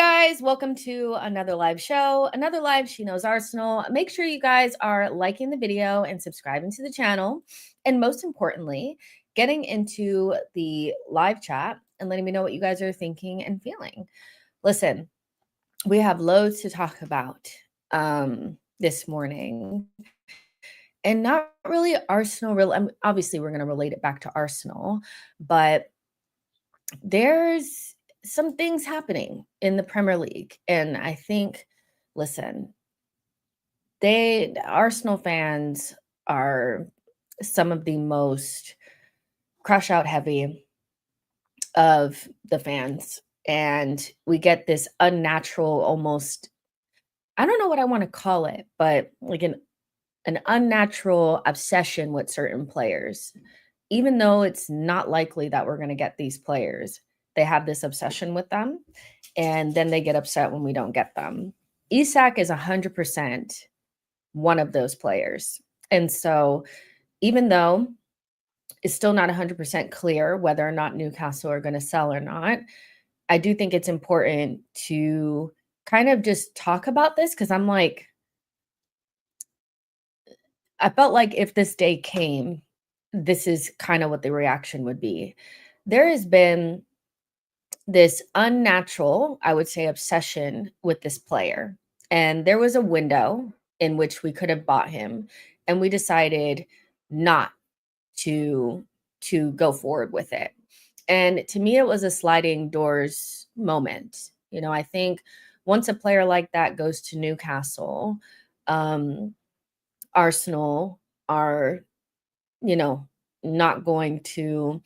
guys, welcome to another live show, another live She Knows Arsenal. Make sure you guys are liking the video and subscribing to the channel. And most importantly, getting into the live chat and letting me know what you guys are thinking and feeling. Listen, we have loads to talk about this morning. And not really Arsenal, obviously we're going to relate it back to Arsenal, but there's some things happening in the Premier League. And I think, listen, Arsenal fans are some of the most crush out heavy of the fans. And we get this unnatural, almost, I don't know what I want to call it, but like an unnatural obsession with certain players. Even though it's not likely that we're going to get these players, they have this obsession with them, and then they get upset when we don't get them. Isak is 100% one of those players. And so even though it's still not 100% clear whether or not Newcastle are going to sell or not, I do think it's important to kind of just talk about this, because I felt like if this day came, this is kind of what the reaction would be. There has been this unnatural, I would say, obsession with this player. And there was a window in which we could have bought him, and we decided not to go forward with it. And to me, it was a sliding doors moment. I think once a player like that goes to Newcastle, Arsenal are, not going to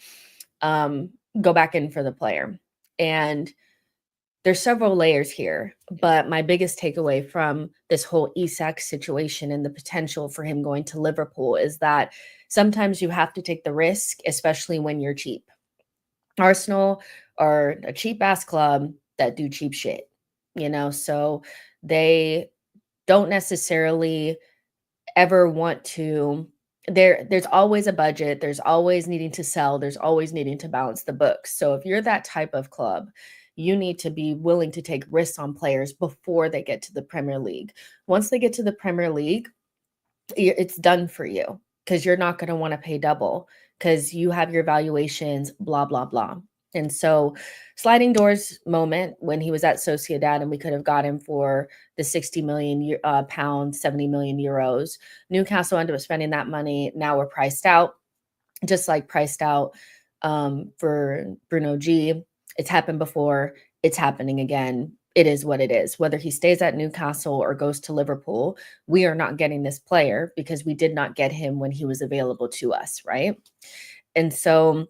go back in for the player. And there's several layers here, but my biggest takeaway from this whole Isak situation and the potential for him going to Liverpool is that sometimes you have to take the risk, especially when you're cheap. Arsenal are a cheap ass club that do cheap shit, so they don't necessarily ever want to. There's always a budget, there's always needing to sell, there's always needing to balance the books. So if you're that type of club, you need to be willing to take risks on players before they get to the Premier League. Once they get to the Premier League, it's done for you, because you're not going to want to pay double, because you have your valuations, blah, blah, blah. And so sliding doors moment when he was at Sociedad and we could have got him for the 60 million pounds, 70 million euros. Newcastle ended up spending that money. Now we're priced out, just like priced out for Bruno G. It's happened before. It's happening again. It is what it is. Whether he stays at Newcastle or goes to Liverpool, we are not getting this player because we did not get him when he was available to us, right? And so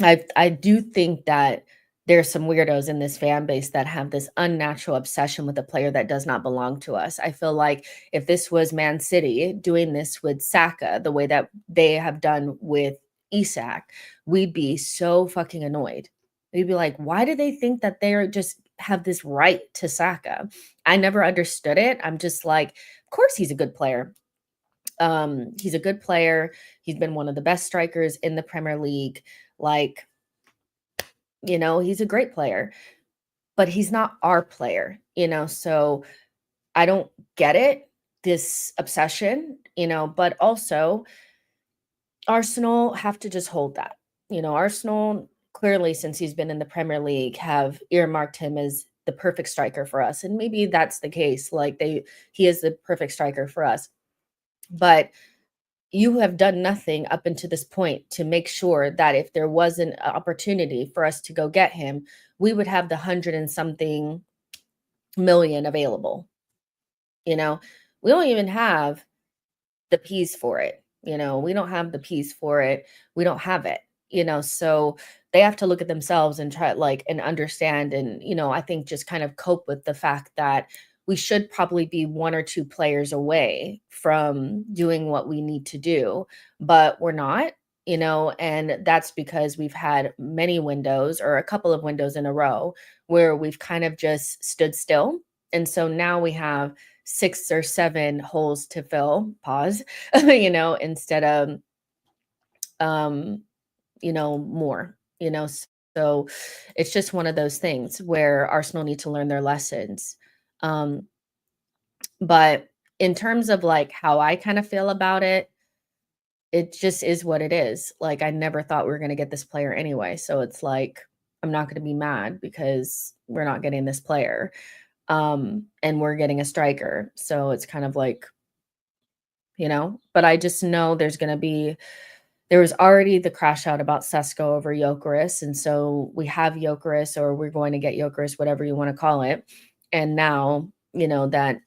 I do think that there's some weirdos in this fan base that have this unnatural obsession with a player that does not belong to us. I feel like if this was Man City doing this with Saka, the way that they have done with Isak, we'd be so fucking annoyed. We'd be like, why do they think that they're just have this right to Saka? I never understood it. I'm just like, of course he's a good player. He's a good player. He's been one of the best strikers in the Premier League. Like, he's a great player, but he's not our player, so I don't get it, this obsession, but also Arsenal have to just hold that. Arsenal clearly, since he's been in the Premier League, have earmarked him as the perfect striker for us. And maybe that's the case. Like he is the perfect striker for us. But you have done nothing up until this point to make sure that if there was an opportunity for us to go get him, we would have the 100 and something million available. We don't even have the P's for it. We don't have the P's for it. We don't have it, so they have to look at themselves and try and understand. And, I think just kind of cope with the fact that we should probably be one or two players away from doing what we need to do, but we're not, and that's because we've had many windows, or a couple of windows in a row, where we've kind of just stood still. And so now we have 6 or 7 holes to fill, pause, instead of, more, So it's just one of those things where Arsenal need to learn their lessons. Um, but in terms of like how I kind of feel about it just is what it is. Like I never thought we were going to get this player anyway. So it's like I'm not going to be mad because we're not getting this player. And we're getting a striker. So it's kind of like, but I just know there was already the crash out about Sesko over Gyökeres, and so we have Gyökeres, or we're going to get Gyökeres, whatever you wanna call it, and now, that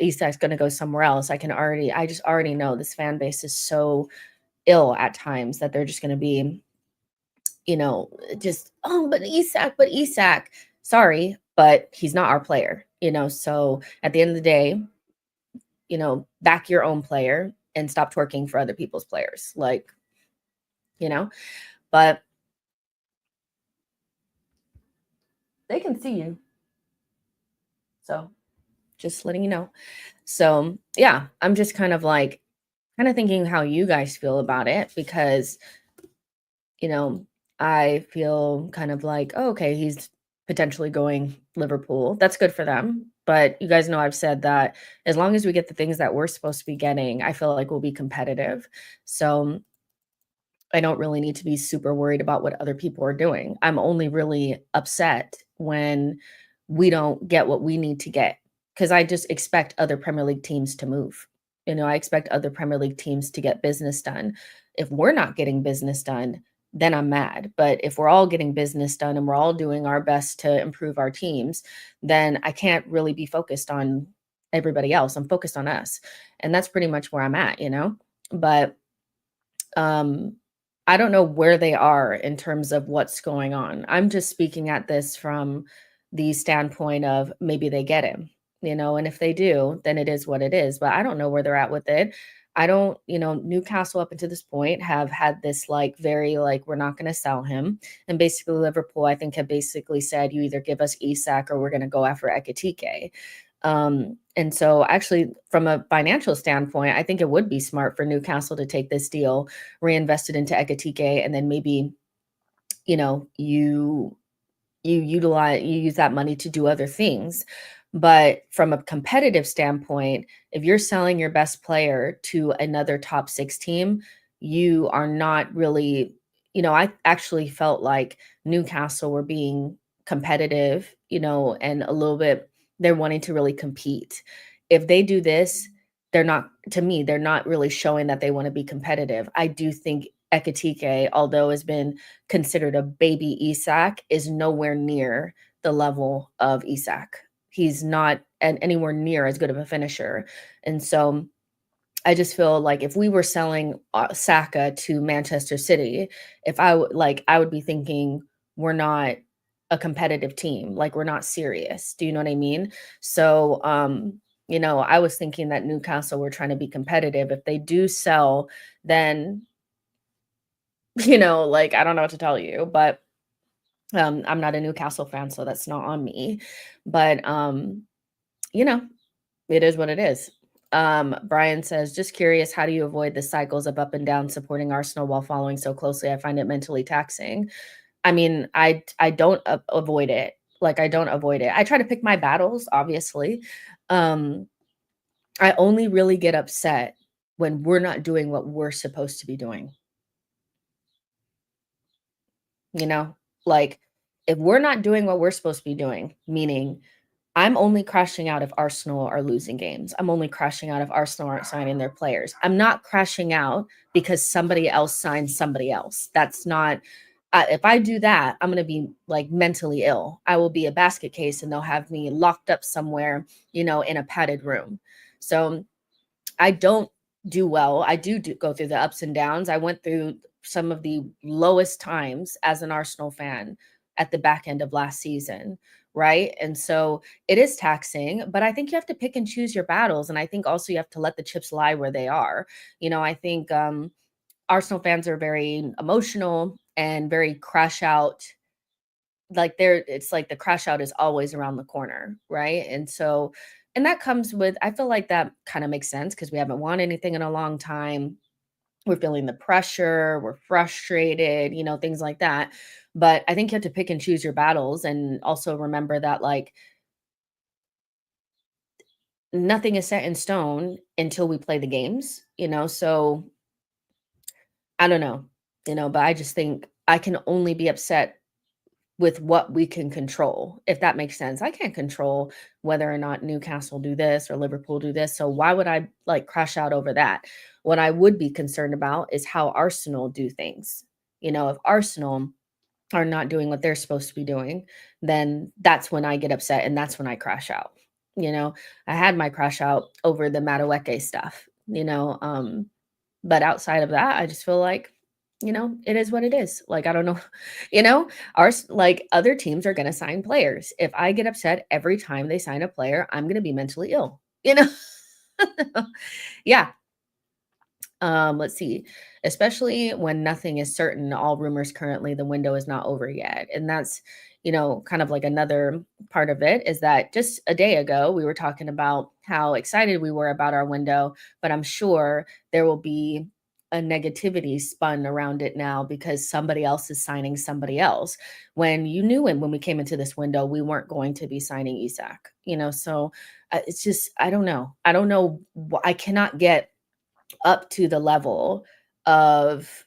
Isak's gonna go somewhere else, I just already know this fan base is so ill at times that they're just gonna be, just, "Oh, but Isak." Sorry, but he's not our player, so at the end of the day, back your own player and stop twerking for other people's players, like, you know? But they can see you. So just letting you know. So yeah, I'm just kind of thinking how you guys feel about it because, you know, I feel kind of like, oh, okay, he's potentially going Liverpool. That's good for them. But you guys know I've said that as long as we get the things that we're supposed to be getting, I feel like we'll be competitive. So I don't really need to be super worried about what other people are doing. I'm only really upset when we don't get what we need to get because I just expect other Premier League teams to move. I expect other Premier League teams to get business done. If we're not getting business done, then I'm mad. But if we're all getting business done and we're all doing our best to improve our teams, then I can't really be focused on everybody else. I'm focused on us. And that's pretty much where I'm at. But um, I don't know where they are in terms of what's going on. I'm just speaking at this from the standpoint of maybe they get him, and if they do, then it is what it is. But I don't know where they're at with it. I don't, Newcastle up until this point have had this like very like we're not going to sell him, and basically Liverpool I think have basically said you either give us Isak or we're going to go after Ekitike. And so actually from a financial standpoint, I think it would be smart for Newcastle to take this deal, reinvest it into Ekitike, and then maybe, you use that money to do other things. But from a competitive standpoint, if you're selling your best player to another top 6 team, you are not really, I actually felt like Newcastle were being competitive, and a little bit they're wanting to really compete. If they do this, they're not to me, they're not really showing that they want to be competitive. I do think Ekitike, although has been considered a baby Isak, is nowhere near the level of Isak. He's not anywhere near as good of a finisher. And so I just feel like if we were selling Saka to Manchester City, if I would be thinking we're not a competitive team, like we're not serious. Do you know what I mean? So, I was thinking that Newcastle were trying to be competitive. If they do sell, then like I don't know what to tell you, but I'm not a Newcastle fan, so that's not on me. But you know, it is what it is. Brian says, just curious, how do you avoid the cycles of up and down supporting Arsenal while following so closely? I find it mentally taxing. I mean, I don't avoid it. Like I don't avoid it. I try to pick my battles, obviously. Um, I only really get upset when we're not doing what we're supposed to be doing. You know, like if we're not doing what we're supposed to be doing, meaning I'm only crashing out if Arsenal are losing games. I'm only crashing out if Arsenal aren't signing their players. I'm not crashing out because somebody else signed somebody else. That's not, if I do that, I'm going to be like mentally ill. I will be a basket case and they'll have me locked up somewhere, in a padded room. So I don't do well. I do go through the ups and downs. I went through some of the lowest times as an Arsenal fan at the back end of last season, right? And so it is taxing, but I think you have to pick and choose your battles. And I think also you have to let the chips lie where they are. I think Arsenal fans are very emotional and very crash out, like it's like the crash out is always around the corner, right? And that comes with, I feel like that kind of makes sense because we haven't won anything in a long time. we're feeling the pressure, we're frustrated, things like that. But I think you have to pick and choose your battles and also remember that like nothing is set in stone until we play the games. So I don't know, but I just think I can only be upset with what we can control, if that makes sense. I can't control whether or not Newcastle do this or Liverpool do this. So why would I like crash out over that? What I would be concerned about is how Arsenal do things. If Arsenal are not doing what they're supposed to be doing, then that's when I get upset and that's when I crash out. You know, I had my crash out over the Madueke stuff. But outside of that, I just feel like, it is what it is. Like, I don't know, you know, like other teams are going to sign players. If I get upset every time they sign a player, I'm going to be mentally ill. Yeah. Let's see. Especially when nothing is certain, all rumors currently, the window is not over yet. And that's, kind of like another part of it is that just a day ago, we were talking about how excited we were about our window, but I'm sure there will be a negativity spun around it now because somebody else is signing somebody else. When you knew when we came into this window, we weren't going to be signing Isak. So it's just, I don't know. I don't know. I cannot get up to the level of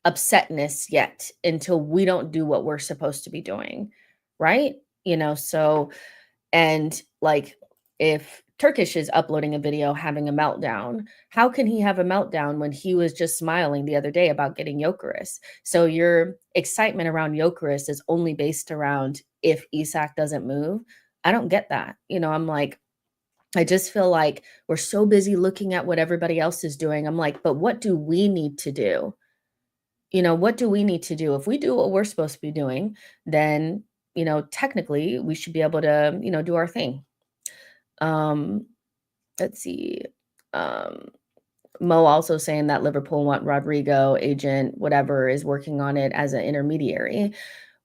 upsetness yet until we don't do what we're supposed to be doing, right? So and like if Turkish is uploading a video having a meltdown, how can he have a meltdown when he was just smiling the other day about getting Jokeris? So your excitement around Jokeris is only based around if Isak doesn't move. I don't get that. I'm like, I just feel like we're so busy looking at what everybody else is doing. I'm like, but what do we need to do? What do we need to do? If we do what we're supposed to be doing, then, technically we should be able to, do our thing. Um, let's see. Um, Mo also saying that Liverpool want Rodrygo, agent, whatever, is working on it as an intermediary.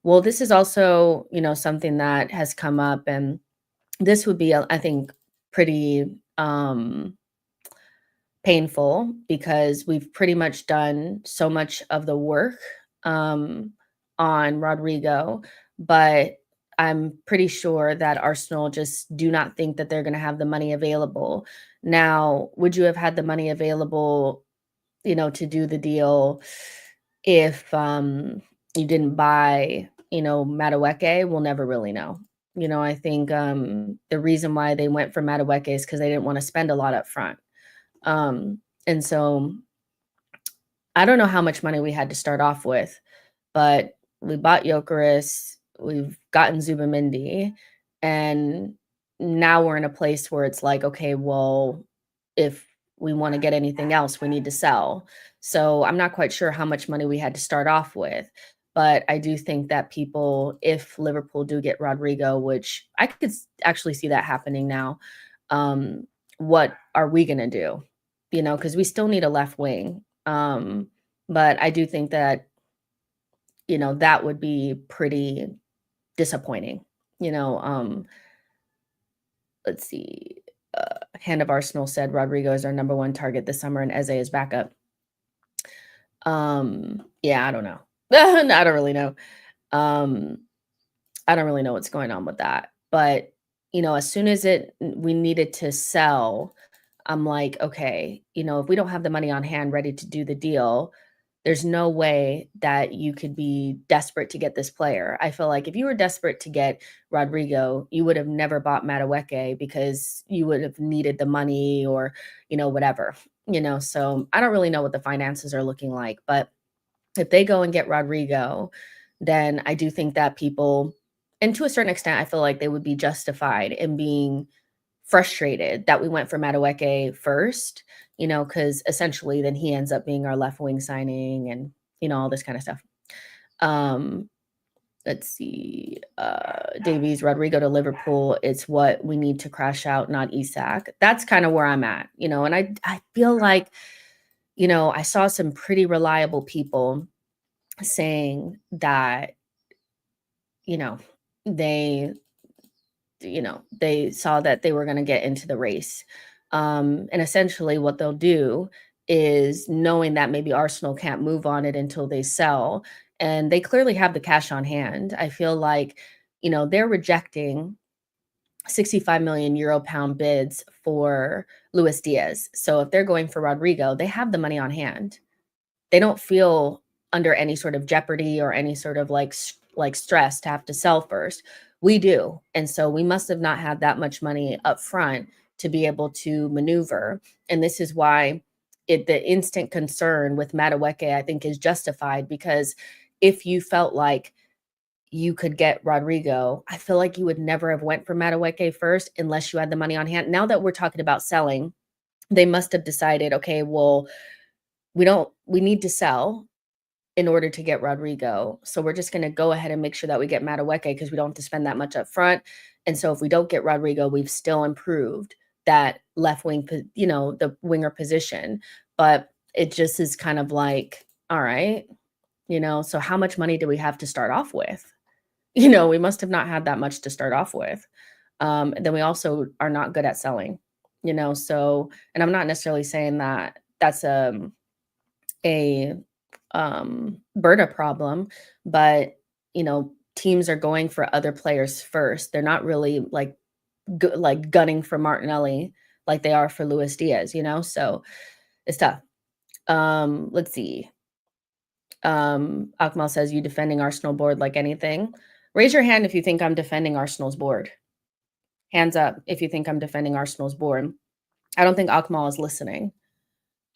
Well, this is also, something that has come up, and this would be, I think, pretty painful because we've pretty much done so much of the work um, on Rodrigo, but I'm pretty sure that Arsenal just do not think that they're going to have the money available. Now, would you have had the money available, to do the deal if you didn't buy, Madueke? We'll never really know. I think the reason why they went for Madueke is because they didn't want to spend a lot up front. And so I don't know how much money we had to start off with, but we bought Jokeris, we've gotten Zubamendi, and now we're in a place where it's like, okay, well, if we want to get anything else, we need to sell. So I'm not quite sure how much money we had to start off with, but I do think that people, if Liverpool do get Rodrigo, which I could actually see that happening now, what are we going to do? Because we still need a left wing. But I do think that, that would be pretty disappointing. You know, um, let's see. Hand of Arsenal said Rodrigo is our number one target this summer and Eze is backup. Yeah, I don't know. I don't really know. Um, I don't really know what's going on with that. But, as soon as we needed to sell, I'm like, okay, if we don't have the money on hand ready to do the deal, there's no way that you could be desperate to get this player. I feel like if you were desperate to get Rodrigo, you would have never bought Madueke because you would have needed the money or, whatever. So I don't really know what the finances are looking like, but if they go and get Rodrigo, then I do think that people, and to a certain extent, I feel like they would be justified in being frustrated that we went for Madueke first, because essentially then he ends up being our left wing signing and, all this kind of stuff. Um, let's see. Davies, Rodrigo to Liverpool. It's what we need to crash out, not Isak. That's kind of where I'm at, and I feel like, I saw some pretty reliable people saying that, you know, they they saw that they were going to get into the race. And essentially what they'll do is knowing that maybe Arsenal can't move on it until they sell, and they clearly have the cash on hand. I feel like, they're rejecting 65 million euro pound bids for Luis Diaz. So if they're going for Rodrygo, they have the money on hand. They don't feel under any sort of jeopardy or any sort of like stress to have to sell first. We do. And so we must have not had that much money up front to be able to maneuver. And this is why the instant concern with Madueke, I think, is justified, because if you felt like you could get Rodrygo, I feel like you would never have went for Madueke first unless you had the money on hand. Now that we're talking about selling, they must have decided, okay, well, we need to sell in order to get Rodrygo. So we're just going to go ahead and make sure that we get Madueke because we don't have to spend that much up front. And so if we don't get Rodrygo, we've still improved that left wing, the winger position. But it just is kind of like, all right, so how much money do we have to start off with? We must have not had that much to start off with. And then we also are not good at selling, so, and I'm not necessarily saying that that's a Berta problem, but teams are going for other players first. They're not really like gunning for Martinelli like they are for Luis Diaz, so it's tough. Let's see. Akmal says, you defending Arsenal board like anything. Raise your hand if you think I'm defending Arsenal's board. Hands up if you think I'm defending Arsenal's board. I don't think Akmal is listening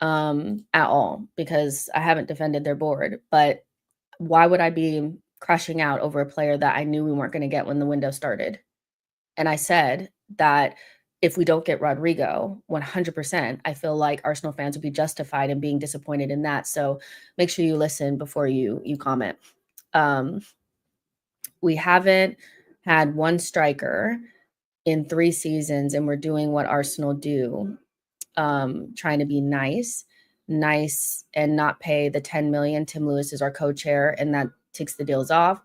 at all, because I haven't defended their board. But why would I be crashing out over a player that I knew we weren't going to get when the window started? And I said that if we don't get Rodrygo, 100%, I feel like Arsenal fans would be justified in being disappointed in that. So make sure you listen before you comment. We haven't had one striker in 3 seasons, and we're doing what Arsenal do, trying to be nice and not pay the 10 million. Tim Lewis is our co-chair, and that takes the deals off.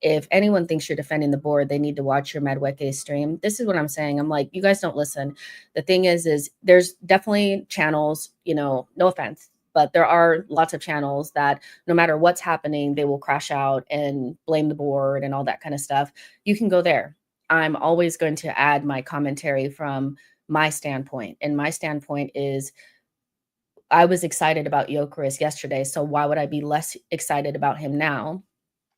If anyone thinks you're defending the board, they need to watch your Madueke stream. This is what I'm saying. I'm like, you guys don't listen. The thing is there's definitely channels, no offense, but there are lots of channels that no matter what's happening, they will crash out and blame the board and all that kind of stuff. You can go there. I'm always going to add my commentary from my standpoint. And my standpoint is, I was excited about Gyökeres yesterday, so why would I be less excited about him now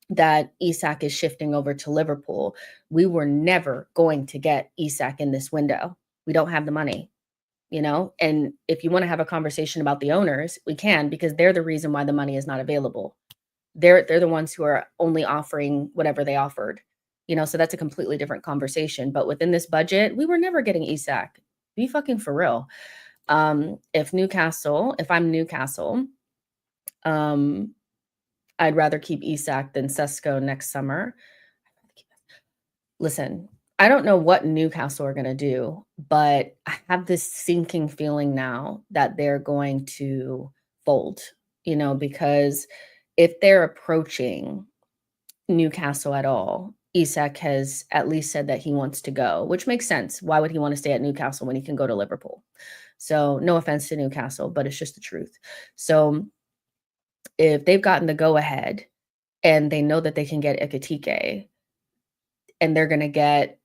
that Isak is shifting over to Liverpool? We were never going to get Isak in this window. We don't have the money, and if you want to have a conversation about the owners, we can, because they're the reason why the money is not available. They're the ones who are only offering whatever they offered, so that's a completely different conversation. But within this budget, we were never getting Isak. Be fucking for real. If I'm Newcastle, I'd rather keep Isak than Sesko next summer. Listen, I don't know what Newcastle are going to do, but I have this sinking feeling now that they're going to fold, because if they're approaching Newcastle at all, Isak has at least said that he wants to go, which makes sense. Why would he want to stay at Newcastle when he can go to Liverpool? So no offense to Newcastle, but it's just the truth. So if they've gotten the go ahead and they know that they can get Ekitike, and they're going to get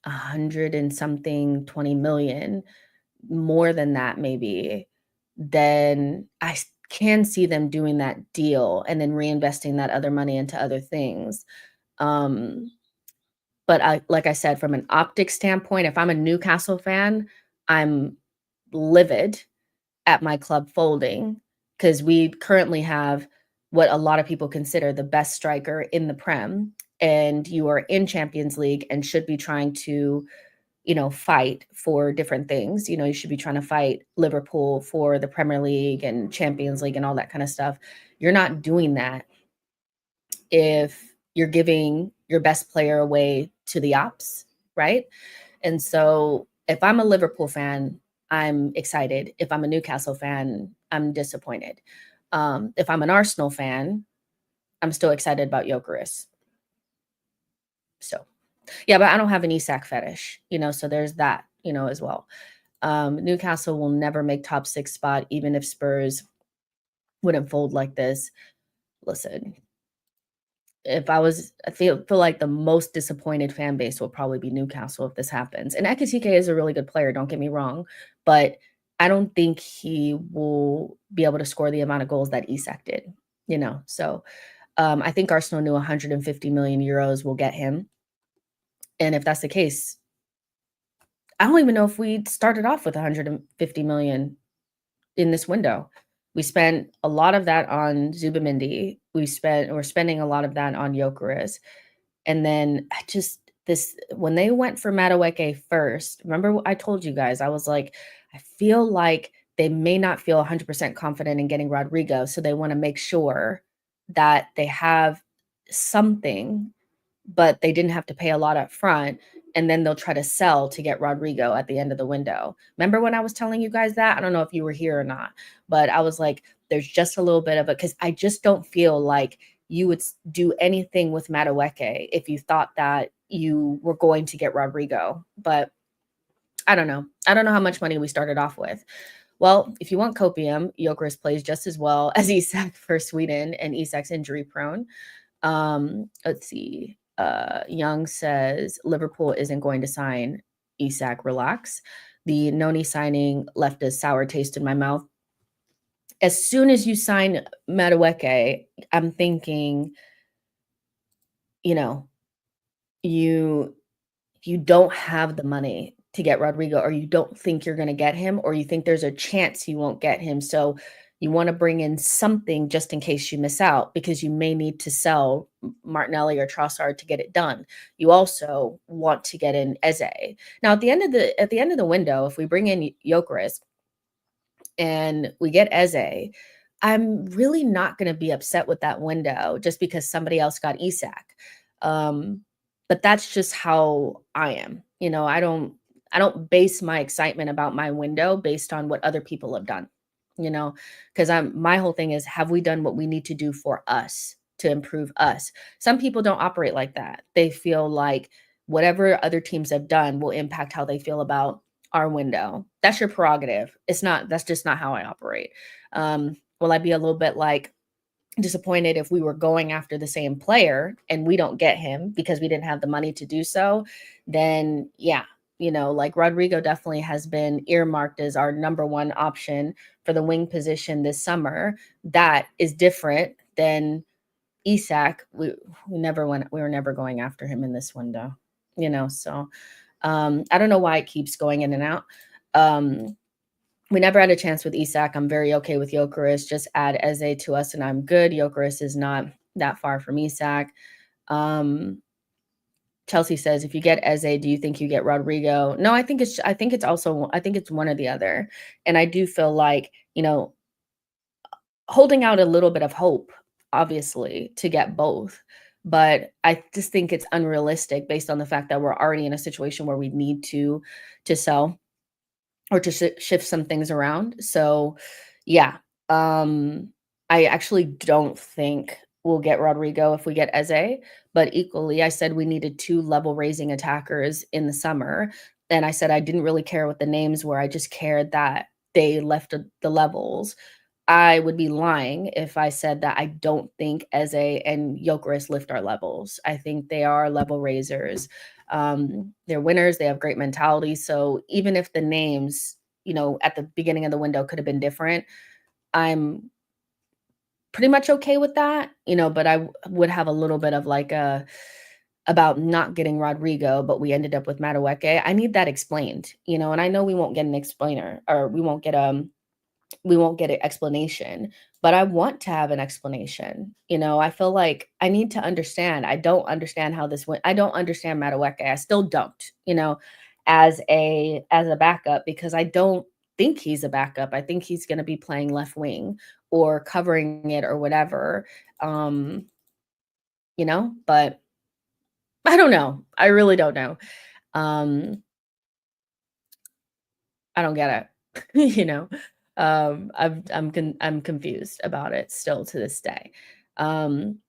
100 and something, 20 million, more than that maybe, then I can see them doing that deal and then reinvesting that other money into other things. But like I said, from an optics standpoint, if I'm a Newcastle fan, I'm livid at my club folding, because we currently have what a lot of people consider the best striker in the Prem, and you are in Champions League and should be trying to, fight for different things. You should be trying to fight Liverpool for the Premier League and Champions League and all that kind of stuff. You're not doing that if you're giving your best player away to the ops, right? And so if I'm a Liverpool fan, I'm excited. If I'm a Newcastle fan, I'm disappointed. If I'm an Arsenal fan, I'm still excited about Gyökeres. So, yeah, but I don't have an Isak fetish, so there's that, as well. Newcastle will never make top 6 spot even if Spurs wouldn't fold like this. Listen, if I was I feel like the most disappointed fan base will probably be Newcastle if this happens. And Ekitike is a really good player, don't get me wrong, but I don't think he will be able to score the amount of goals that Isak did, you know? So, I think Arsenal knew 150 million euros will get him, and if that's the case, I don't even know if we started off with 150 million in this window. We spent a lot of that on Zubimendi. We're spending a lot of that on Gyökeres. And then I just this when they went for Madueke first, remember I told you guys, I was like, I feel like they may not feel 100% confident in getting Rodrygo, so they want to make sure that they have something, but they didn't have to pay a lot up front, and then they'll try to sell to get Rodrygo at the end of the window. Remember when I was telling you guys that? I don't know if you were here or not, but I was like, there's just a little bit of it because I just don't feel like you would do anything with Madueke if you thought that you were going to get Rodrygo. But I don't know. I don't know how much money we started off with. Well, if you want copium, Gyökeres plays just as well as Isak for Sweden, and Isak's injury prone. Let's see. Young says Liverpool isn't going to sign Isak. Relax. The Noni signing left a sour taste in my mouth. As soon as you sign Madueke, I'm thinking, you know, you you don't have the money to get Rodrygo, or you don't think you're going to get him, or you think there's a chance you won't get him. So you want to bring in something just in case you miss out, because you may need to sell Martinelli or Trossard to get it done. You also want to get in Eze. Now at the end of the window, if we bring in Gyökeres and we get Eze, I'm really not going to be upset with that window just because somebody else got Isak. But that's just how I am. You know, I don't base my excitement about my window based on what other people have done. You know, because my whole thing is, have we done what we need to do for us to improve us? Some people don't operate like that. They feel like whatever other teams have done will impact how they feel about our window. That's your prerogative. That's just not how I operate. Will I be a little bit like disappointed if we were going after the same player and we don't get him because we didn't have the money to do so? Then yeah, you know, like Rodrygo definitely has been earmarked as our number one option for the wing position this summer. That is different than Isak. We were never going after him in this window, you know. So I don't know why it keeps going in and out. We never had a chance with Isak. I'm very okay with Gyökeres. Just add Eze to us and I'm good. Gyökeres is not that far from Isak. Chelsea says, if you get Eze, do you think you get Rodrygo? No, I think it's one or the other. And I do feel like, you know, holding out a little bit of hope, obviously, to get both. But I just think it's unrealistic based on the fact that we're already in a situation where we need to sell or to shift some things around. So, yeah, I actually don't think we'll get Rodrygo if we get Eze, but equally, I said we needed 2 level raising attackers in the summer, and I said I didn't really care what the names were, I just cared that they left the levels. I would be lying if I said that I don't think Eze and Gyökeres lift our levels. I think they are level raisers. They're winners. They have great mentality. So even if the names, you know, at the beginning of the window could have been different, I'm pretty much okay with that, you know, but would have a little bit of like a about not getting Rodrygo, but we ended up with Madueke. I need that explained, you know, and I know we won't get an explainer, or we won't get an explanation, but I want to have an explanation. You know, I feel like I need to understand. I don't understand how this went. I don't understand Madueke. I still don't, you know, as a backup, because I don't think he's a backup. I think he's going to be playing left wing or covering it or whatever. Um, you know, but I don't know. I really don't know. Um, I don't get it, you know? I'm confused about it still to this day. Um,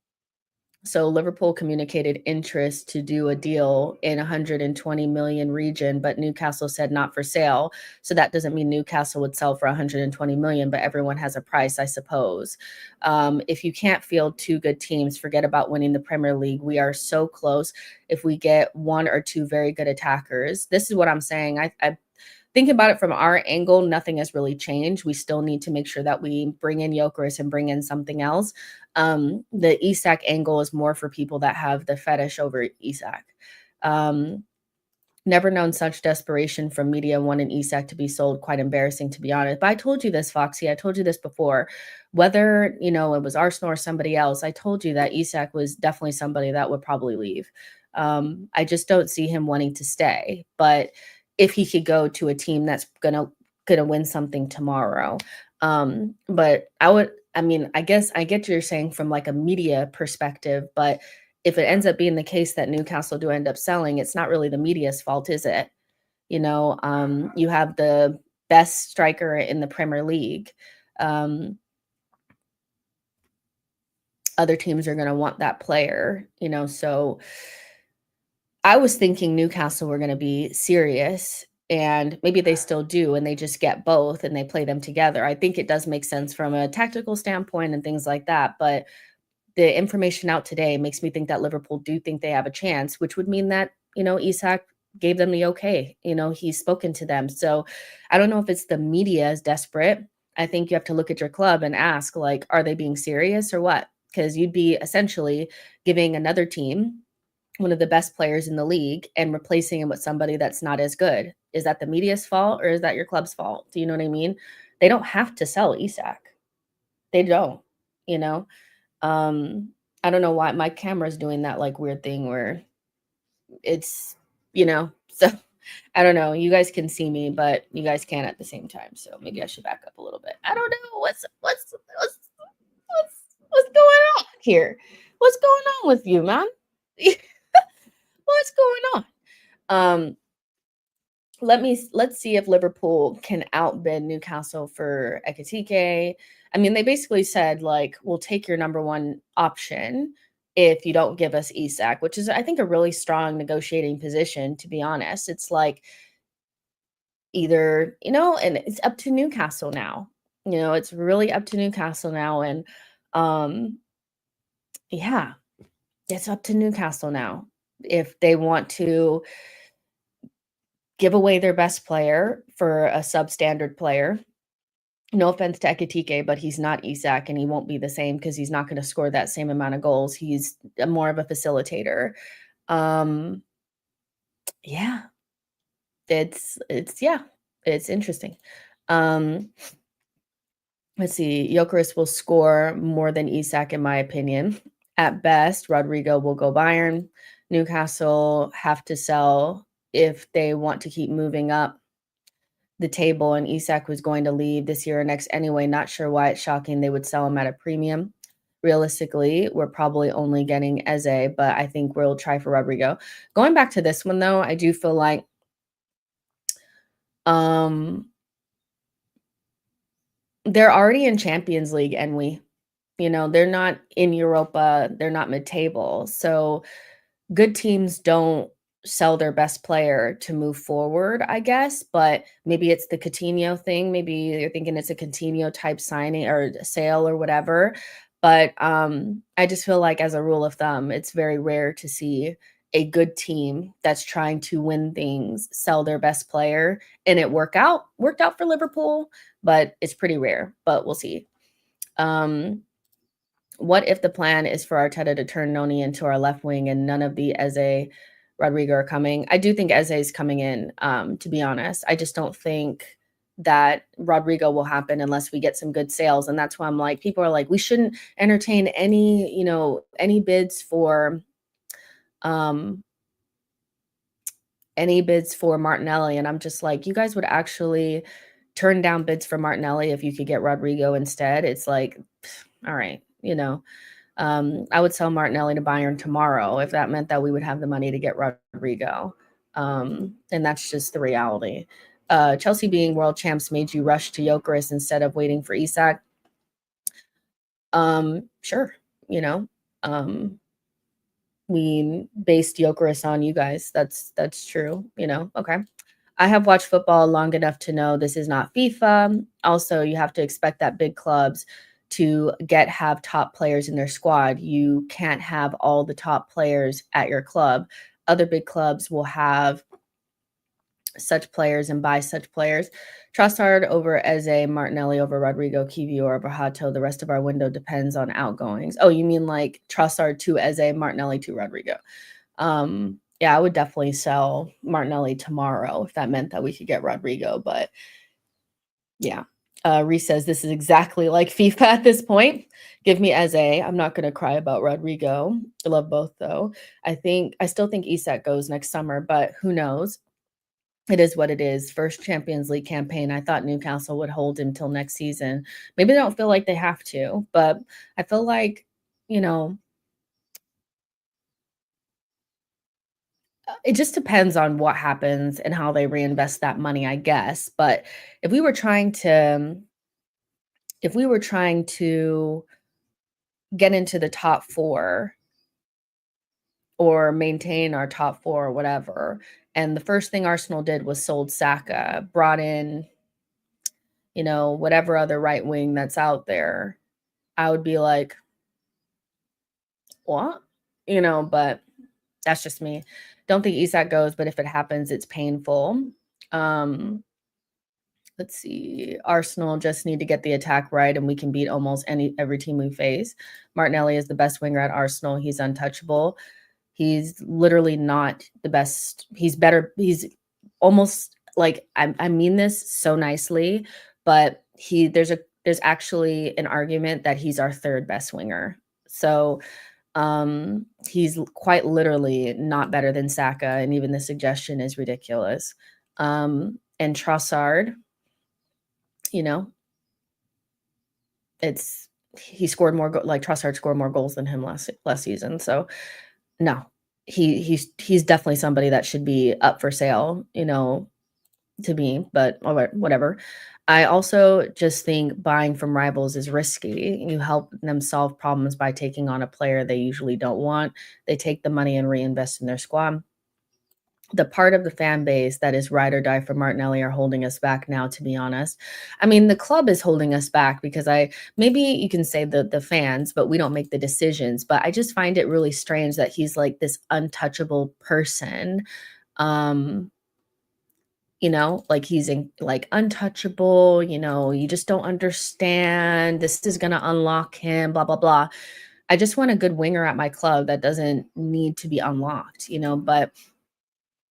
So Liverpool communicated interest to do a deal in 120 million region, but Newcastle said not for sale. So that doesn't mean Newcastle would sell for 120 million, but everyone has a price, I suppose. If you can't field two good teams, forget about winning the Premier League. We are so close. If we get one or two very good attackers, this is what I'm saying. I thinking about it from our angle, nothing has really changed. We still need to make sure that we bring in Jokeris and bring in something else. The Isak angle is more for people that have the fetish over Isak. Never known such desperation from media wanting Isak to be sold. Quite embarrassing, to be honest. But I told you this, Foxy. I told you this before. Whether, it was Arsenal or somebody else, I told you that Isak was definitely somebody that would probably leave. I just don't see him wanting to stay. But if he could go to a team that's gonna win something tomorrow. But I guess I get what you're saying from like a media perspective, but if it ends up being the case that Newcastle do end up selling, it's not really the media's fault, is it? You have the best striker in the Premier League. Other teams are going to want that player, so I was thinking Newcastle were going to be serious, and maybe they still do, and they just get both and they play them together. I think it does make sense from a tactical standpoint and things like that, but the information out today makes me think that Liverpool do think they have a chance, which would mean that, Isak gave them the okay. He's spoken to them. So I don't know if it's the media is desperate. I think you have to look at your club and ask, like, are they being serious or what? Because you'd be essentially giving another team one of the best players in the league and replacing him with somebody that's not as good. Is that the media's fault or is that your club's fault? Do you know what I mean? They don't have to sell Isak. They don't, you know? I don't know why my camera's doing that like weird thing where it's, so I don't know. You guys can see me, but you guys can't at the same time. So maybe I should back up a little bit. I don't know what's going on here. What's going on with you, man? What's going on? Um, let's see if Liverpool can outbid Newcastle for Ekitike. I mean, they basically said, like, we'll take your number one option if you don't give us Isak, which is, I think, a really strong negotiating position, to be honest. It's like either, and it's up to Newcastle now. It's really up to Newcastle now. And yeah, it's up to Newcastle now. If they want to give away their best player for a substandard player. No offense to Ekitike, but he's not Isak, and he won't be the same because he's not going to score that same amount of goals. He's more of a facilitator. Yeah, it's interesting. Let's see. Jokeris will score more than Isak, in my opinion. At best, Rodrygo will go Bayern. Newcastle have to sell if they want to keep moving up the table, and Isak was going to leave this year or next anyway. Not sure why it's shocking they would sell him at a premium. Realistically, we're probably only getting Eze, but I think we'll try for Rodrygo. Going back to this one, though, I do feel like they're already in Champions League, and they're not in Europa. They're not mid-table. So good teams don't sell their best player to move forward, I guess, but maybe it's the Coutinho thing. Maybe you're thinking it's a Coutinho type signing or sale or whatever. But I just feel like as a rule of thumb, it's very rare to see a good team that's trying to win things sell their best player and it worked out for Liverpool, but it's pretty rare, but we'll see. What if the plan is for Arteta to turn Noni into our left wing and none of the Eze, Rodrygo are coming? I do think Eze is coming in, to be honest. I just don't think that Rodrygo will happen unless we get some good sales. And that's why I'm like, people are like, we shouldn't entertain any bids for Martinelli. And I'm just like, you guys would actually turn down bids for Martinelli if you could get Rodrygo instead. It's like, all right, I would sell Martinelli to Bayern tomorrow if that meant that we would have the money to get Rodrygo. And that's just the reality. Chelsea being world champs made you rush to Jokeris instead of waiting for Isak. Sure. we based Jokeris on you guys. That's true, Okay. I have watched football long enough to know this is not FIFA. Also, you have to expect that big clubs to have top players in their squad. You can't have all the top players at your club. Other big clubs will have such players and buy such players. Trossard over Eze, Martinelli over Rodrygo, Kivior over Hato. The rest of our window depends on outgoings. Oh, you mean like Trossard to Eze, Martinelli to Rodrygo? Yeah, I would definitely sell Martinelli tomorrow if that meant that we could get Rodrygo, but yeah. Reese says this is exactly like FIFA at this point. Give me Eze. I'm not going to cry about Rodrygo. I love both though. I still think Isak goes next summer, but who knows? It is what it is. First Champions League campaign. I thought Newcastle would hold him till next season. Maybe they don't feel like they have to, but I feel like, you know, it just depends on what happens and how they reinvest that money, I guess. But if we were trying to if we were trying to get into the top 4 or maintain our top 4 or whatever, and the first thing Arsenal did was sold Saka, brought in, whatever other right wing that's out there, I would be like, "What?" But that's just me. Don't think Isak goes, but if it happens, it's painful. Um, let's see. Arsenal just need to get the attack right, and we can beat almost every team we face. Martinelli is the best winger at Arsenal. He's untouchable. He's literally not the best. He's better. He's almost like I mean this so nicely, but there's actually an argument that he's our third best winger. So he's quite literally not better than Saka, and even the suggestion is ridiculous. And Trossard, you know, it's he scored more like Trossard scored more goals than him last season. So no, he's definitely somebody that should be up for sale, to me, but whatever. I also just think buying from rivals is risky. You help them solve problems by taking on a player they usually don't want. They take the money and reinvest in their squad. The part of the fan base that is ride or die for Martinelli are holding us back now, to be honest. I mean, the club is holding us back because maybe you can say the fans, but we don't make the decisions. But I just find it really strange that he's like this untouchable person. Um, like like untouchable, you just don't understand. This is going to unlock him, blah, blah, blah. I just want a good winger at my club that doesn't need to be unlocked, but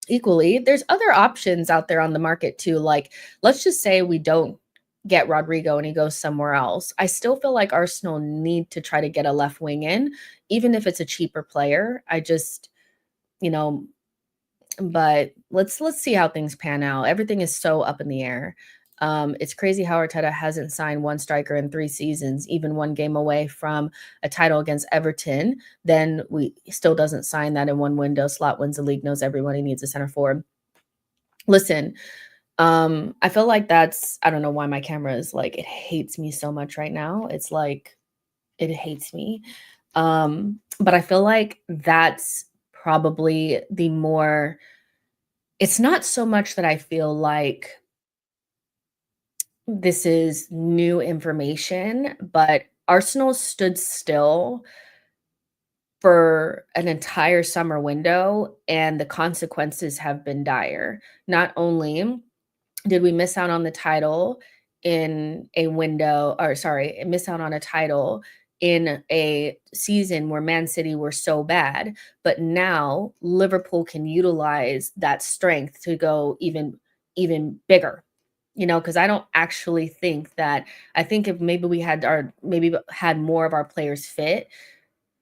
equally, there's other options out there on the market too. Like, let's just say we don't get Rodrygo and he goes somewhere else. I still feel like Arsenal need to try to get a left wing in, even if it's a cheaper player. I just, you know, but let's see how things pan out. Everything is so up in the air. It's crazy how Arteta hasn't signed one striker in 3 seasons, even one game away from a title against Everton. Then we still doesn't sign that in one window. Slot wins the league, knows everyone he needs a center forward. Listen, I feel like I don't know why my camera is like, it hates me so much right now. It's like, it hates me. But I feel like that's probably it's not so much that I feel like this is new information, but Arsenal stood still for an entire summer window, and the consequences have been dire. Not only did we miss out on the title in a window, or sorry, miss out on a title in a season where Man City were so bad, but now Liverpool can utilize that strength to go even bigger. Because I don't actually think that I think if maybe we had more of our players fit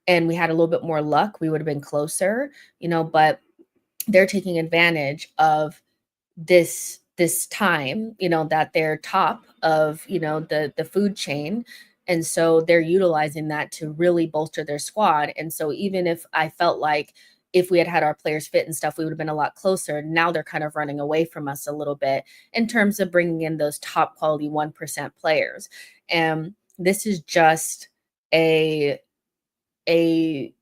and we had a little bit more luck, we would have been closer, but they're taking advantage of this time, that they're top of, the food chain. And so they're utilizing that to really bolster their squad. And so even if I felt like if we had our players fit and stuff, we would have been a lot closer. Now they're kind of running away from us a little bit in terms of bringing in those top quality 1% players. And this is just a a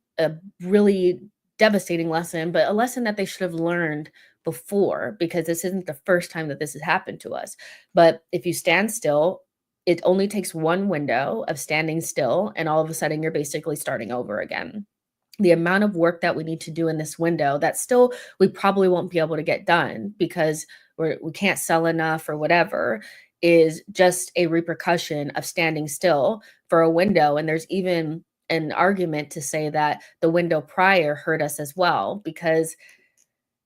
really devastating lesson, but a lesson that they should have learned before, because this isn't the first time that this has happened to us. But if you stand still, it only takes one window of standing still, and all of a sudden you're basically starting over again. The amount of work that we need to do in this window that still we probably won't be able to get done because we can't sell enough or whatever is just a repercussion of standing still for a window. And there's even an argument to say that the window prior hurt us as well, because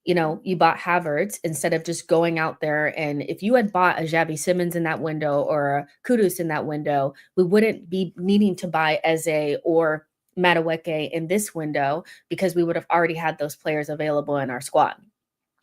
you bought Havertz instead of just going out there. And if you had bought a Xavi Simmons in that window or a Kudus in that window, we wouldn't be needing to buy Eze or Madueke in this window, because we would have already had those players available in our squad,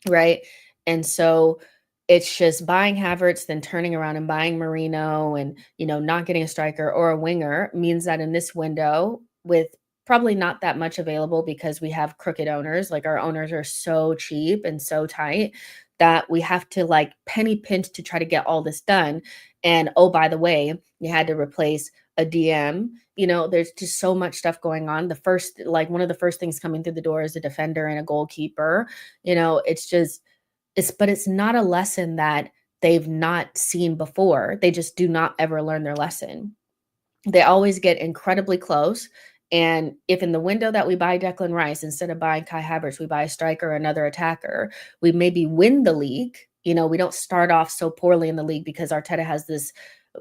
right? And so it's just buying Havertz, then turning around and buying Marino, and not getting a striker or a winger means that in this window, with probably not that much available because we have crooked owners, like our owners are so cheap and so tight that we have to like penny pinch to try to get all this done. And oh, by the way, you had to replace a DM. There's just so much stuff going on. One of the first things coming through the door is a defender and a goalkeeper. But it's not a lesson that they've not seen before. They just do not ever learn their lesson. They always get incredibly close. And if in the window that we buy Declan Rice, instead of buying Kai Havertz, we buy a striker or another attacker, we maybe win the league. We don't start off so poorly in the league because Arteta has this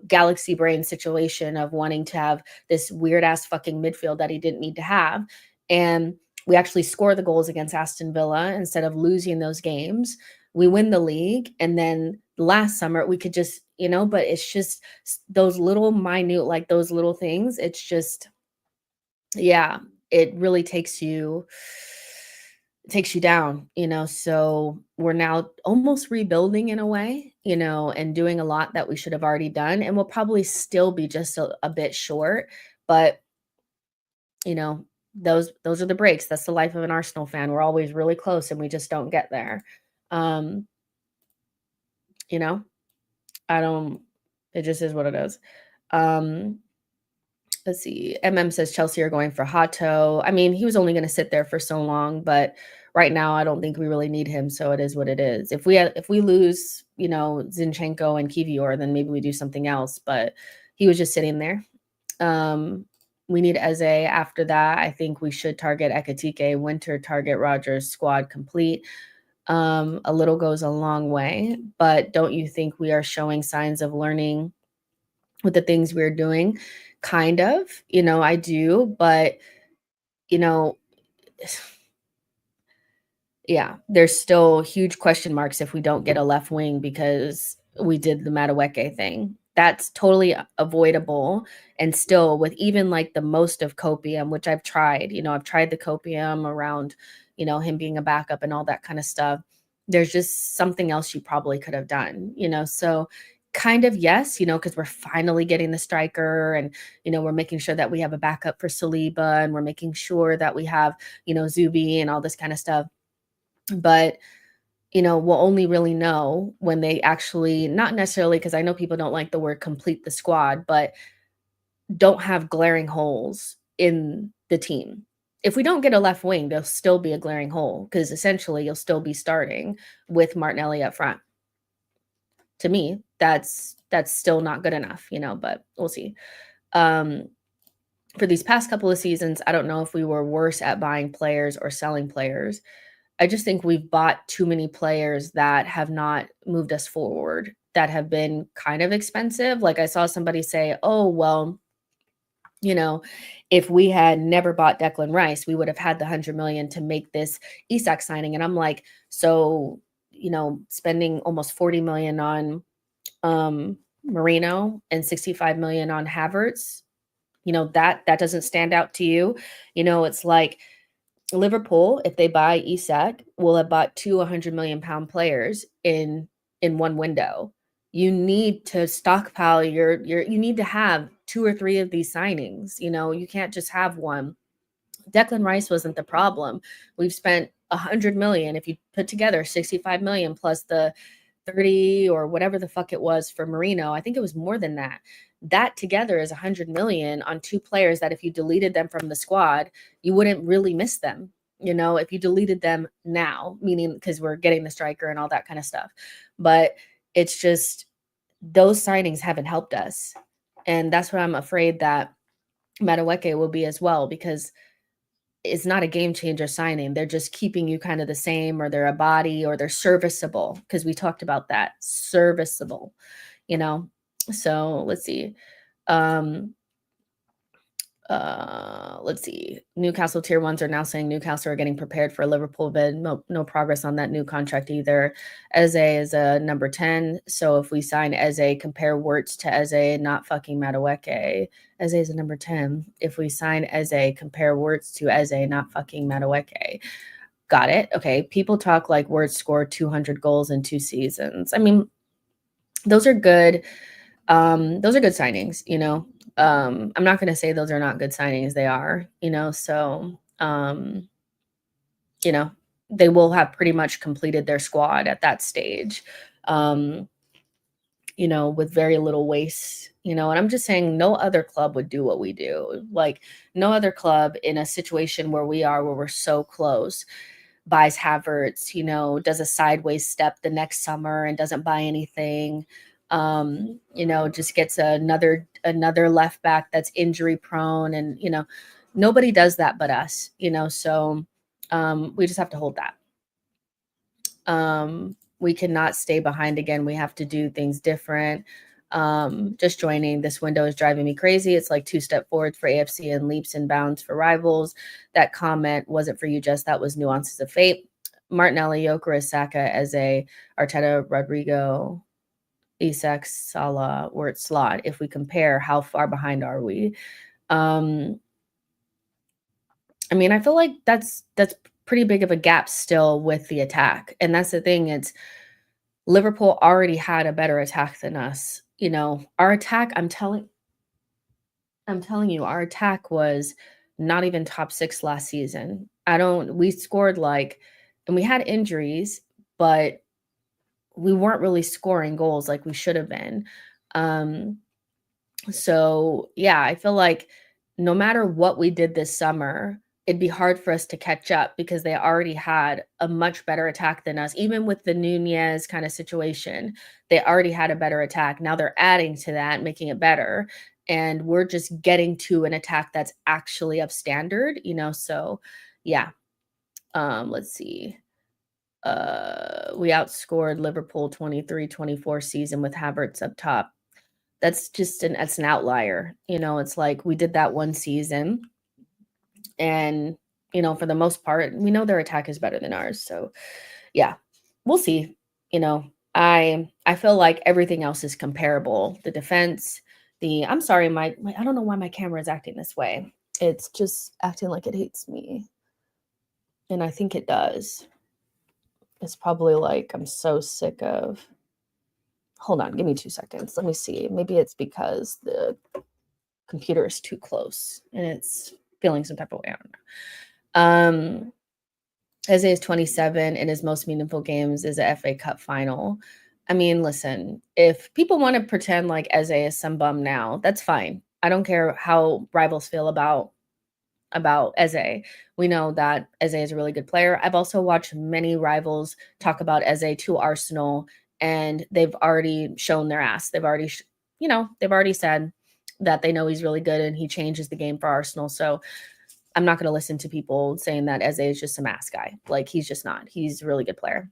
galaxy brain situation of wanting to have this weird ass fucking midfield that he didn't need to have. And we actually score the goals against Aston Villa instead of losing those games. We win the league. And then last summer we could just, but it's just those little minute, like those little things. It's just, yeah, it really takes you down, so we're now almost rebuilding in a way, and doing a lot that we should have already done, and we'll probably still be just a bit short, but those are the breaks. That's the life of an Arsenal fan. We're always really close and we just don't get there. You know, I don't, it just is what it is. Let's see. Says Chelsea are going for Hato. I mean, he was only going to sit there for so long, but right now I don't think we really need him. So it is what it is. If we lose, Zinchenko and Kivior, then maybe we do something else, but he was just sitting there. We need Eze. After that, I think we should target Ekitike. Winter, target Rodgers, squad complete. A little goes a long way, but don't you think we are showing signs of learning with the things we're doing? Kind of, I do, but yeah, there's still huge question marks if we don't get a left wing because we did the Madueke thing. That's totally avoidable. And still, with even like the most of copium, which I've tried, I've tried the copium around, him being a backup and all that kind of stuff. There's just something else you probably could have done, so kind of yes, because we're finally getting the striker, and we're making sure that we have a backup for Saliba, and we're making sure that we have Zubi and all this kind of stuff. But we'll only really know when they actually, not necessarily, because I know people don't like the word complete the squad, but don't have glaring holes in the team. If we don't get a left wing, there'll still be a glaring hole, because essentially you'll still be starting with Martinelli up front. To me, that's still not good enough, but we'll see. For these past couple of seasons, I don't know if we were worse at buying players or selling players. I just think we've bought too many players that have not moved us forward, that have been kind of expensive. Like I saw somebody say, oh, well, if we had never bought Declan Rice, we would have had the 100 million to make this Isak signing. And I'm like, so, spending almost 40 million on Marino and 65 million on Havertz, that doesn't stand out to you. It's like Liverpool, if they buy Isak, will have bought two 100 million pound players in one window. You need to stockpile you need to have two or three of these signings. You can't just have one. Declan Rice wasn't the problem. We've spent 100 million. If you put together 65 million plus the 30 or whatever the fuck it was for Marino, I think it was more than that. That together is 100 million on two players that if you deleted them from the squad, you wouldn't really miss them. if you deleted them now, meaning because we're getting the striker and all that kind of stuff. But it's just those signings haven't helped us. And that's what I'm afraid that Madueke will be as well, because it's not a game changer signing. They're just keeping you kind of the same, or they're a body, or they're serviceable, because we talked about that. Serviceable, you know. So let's see. Um, let's see. Newcastle tier ones are now saying Newcastle are getting prepared for a Liverpool bid. No progress on that new contract either. Eze is a number 10. So if we sign Eze, compare Wirtz to Eze, not fucking Madueke. Eze is a number 10. If we sign Eze, compare Wirtz to Eze, not fucking Madueke. Got it. Okay. People talk like Wirtz scored 200 goals in 2 seasons. I mean, those are good. Those are good signings, I'm not going to say those are not good signings. They are, so, you know, they will have pretty much completed their squad at that stage, with very little waste, and I'm just saying no other club would do what we do. Like, no other club in a situation where we are, where we're so close, buys Havertz, does a sideways step the next summer and doesn't buy anything. Just gets another left back that's injury prone, and nobody does that but us, so we just have to hold that. We cannot stay behind again. We have to do things different. Just joining. This window is driving me crazy. It's like 2 step forwards for AFC and leaps and bounds for rivals. That comment wasn't for you, Jess. That was nuances of fate. Martinelli, Gyökeres, Saka, Eze, Arteta, Rodrygo, Isak, Salah, Wirtz, slot. If we compare, how far behind are we? I mean, I feel like that's pretty big of a gap still with the attack. And that's the thing. It's Liverpool already had a better attack than us. Our attack, I'm telling you, our attack was not even top 6 last season. We scored and we had injuries, but we weren't really scoring goals like we should have been. So yeah, I feel like no matter what we did this summer, it'd be hard for us to catch up, because they already had a much better attack than us. Even with the Nunez kind of situation, they already had a better attack. Now they're adding to that, making it better. And we're just getting to an attack that's actually of standard, so yeah. Let's see. We outscored Liverpool 23-24 season with Havertz up top. That's an outlier. It's like we did that one season, and for the most part, we know their attack is better than ours. So yeah, we'll see. I feel like everything else is comparable. The defense, I'm sorry, I don't know why my camera is acting this way. It's just acting like it hates me. And I think it does. It's probably like I'm so sick of. Hold on, give me 2 seconds. Let me see. Maybe it's because the computer is too close and it's feeling some type of way. I don't know. Eze is 27, and his most meaningful games is a FA Cup final. I mean, listen, if people want to pretend like Eze is some bum now, that's fine. I don't care how rivals feel about Eze. We know that Eze is a really good player. I've also watched many rivals talk about Eze to Arsenal, and they've already shown their ass. They've already, they've already said that they know he's really good and he changes the game for Arsenal. So I'm not going to listen to people saying that Eze is just some ass guy. Like, he's just not. He's a really good player.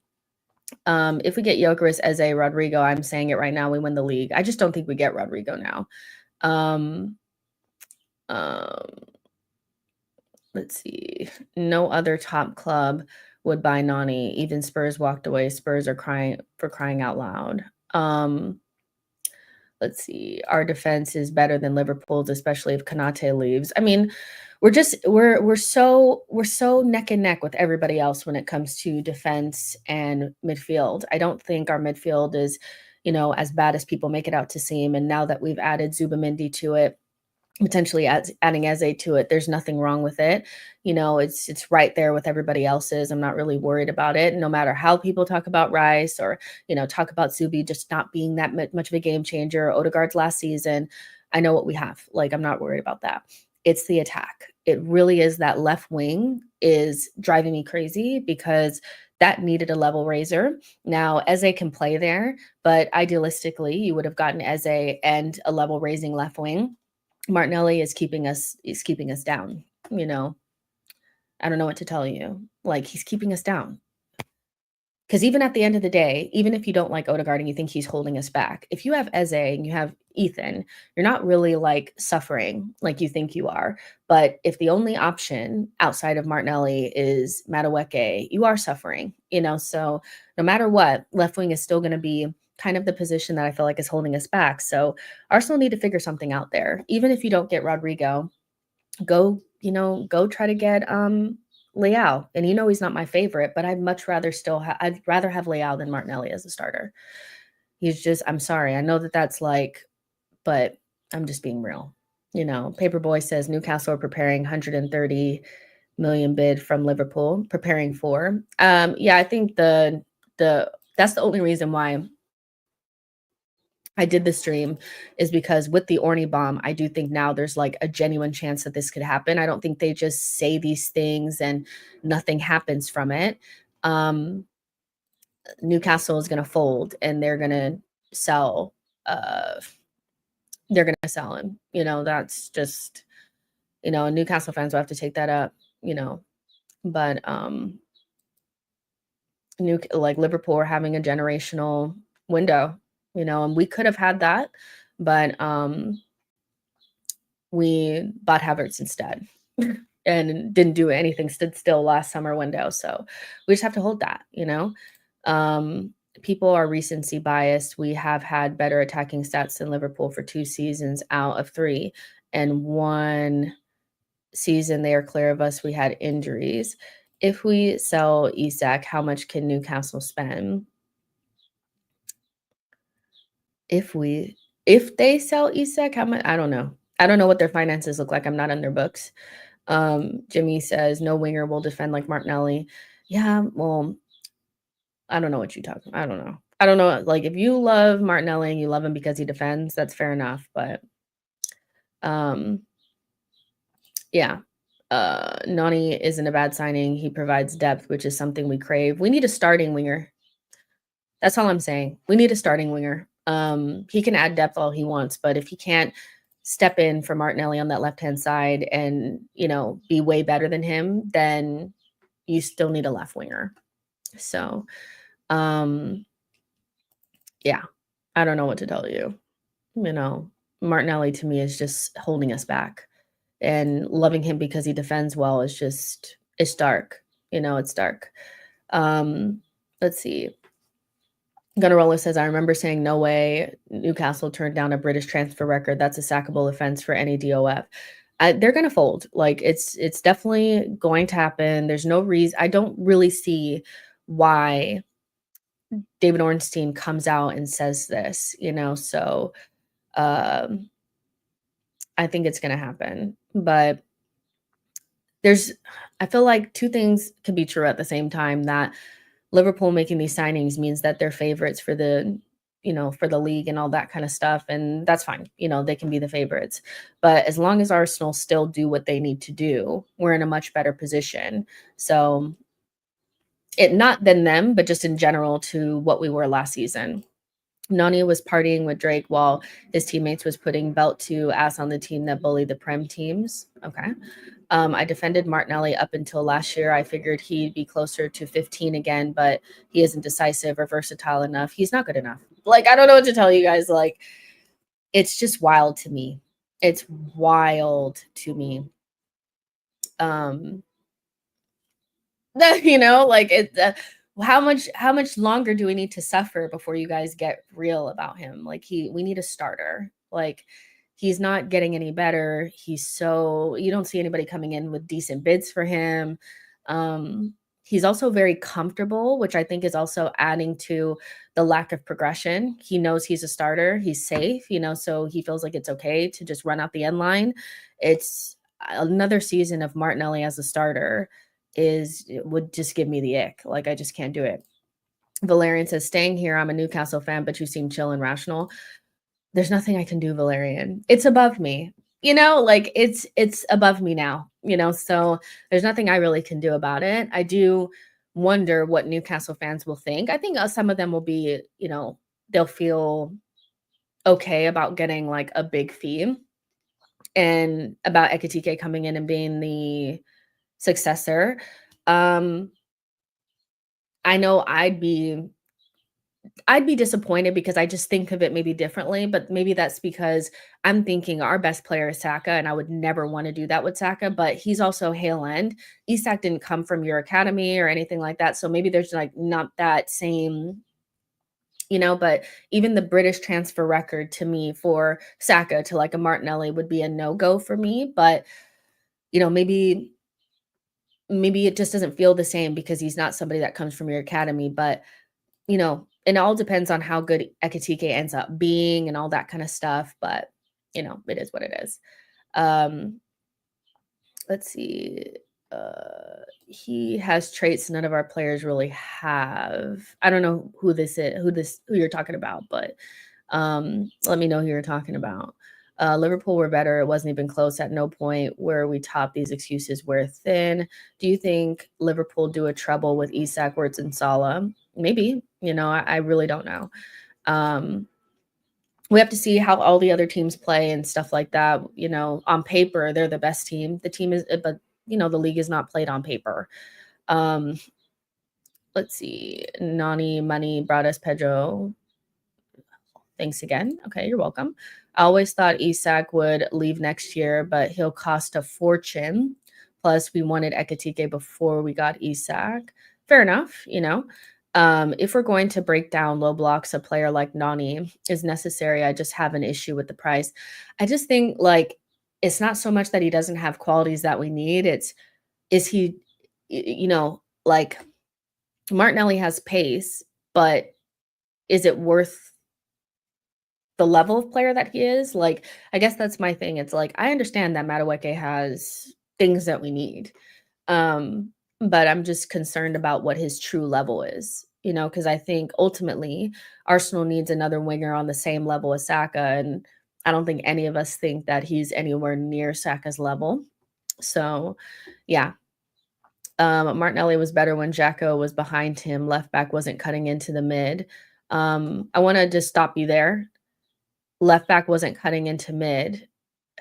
If we get Gyökeres, Eze, Rodrygo, I'm saying it right now, we win the league. I just don't think we get Rodrygo now. Let's see. No other top club would buy Nani. Even Spurs walked away. Spurs are crying out loud. Let's see. Our defense is better than Liverpool's, especially if Konate leaves. I mean, we're so neck and neck with everybody else when it comes to defense and midfield. I don't think our midfield is, as bad as people make it out to seem. And now that we've added Zubamendi to it, potentially adding Eze to it, there's nothing wrong with it. It's right there with everybody else's. I'm not really worried about it. No matter how people talk about Rice or, talk about Zubi just not being that much of a game changer, Odegaard's last season, I know what we have. Like, I'm not worried about that. It's the attack. It really is that left wing. is driving me crazy because that needed a level raiser. Now, Eze can play there, but idealistically, you would have gotten Eze and a level raising left wing. Martinelli is keeping us down, you know. I don't know what to tell you. Like, he's keeping us down. Because even at the end of the day, even if you don't like Odegaard and you think he's holding us back, if you have Eze and you have Ethan, you're not really like suffering like you think you are. But if the only option outside of Martinelli is Madueke, you are suffering, you know. So no matter what, left wing is still going to be kind of the position that I feel like is holding us back. So Arsenal need to figure something out there. Even if you don't get Rodrygo, go try to get Leao. And he's not my favorite, but I'd much rather I'd rather have Leao than Martinelli as a starter. I'm sorry. I know that's like, but I'm just being real. Paperboy says Newcastle are preparing 130 million bid from Liverpool, preparing for. Yeah, I think that's the only reason why I did the stream is because with the Orny bomb, I do think now there's like a genuine chance that this could happen. I don't think they just say these things and nothing happens from it. Newcastle is going to fold and they're going to sell. They're going to sell him. That's just, Newcastle fans will have to take that up. But Liverpool are having a generational window. And we could have had that, but we bought Havertz instead and didn't do anything, stood still last summer window. So we just have to hold that, people are recency biased. We have had better attacking stats than Liverpool for 2 seasons out of 3, and 1 season they are clear of us. We had injuries. If we sell Isak, how much can Newcastle spend? If they sell Isak, how much? I don't know. I don't know what their finances look like. I'm not on their books. Jimmy says no winger will defend like Martinelli. Yeah, well, I don't know what you're talking about. I don't know. Like, if you love Martinelli and you love him because he defends, that's fair enough. But yeah. Nani isn't a bad signing. He provides depth, which is something we crave. We need a starting winger. That's all I'm saying. We need a starting winger. He can add depth all he wants, but if he can't step in for Martinelli on that left-hand side and, be way better than him, then you still need a left winger. So, yeah, I don't know what to tell you. Martinelli to me is just holding us back, and loving him because he defends well is just, it's dark. It's dark. Let's see. Gunnarola says, I remember saying, no way Newcastle turned down a British transfer record. That's a sackable offense for any DOF. They're going to fold. Like, it's definitely going to happen. There's no reason. I don't really see why David Ornstein comes out and says this, so I think it's going to happen. But I feel like 2 things can be true at the same time, that Liverpool making these signings means that they're favorites for the league and all that kind of stuff. And that's fine. They can be the favorites. But as long as Arsenal still do what they need to do, we're in a much better position. So not than them, but just in general to what we were last season. Nani was partying with Drake while his teammates was putting belt to ass on the team that bullied the Prem teams. Okay. I defended Martinelli up until last year. I figured he'd be closer to 15 again, but he isn't decisive or versatile enough. He's not good enough. Like, I don't know what to tell you guys. Like, it's just wild to me. It's wild to me. Like, it's how much longer do we need to suffer before you guys get real about him? Like, we need a starter. Like, he's not getting any better. You don't see anybody coming in with decent bids for him. He's also very comfortable, which I think is also adding to the lack of progression. He knows he's a starter. He's safe, so he feels like it's okay to just run out the end line. It's another season of Martinelli as a starter would just give me the ick. Like, I just can't do it. Valerian says, staying here, I'm a Newcastle fan, but you seem chill and rational. There's nothing I can do, Valerian. It's above me. Like, it's above me now. so there's nothing I really can do about it. I do wonder what Newcastle fans will think. I think some of them will be, they'll feel okay about getting like a big fee and about Ekitike coming in and being the successor. Um, I know I'd be disappointed because I just think of it maybe differently, but maybe that's because I'm thinking our best player is Saka, and I would never want to do that with Saka, but he's also Hale End. Isak didn't come from your academy or anything like that, so maybe there's like not that same, but even the British transfer record to me for Saka to like a Martinelli would be a no-go for me, but maybe it just doesn't feel the same because he's not somebody that comes from your academy, but it all depends on how good Ekitike ends up being and all that kind of stuff, but, it is what it is. Um, let's see. He has traits none of our players really have. I don't know who this is, who you're talking about, but let me know who you're talking about. Liverpool were better. It wasn't even close. At no point where we top these excuses. We're thin. Do you think Liverpool do a treble with Isak, Wirtz, and Salah? Maybe. I really don't know. We have to see how all the other teams play and stuff like that. On paper, they're the best team. The team is, but the league is not played on paper. Let's see. Nani Money brought us Pedro. Thanks again. Okay, you're welcome. I always thought Isak would leave next year, but he'll cost a fortune. Plus, we wanted Ekitike before we got Isak. Fair enough, if we're going to break down low blocks, a player like Nani is necessary. I just have an issue with the price. I just think like it's not so much that he doesn't have qualities that we need. Is he, like Martinelli has pace, but is it worth the level of player that he is? Like, I guess that's my thing. It's like, I understand that Madueke has things that we need. But I'm just concerned about what his true level is, because I think ultimately Arsenal needs another winger on the same level as Saka. And I don't think any of us think that he's anywhere near Saka's level. So, yeah. Martinelli was better when Jacko was behind him. Left back wasn't cutting into the mid. I want to just stop you there. Left back wasn't cutting into mid.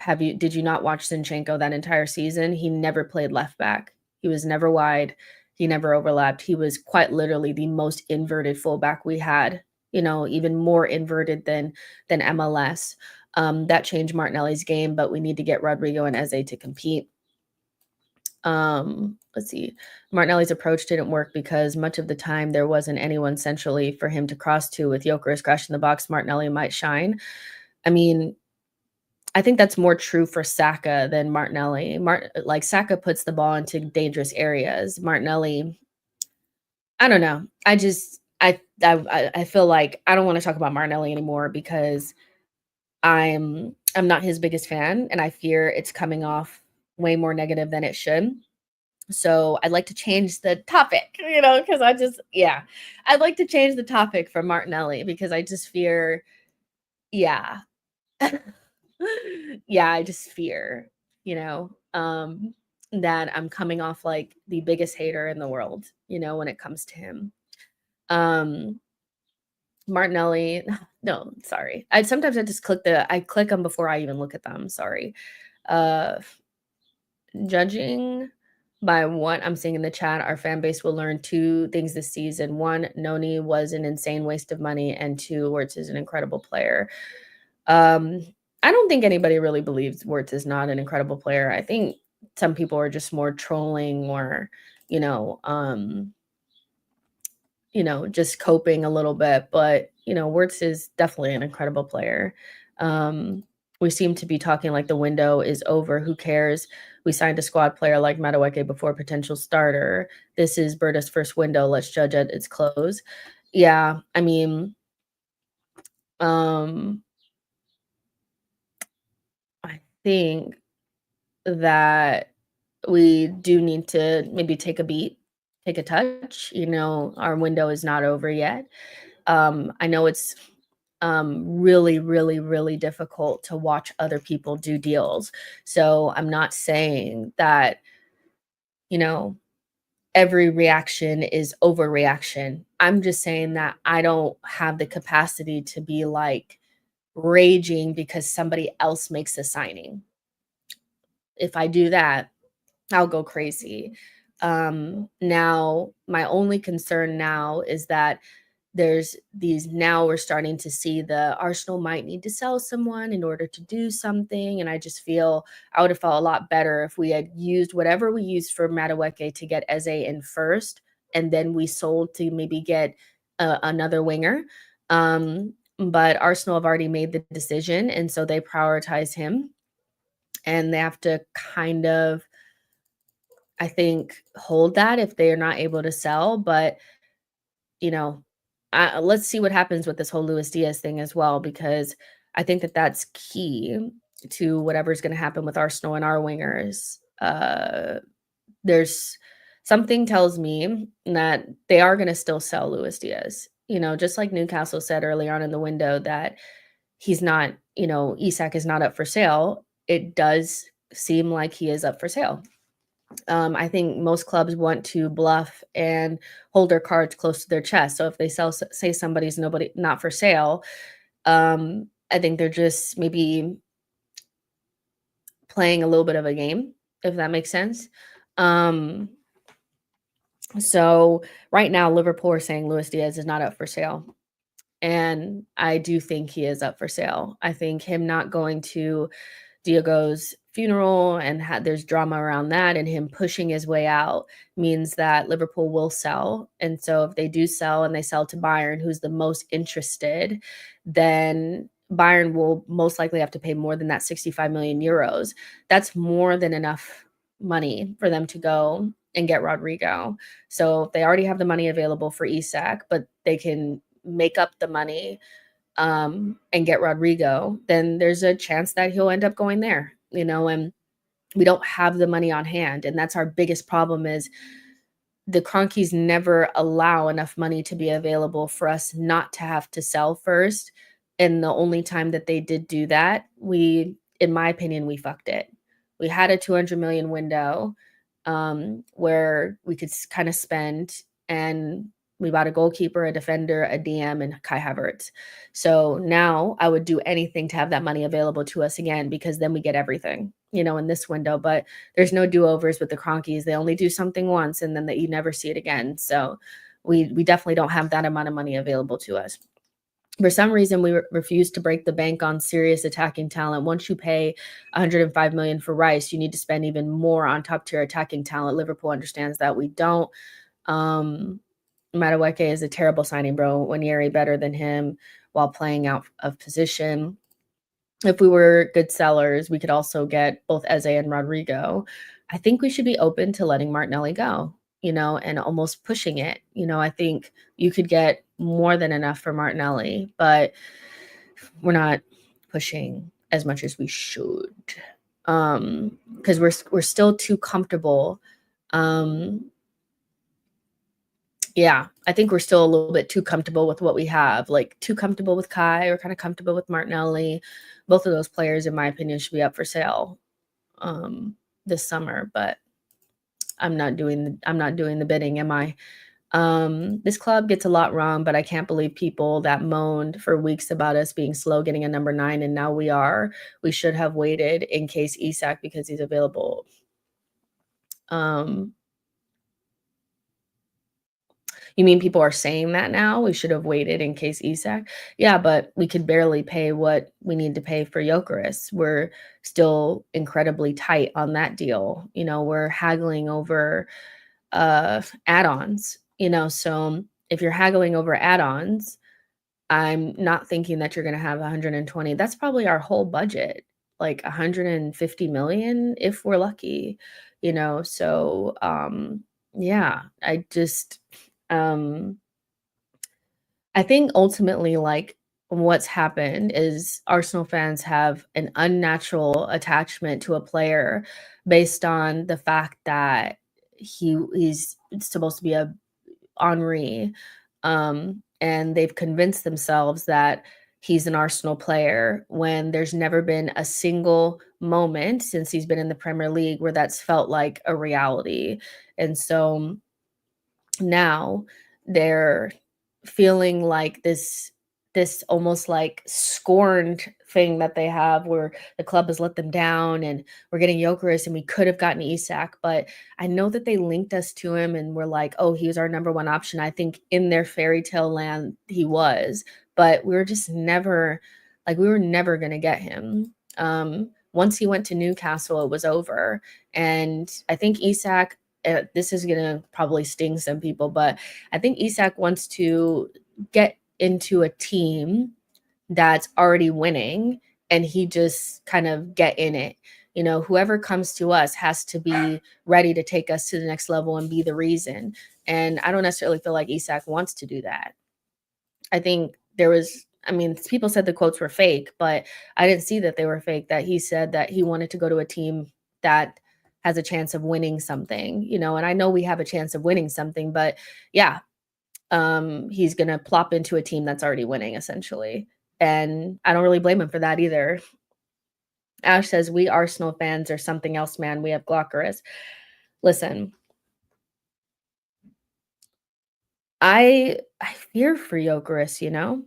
Did you not watch Zinchenko that entire season? He never played left back. He was never wide. He never overlapped. He was quite literally the most inverted fullback we had, even more inverted than MLS. That changed Martinelli's game, but we need to get Rodrygo and Eze to compete. Let's see. Martinelli's approach didn't work because much of the time there wasn't anyone centrally for him to cross to. With Gyökeres crashing the box, Martinelli might shine. I mean, I think that's more true for Saka than Martinelli. Saka puts the ball into dangerous areas. Martinelli, I don't know. I feel like I don't want to talk about Martinelli anymore because I'm not his biggest fan, and I fear it's coming off way more negative than it should. So I'd like to change the topic, because I'd like to change the topic for Martinelli because I just fear, yeah. Yeah, I just fear, that I'm coming off like the biggest hater in the world, when it comes to him. Martinelli, no, sorry. Sometimes I just click them before I even look at them. Sorry. Uh, Judging by what I'm seeing in the chat, our fan base will learn two things this season. One, Noni was an insane waste of money, and two, Wirtz is an incredible player. I don't think anybody really believes Wirtz is not an incredible player. I think some people are just more trolling or, just coping a little bit. But, Wirtz is definitely an incredible player. We seem to be talking like the window is over. Who cares? We signed a squad player like Madueke before potential starter. This is Berta's first window. Let's judge at its close. Yeah, I mean, I think that we do need to maybe take a beat, take a touch. Our window is not over yet. I know it's really, really, really difficult to watch other people do deals. So I'm not saying that, you know, every reaction is overreaction. I'm just saying that I don't have the capacity to be like raging because somebody else makes a signing. If I do that, I'll go crazy. Now, my only concern now is that there's these now we're starting to see the Arsenal might need to sell someone in order to do something. And I just feel I would have felt a lot better if we had used whatever we used for Madueke to get Eze in first, and then we sold to maybe get another winger. But Arsenal have already made the decision, and so they prioritize him, and they have to kind of, I think, hold that if they are not able to sell. But you know, let's see what happens with this whole Luis Diaz thing as well, because I think that that's key to whatever's going to happen with Arsenal and our wingers. There's something tells me that they are going to still sell Luis Diaz. Just like Newcastle said early on in the window that he's not, Isak is not up for sale. It does seem like he is up for sale. I think most clubs want to bluff and hold their cards close to their chest. So if they say somebody's not for sale, I think they're just maybe playing a little bit of a game, if that makes sense. So right now, Liverpool are saying Luis Diaz is not up for sale. And I do think he is up for sale. I think him not going to Diego's funeral and there's drama around that, and him pushing his way out means that Liverpool will sell. And so if they do sell and they sell to Bayern, who's the most interested, then Bayern will most likely have to pay more than that 65 million euros. That's more than enough money for them to go and get Rodrygo. So they already have the money available for Isak, but they can make up the money and get Rodrygo, then there's a chance that he'll end up going there, and we don't have the money on hand. And that's our biggest problem is the Cronkies never allow enough money to be available for us not to have to sell first. And the only time that they did do that, in my opinion, we fucked it. We had a 200 million window where we could kind of spend, and we bought a goalkeeper, a defender, a DM, and Kai Havertz. So now I would do anything to have that money available to us again, because then we get everything, in this window. But there's no do-overs with the Cronkies. They only do something once, and then you never see it again. So we definitely don't have that amount of money available to us. For some reason, we refuse to break the bank on serious attacking talent. Once you pay 105 million for Rice, you need to spend even more on top-tier attacking talent. Liverpool understands that. We don't. Madueke is a terrible signing, bro. Wanieri better than him while playing out of position. If we were good sellers, we could also get both Eze and Rodrygo. I think we should be open to letting Martinelli go, and almost pushing it. I think you could get more than enough for Martinelli, but we're not pushing as much as we should, because we're still too comfortable. Yeah, I think we're still a little bit too comfortable with what we have, like too comfortable with Kai or kind of comfortable with Martinelli. Both of those players, in my opinion, should be up for sale this summer, but I'm not doing the bidding, am I? This club gets a lot wrong, but I can't believe people that moaned for weeks about us being slow getting a number 9, and now we are. We should have waited in case Isak, because he's available. You mean people are saying that now? We should have waited in case Isak? Yeah, but we could barely pay what we need to pay for Gyökeres. We're still incredibly tight on that deal. We're haggling over add-ons, so if you're haggling over add-ons, I'm not thinking that you're going to have 120. That's probably our whole budget, like 150 million if we're lucky, so yeah, I think ultimately, like, what's happened is Arsenal fans have an unnatural attachment to a player based on the fact that he's supposed to be a Henri, and they've convinced themselves that he's an Arsenal player when there's never been a single moment since he's been in the Premier League where that's felt like a reality. And so now they're feeling like this almost like scorned thing that they have where the club has let them down and we're getting Jokeris and we could have gotten Isak, but I know that they linked us to him and we're like, oh, he was our number one option. I think in their fairy tale land he was, but we were just never like we were never gonna get him. Once he went to Newcastle, it was over. And I think Isak, this is gonna probably sting some people, but I think Isak wants to get into a team that's already winning and he just kind of get in it. You know, whoever comes to us has to be ready to take us to the next level and be the reason. And I don't necessarily feel like Isak wants to do that. I think there was, I mean, people said the quotes were fake, but I didn't see that they were fake, that he said that he wanted to go to a team that has a chance of winning something, you know, and I know we have a chance of winning something, but yeah, he's going to plop into a team that's already winning essentially. And I don't really blame him for that either. Ash says, we Arsenal fans are something else, man. We have Glockerus. Listen, I fear for Jokeris, you know?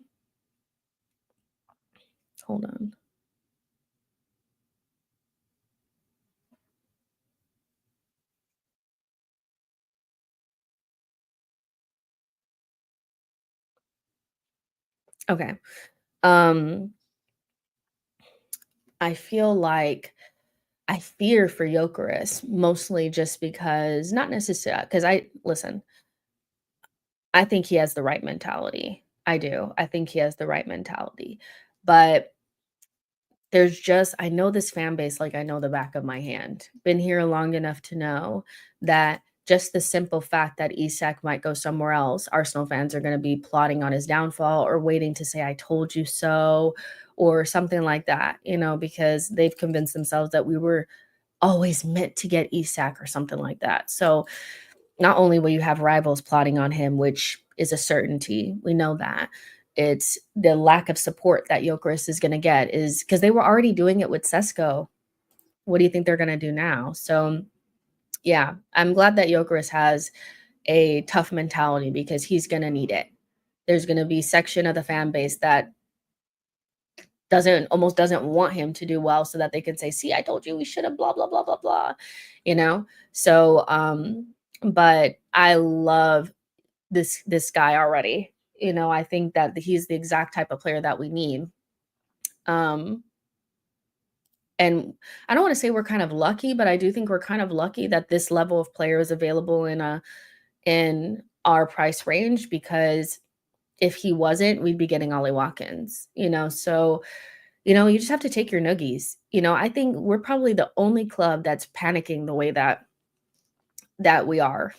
Hold on. Okay. Um, I feel like I fear for Jokeris mostly just because not necessarily because I listen, I think he has the right mentality. I do. I think he has the right mentality. But there's just I know this fan base like I know the back of my hand. Been here long enough to know that just the simple fact that Isak might go somewhere else, Arsenal fans are going to be plotting on his downfall or waiting to say, I told you so, or something like that, you know, because they've convinced themselves that we were always meant to get Isak or something like that. So not only will you have rivals plotting on him, which is a certainty, we know that. It's the lack of support that Jokeris is going to get is because they were already doing it with Sesko. What do you think they're going to do now? So, yeah, I'm glad that Jokeris has a tough mentality because he's going to need it. There's going to be section of the fan base that doesn't want him to do well so that they can say, see, I told you we should have blah, blah, blah, blah, blah, you know? So, but I love this guy already. You know, I think that he's the exact type of player that we need. Um, and I don't want to say we're kind of lucky, but I do think we're kind of lucky that this level of player is available in our price range because if he wasn't, we'd be getting Ollie Watkins, you know. So, you know, you just have to take your noogies. You know, I think we're probably the only club that's panicking the way that we are.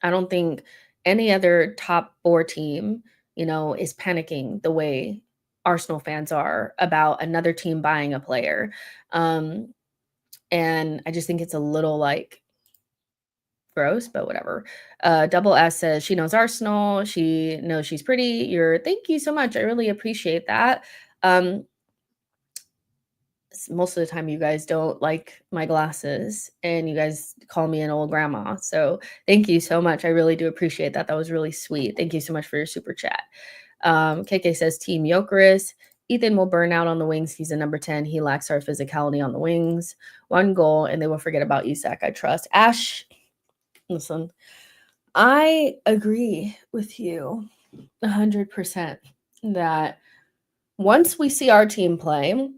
I don't think any other top 4 team, you know, is panicking the way Arsenal fans are about another team buying a player. Um, and I just think it's a little, like, gross, but whatever. Double S says, "She knows Arsenal. She knows she's pretty." Thank you so much. I really appreciate that. Um, most of the time you guys don't like my glasses and you guys call me an old grandma. So thank you so much. I really do appreciate that. That was really sweet. Thank you so much for your super chat. KK says Team Jokeris. Ethan will burn out on the wings. He's a number 10. He lacks our physicality on the wings. One goal and they will forget about Isak, I trust. Ash, listen, I agree with you 100% that once we see our team play,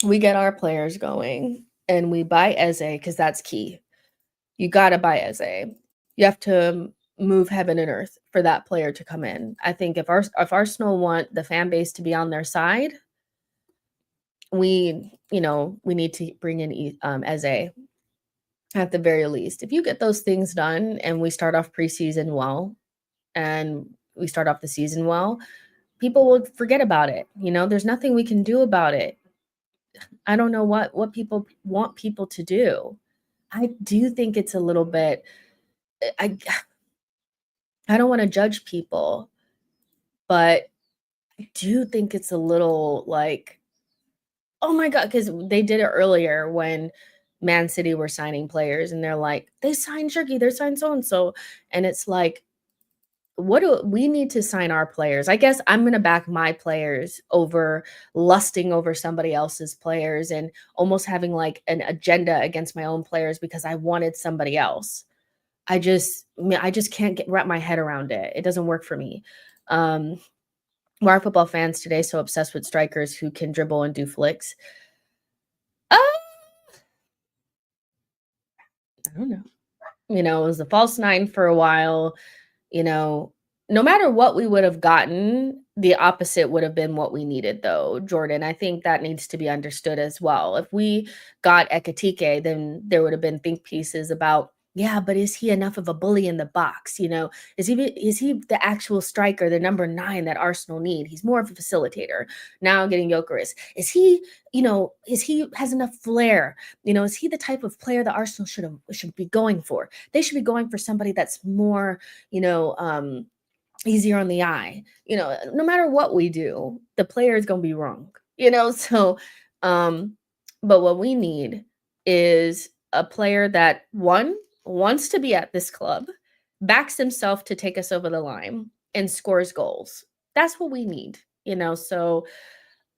we get our players going and we buy Eze because that's key. You got to buy Eze. You have to move heaven and earth for that player to come in. I think if Arsenal want the fan base to be on their side, we need to bring in Eze at the very least. If you get those things done and we start off preseason well and we start off the season well, people will forget about it. You know, there's nothing we can do about it. I don't know what people want people to do. I do think it's a little bit I I don't wanna judge people, but do think it's a little like, oh my god, because they did it earlier when Man City were signing players, and they're like, "They signed Shirky, they signed so and so," and it's like, what do we need to sign our players? I guess I'm gonna back my players over lusting over somebody else's players and almost having like an agenda against my own players because I wanted somebody else. I just can't get wrap my head around it. It doesn't work for me. Um, why are football fans today so obsessed with strikers who can dribble and do flicks? Uh, I don't know. It was the false nine for a while. You know, no matter what we would have gotten, the opposite would have been what we needed, though, Jordan. I think that needs to be understood as well. If we got Ekatike, then there would have been think pieces about, yeah, but is he enough of a bully in the box? Is he the actual striker, the number 9 that Arsenal need? He's more of a facilitator. Now getting Gyökeres. Is he has enough flair? Is he the type of player that Arsenal should be going for? They should be going for somebody that's more easier on the eye. No matter what we do, the player is going to be wrong. So, um, but what we need is a player that one wants to be at this club, backs himself to take us over the line, and scores goals. That's what we need. So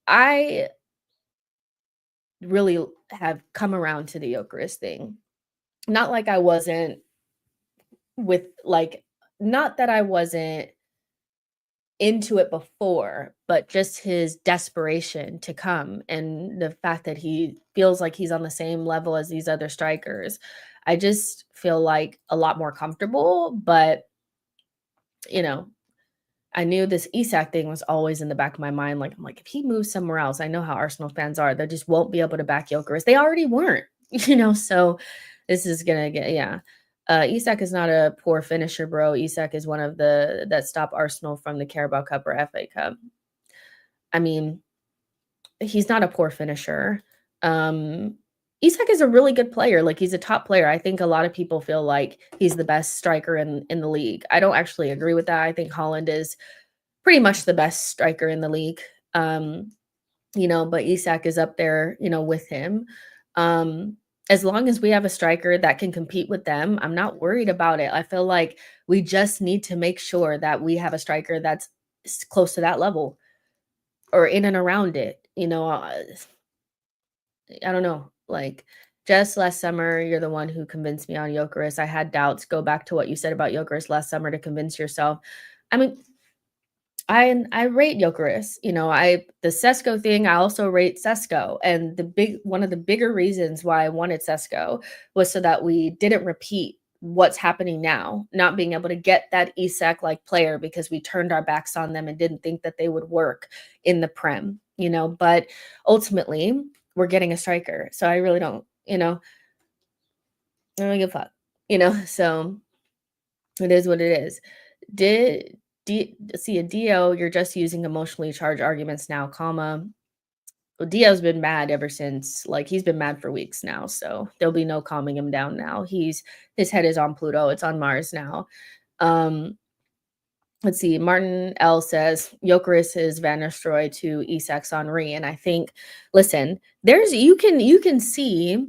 I really have come around to the Eucharist thing. Not like I wasn't with like not that I wasn't into it before, but just his desperation to come and the fact that he feels like he's on the same level as these other strikers. I just feel like a lot more comfortable, but you know, I knew this Isak thing was always in the back of my mind. Like, I'm like, if he moves somewhere else, I know how Arsenal fans are. They just won't be able to back Gyökeres. They already weren't. So this is gonna get yeah. Isak is not a poor finisher, bro. Isak is one of the that stop Arsenal from the Carabao Cup or FA Cup. I mean, he's not a poor finisher. Um, Isak is a really good player. Like he's a top player. I think a lot of people feel like he's the best striker in the league. I don't actually agree with that. I think Holland is pretty much the best striker in the league. But Isak is up there, with him. As long as we have a striker that can compete with them, I'm not worried about it. I feel like we just need to make sure that we have a striker that's close to that level or in and around it. I don't know. Like just last summer, you're the one who convinced me on Gyökeres. I had doubts. Go back to what you said about Gyökeres last summer to convince yourself. I mean, I rate Gyökeres. The Sesko thing, I also rate Sesko. And one of the bigger reasons why I wanted Sesko was so that we didn't repeat what's happening now, not being able to get that Isak like player because we turned our backs on them and didn't think that they would work in the Prem. But ultimately we're getting a striker. So I really I don't give a fuck. So it is what it is. Did see a Dio, you're just using emotionally charged arguments now, comma. Well, Dio's been mad ever since, like he's been mad for weeks now. So there'll be no calming him down now. His head is on Pluto, it's on Mars now. Let's see. Martin L says Gyökeres is Van Nistelrooy to Isak's Henry. And I think, listen, you can see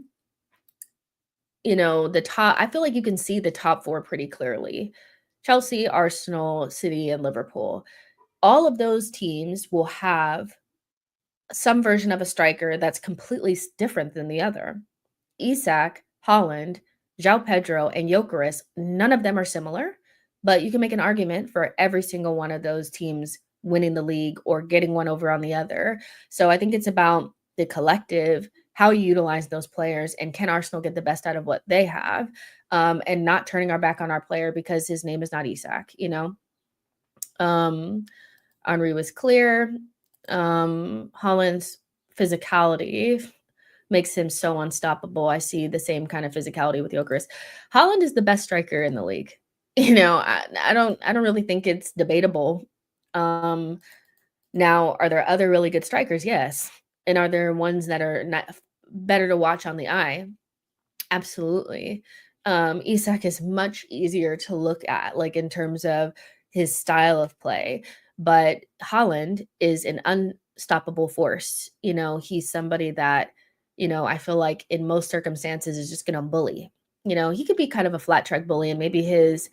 the top. I feel like you can see the top 4 pretty clearly. Chelsea, Arsenal, City, and Liverpool. All of those teams will have some version of a striker that's completely different than the other. Isak, Holland, João Pedro, and Gyökeres, none of them are similar, but you can make an argument for every single one of those teams winning the league or getting one over on the other. So I think it's about the collective, how you utilize those players, and can Arsenal get the best out of what they have, and not turning our back on our player because his name is not Isak. Henry was clear. Holland's physicality makes him so unstoppable. I see the same kind of physicality with Gyökeres. Holland is the best striker in the league. I don't really think it's debatable. Now, are there other really good strikers? Yes. And are there ones that are not better to watch on the eye? Absolutely. Isak is much easier to look at, like in terms of his style of play. but Holland is an unstoppable force. He's somebody that, I feel like in most circumstances is just gonna bully. He could be kind of a flat track bully, and maybe his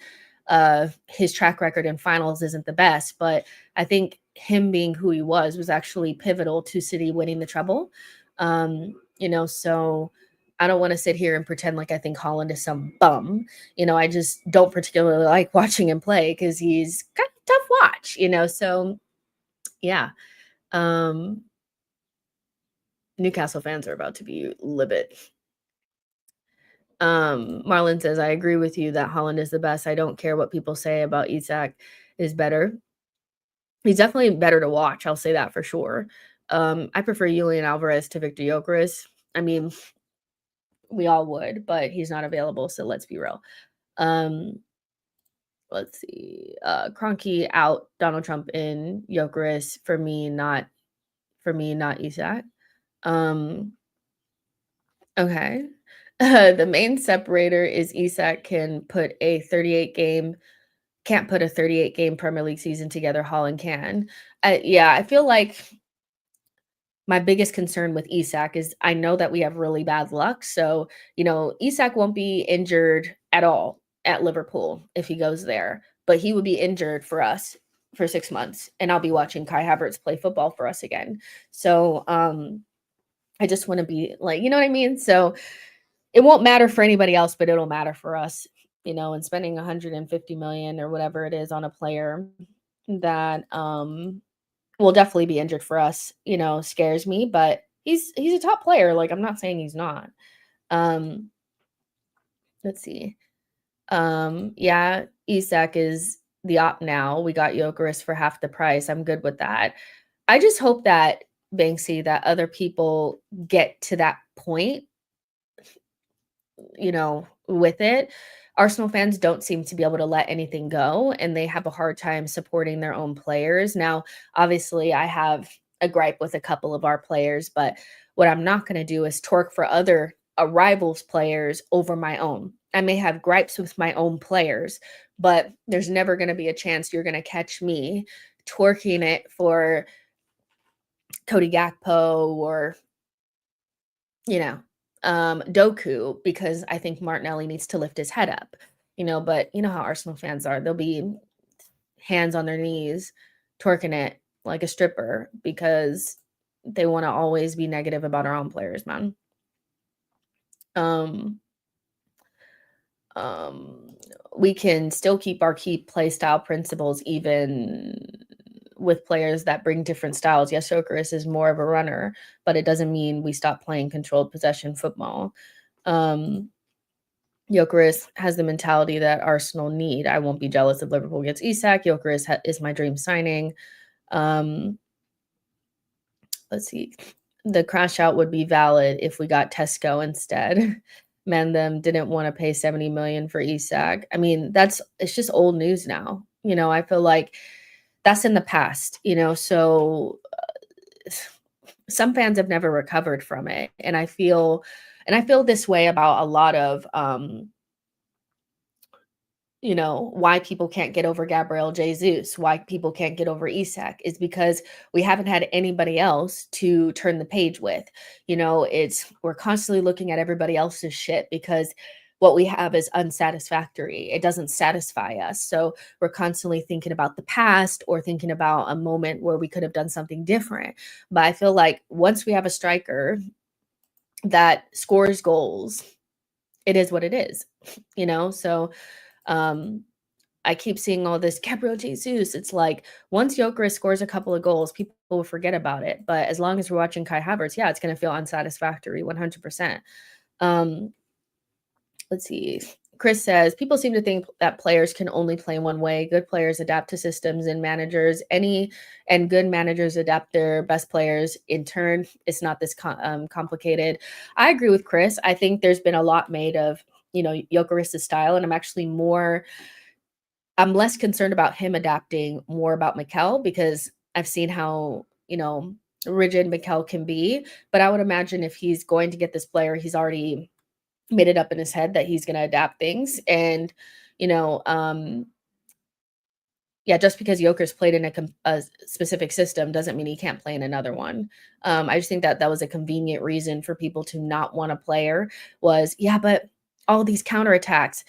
track record in finals isn't the best, but I think him being who he was actually pivotal to City winning the treble. So I don't want to sit here and pretend like I think Holland is some bum. I just don't particularly like watching him play because he's kind of tough watch. So yeah. Um Newcastle fans are about to be livid. Marlon says, I agree with you that Holland is the best. I don't care what people say about Isak is better. He's definitely better to watch. I'll say that for sure. I prefer Julian Alvarez to Victor Gyökeres. I mean, we all would, but he's not available, so let's be real. Um, let's see. Kroenke out, Donald Trump in, Gyökeres not Isak. Okay. The main separator is Isak can't put a 38 game Premier League season together. Holland can. Yeah, I feel like my biggest concern with Isak is I know that we have really bad luck. So, Isak won't be injured at all at Liverpool if he goes there, but he would be injured for us for 6 months, and I'll be watching Kai Havertz play football for us again. So, I just want to be like, you know what I mean? So it won't matter for anybody else, but it'll matter for us, and spending 150 million or whatever it is on a player that will definitely be injured for us, scares me, but he's a top player. Like, I'm not saying he's not. Um, let's see. Yeah, Isak is the op now. We got Gyökeres for half the price. I'm good with that. I just hope that Banksy, that other people get to that point, with it. Arsenal fans don't seem to be able to let anything go, and they have a hard time supporting their own players. Now, obviously, I have a gripe with a couple of our players, but what I'm not going to do is torque for other rivals' players over my own. I may have gripes with my own players, but there's never going to be a chance you're going to catch me twerking it for Cody Gakpo or Doku, because I think Martinelli needs to lift his head up, but you know how Arsenal fans are. They'll be hands on their knees, twerking it like a stripper because they want to always be negative about our own players, man. Um, we can still keep our key play style principles even with players that bring different styles. Yes, Gyökeres is more of a runner, but it doesn't mean we stop playing controlled possession football. Gyökeres has the mentality that Arsenal need. I won't be jealous if Liverpool gets Isak. Gyökeres is my dream signing. Let's see. The crash out would be valid if we got Tesco instead. Man, them didn't want to pay 70 million for Isak. I mean, it's just old news now. I feel like that's in the past, so some fans have never recovered from it. And I feel this way about a lot of why people can't get over Gabriel Jesus, why people can't get over Isak is because we haven't had anybody else to turn the page with. We're constantly looking at everybody else's shit because what we have is unsatisfactory. It doesn't satisfy us. So we're constantly thinking about the past or thinking about a moment where we could have done something different. But I feel like once we have a striker that scores goals, it is what it is, So I keep seeing all this Gabriel Jesus. It's like once Gyökeres scores a couple of goals, people will forget about it. But as long as we're watching Kai Havertz, yeah, it's going to feel unsatisfactory, 100%. Let's see. Chris says people seem to think that players can only play one way. Good players adapt to systems and managers. And good managers adapt their best players in turn. It's not this complicated. I agree with Chris. I think there's been a lot made of Gyökeres' style, and I'm less concerned about him adapting, more about Mikel, because I've seen how, rigid Mikel can be. But I would imagine if he's going to get this player, he's already made it up in his head that he's going to adapt things. And, Yeah, just because Joker's played in a specific system doesn't mean he can't play in another one. I just think that that was a convenient reason for people to not want a player was, yeah, but all these counterattacks.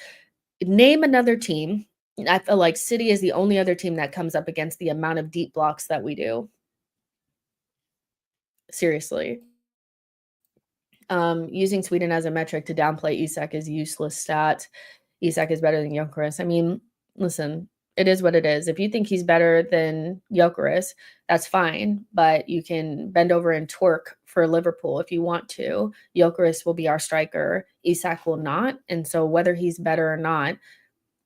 Name another team. I feel like City is the only other team that comes up against the amount of deep blocks that we do. Seriously. Using Sweden as a metric to downplay Isak is useless stat. Isak is better than Gyökeres. I mean, listen, it is what it is. If you think he's better than Gyökeres, that's fine, but you can bend over and twerk for Liverpool if you want to. Gyökeres will be our striker. Isak will not. And so whether he's better or not,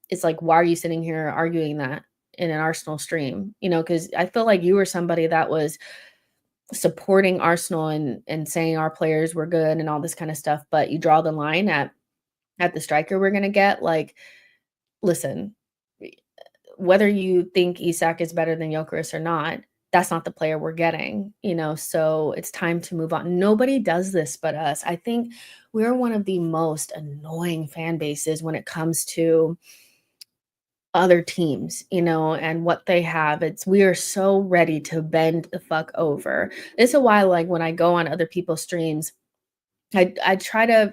it's like, why are you sitting here arguing that in an Arsenal stream? You know, because I feel like you were somebody that was supporting Arsenal and saying our players were good and all this kind of stuff, but you draw the line at the striker we're gonna get. Like, listen, whether you think Isak is better than Gyökeres or not, that's not the player we're getting, you know. So it's time to move on. Nobody does this but us. I think we're one of the most annoying fan bases when it comes to other teams, you know, and what they have. It's we are so ready to bend the fuck over. It's a while like when I go on other people's streams, I try to,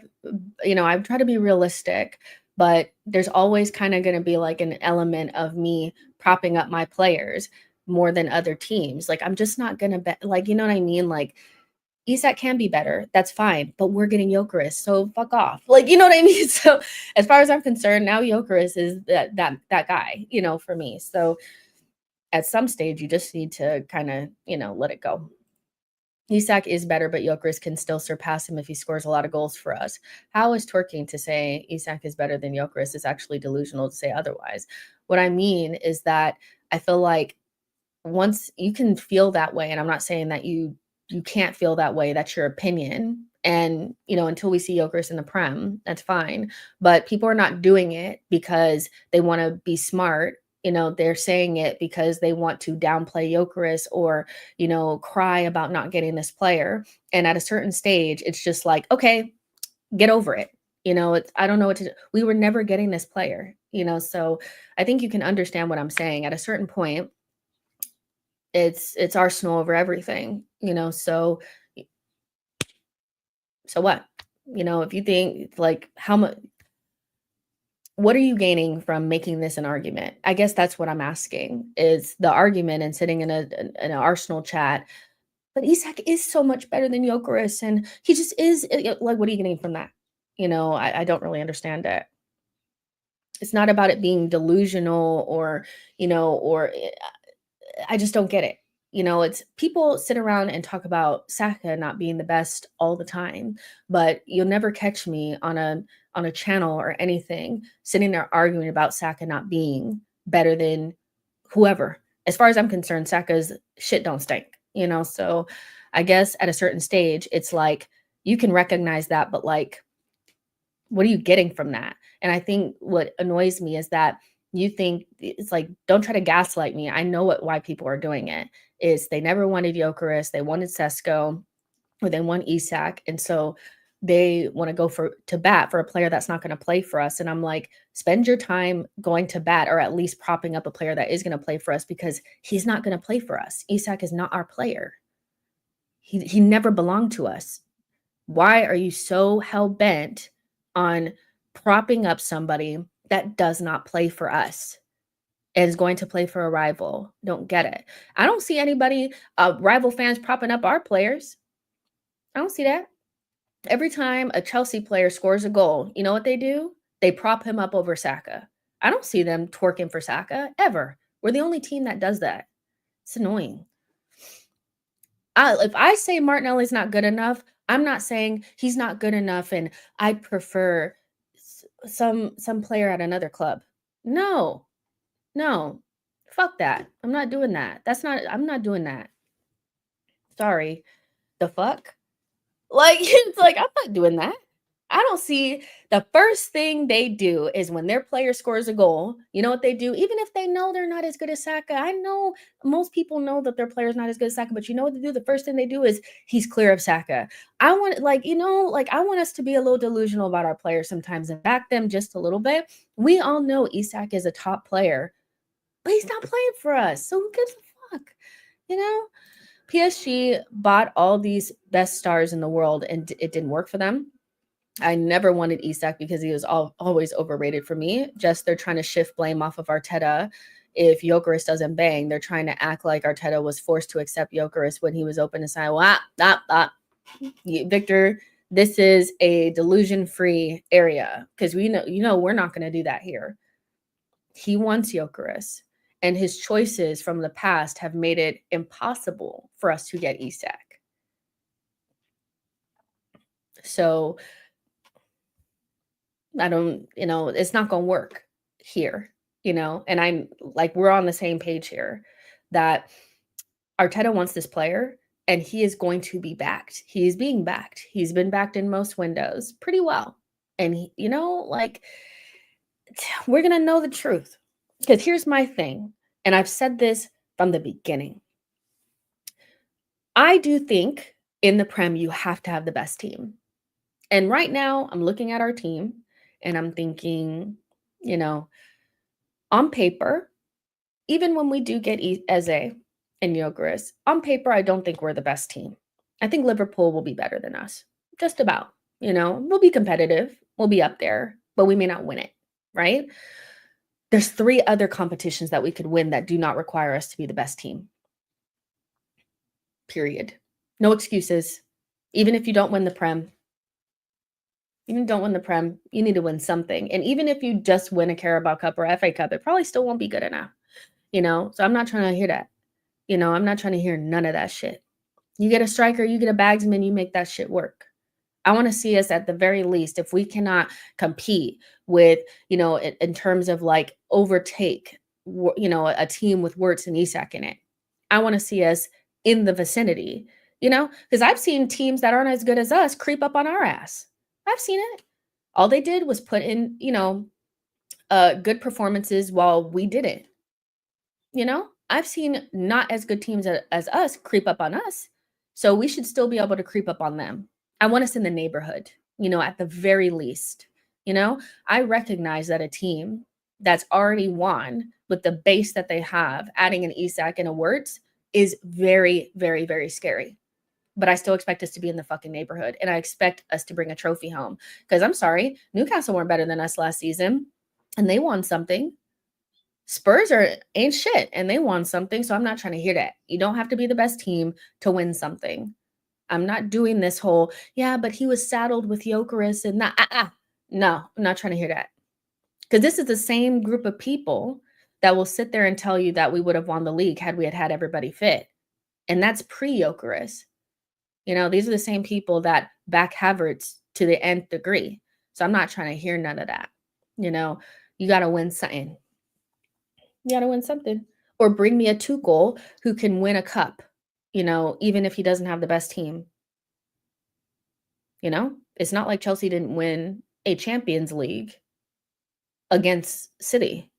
you know, I try to be realistic, but there's always kind of going to be like an element of me propping up my players more than other teams. Like I'm just not going to bet, like, you know what I mean? Like Isak can be better. That's fine, but we're getting Gyökeres, so fuck off. Like, you know what I mean? So, as far as I'm concerned, now Gyökeres is that guy, you know, for me. So, at some stage, you just need to kind of, you know, let it go. Isak is better, but Gyökeres can still surpass him if he scores a lot of goals for us. How is twerking to say Isak is better than Gyökeres is actually delusional to say otherwise? What I mean is that I feel like once you can feel that way, and I'm not saying that you can't feel that way, that's your opinion. And, you know, until we see Gyökeres in the Prem, that's fine. But people are not doing it because they want to be smart. You know, they're saying it because they want to downplay Gyökeres or, you know, cry about not getting this player. And at a certain stage, it's just like, okay, get over it. You know, it's I don't know what to do. We were never getting this player, you know. So I think you can understand what I'm saying. At a certain point, it's Arsenal over everything, you know, so what? You know, if you think like how much what are you gaining from making this an argument? I guess that's what I'm asking is the argument and sitting in an Arsenal chat. But Isak is so much better than Gyökeres, and he just is like what are you getting from that? You know, I don't really understand it. It's not about it being delusional or, you know, or I just don't get it. You know, it's people sit around and talk about Saka not being the best all the time, but you'll never catch me on a channel or anything sitting there arguing about Saka not being better than whoever. As far as I'm concerned, Saka's shit don't stink, you know? So I guess at a certain stage, it's like you can recognize that, but like what are you getting from that? And I think what annoys me is that you think it's like, don't try to gaslight me. I know why people are doing it. Is they never wanted Jokeris, they wanted Sesko, or they want Isak, and so they want to go for to bat for a player that's not going to play for us. And I'm like, spend your time going to bat, or at least propping up a player that is going to play for us because he's not going to play for us. Isak is not our player. He never belonged to us. Why are you so hell bent on propping up somebody that does not play for us and is going to play for a rival? Don't get it. I don't see anybody, rival fans propping up our players. I don't see that. Every time a Chelsea player scores a goal, you know what they do? They prop him up over Saka. I don't see them twerking for Saka ever. We're the only team that does that. It's annoying. If I say Martinelli's not good enough, I'm not saying he's not good enough and I'd prefer some player at another club. No. No. Fuck that. I'm not doing that. I'm not doing that. Sorry. The fuck? Like it's like I'm not doing that. I don't see the first thing they do is when their player scores a goal, you know what they do? Even if they know they're not as good as Saka, I know most people know that their player's not as good as Saka, but you know what they do? The first thing they do is he's clear of Saka. I want like, you know, like I want us to be a little delusional about our players sometimes and back them just a little bit. We all know Isak is a top player but he's not playing for us. So who gives a fuck? You know, PSG bought all these best stars in the world and it didn't work for them. I never wanted Isak because he was always overrated for me. Just they're trying to shift blame off of Arteta. If Gyökeres doesn't bang, they're trying to act like Arteta was forced to accept Gyökeres when he was open to sign. Victor, this is a delusion-free area because we're not going to do that here. He wants Gyökeres, and his choices from the past have made it impossible for us to get Isak. So I don't, it's not going to work here, and I'm like, we're on the same page here that Arteta wants this player and he is going to be backed. He's being backed. He's been backed in most windows pretty well. And, we're going to know the truth because here's my thing. And I've said this from the beginning. I do think in the Prem, you have to have the best team. And right now I'm looking at our team and I'm thinking, on paper, even when we do get Eze and Gyökeres, on paper, I don't think we're the best team. I think Liverpool will be better than us. Just about. We'll be competitive. We'll be up there, but we may not win it, right? There's 3 other competitions that we could win that do not require us to be the best team. Period. No excuses. Even if you don't win the Prem, you need to win something. And even if you just win a Carabao Cup or FA Cup, it probably still won't be good enough. So I'm not trying to hear that. I'm not trying to hear none of that shit. You get a striker, you get a bagsman, you make that shit work. I want to see us at the very least, if we cannot compete with, in terms of like overtake, a team with Wirtz and Isak in it. I want to see us in the vicinity, because I've seen teams that aren't as good as us creep up on our ass. I've seen it. All they did was put in, good performances while we didn't. I've seen not as good teams as us creep up on us. So we should still be able to creep up on them. I want us in the neighborhood, at the very least. I recognize that a team that's already won with the base that they have, adding an Isak and a Wirtz is very, very, very scary. But I still expect us to be in the fucking neighborhood. And I expect us to bring a trophy home. Because I'm sorry, Newcastle weren't better than us last season. And they won something. Spurs ain't shit and they won something. So I'm not trying to hear that. You don't have to be the best team to win something. I'm not doing this whole, but he was saddled with Gyökeres and that. No, I'm not trying to hear that. Because this is the same group of people that will sit there and tell you that we would have won the league had we had everybody fit. And that's pre-Gyökeres. These are the same people that back Havertz to the nth degree. So I'm not trying to hear none of that. You got to win something. You got to win something. Or bring me a Tuchel who can win a cup, even if he doesn't have the best team. It's not like Chelsea didn't win a Champions League against City.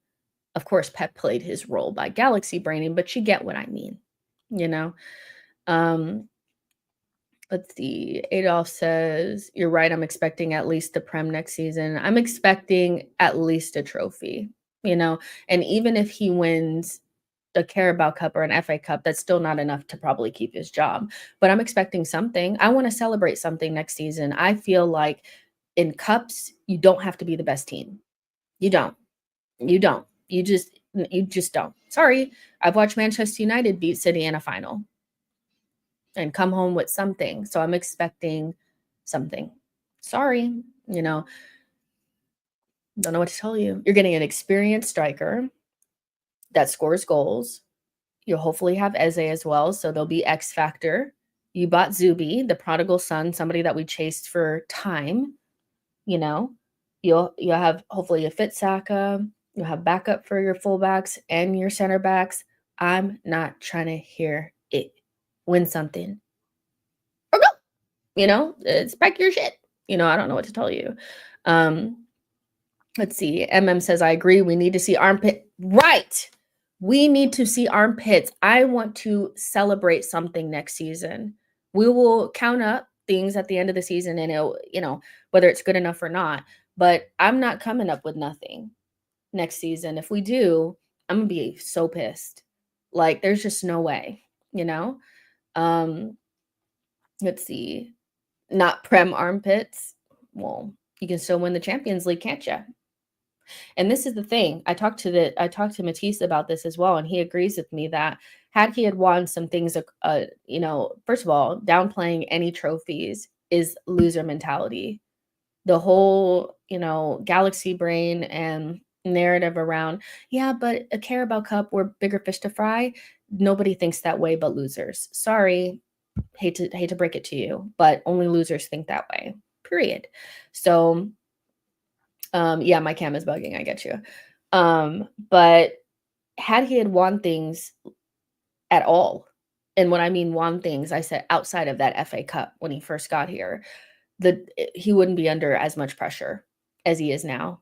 Of course, Pep played his role by galaxy braining, but you get what I mean, Let's see. Adolf says, you're right. I'm expecting at least the Prem next season. I'm expecting at least a trophy, and even if he wins a Carabao Cup or an FA Cup, that's still not enough to probably keep his job. But I'm expecting something. I want to celebrate something next season. I feel like in cups, you don't have to be the best team. You don't. You just don't. Sorry. I've watched Manchester United beat City in a final and come home with something. So I'm expecting something. Sorry, don't know what to tell you. You're getting an experienced striker that scores goals. You'll hopefully have Eze as well, so there'll be X factor. You bought Zubi, the prodigal son, somebody that we chased for time. You'll have hopefully a fit Saka. You'll have backup for your fullbacks and your center backs. I'm not trying to hear it. Win something. Or go. Spec your shit. I don't know what to tell you. Let's see. says, I agree. We need to see armpit. Right. We need to see armpits. I want to celebrate something next season. We will count up things at the end of the season and it'll, whether it's good enough or not. But I'm not coming up with nothing next season. If we do, I'm gonna be so pissed. Like, there's just no way, you know? Um, let's see. Not Prem armpits. Well, you can still win the Champions League, can't you? And this is the thing. I talked to Matisse about this as well, and he agrees with me that had he had won some things, first of all, downplaying any trophies is loser mentality. The whole, galaxy brain and narrative around, yeah, but a Carabao Cup, we're bigger fish to fry. Nobody thinks that way but losers. Sorry, hate to break it to you, but only losers think that way. Period. So, yeah, my cam is bugging. I get you. But had he had won things at all, and when I mean won things, I said outside of that FA Cup when he first got here, he wouldn't be under as much pressure as he is now.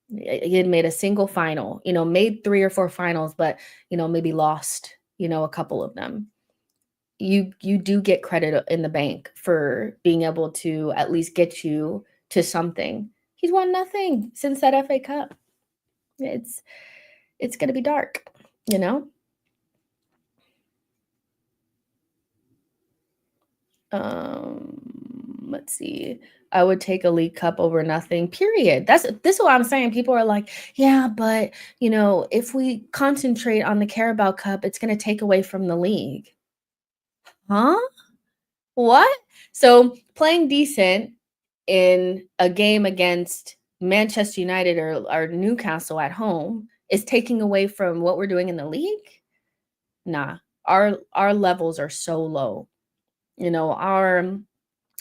He had made a single final, made 3 or 4 finals, but, maybe lost, a couple of them. You do get credit in the bank for being able to at least get you to something. He's won nothing since that FA Cup. It's gonna be dark, you know? Let's see. I would take a League Cup over nothing, period. This is what I'm saying. People are like, yeah, but if we concentrate on the Carabao Cup, it's gonna take away from the league. Huh? What? So playing decent in a game against Manchester United or Newcastle at home is taking away from what we're doing in the league? Nah. Our levels are so low. Our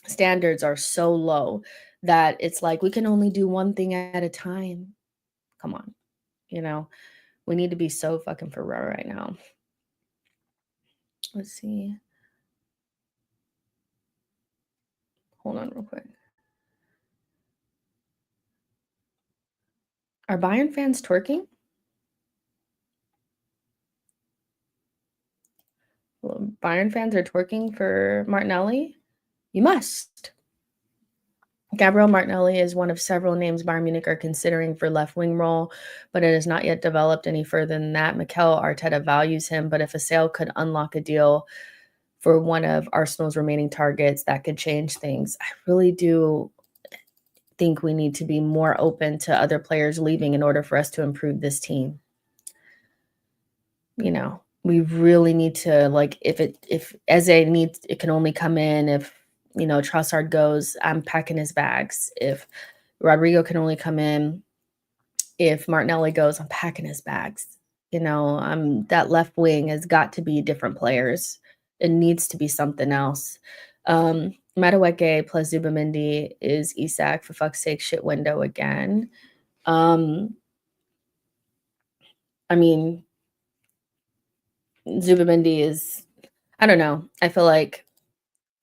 standards are so low that it's like we can only do one thing at a time. Come on. We need to be so fucking for real right now. Let's see. Hold on real quick. Are Bayern fans twerking? Well, Bayern fans are twerking for Martinelli? You must. Gabriel Martinelli is one of several names Bayern Munich are considering for left wing role, but it has not yet developed any further than that. Mikel Arteta values him, but if a sale could unlock a deal for one of Arsenal's remaining targets, that could change things. I really do think we need to be more open to other players leaving in order for us to improve this team. We really need to, like, if Eze needs, it can only come in if Trossard goes, I'm packing his bags. If Rodrygo can only come in if Martinelli goes, I'm packing his bags. That left wing has got to be different players. It needs to be something else. Madueke plus Zubamendi is Isak, for fuck's sake, shit window again. I mean, Zubamendi is, I don't know. I feel like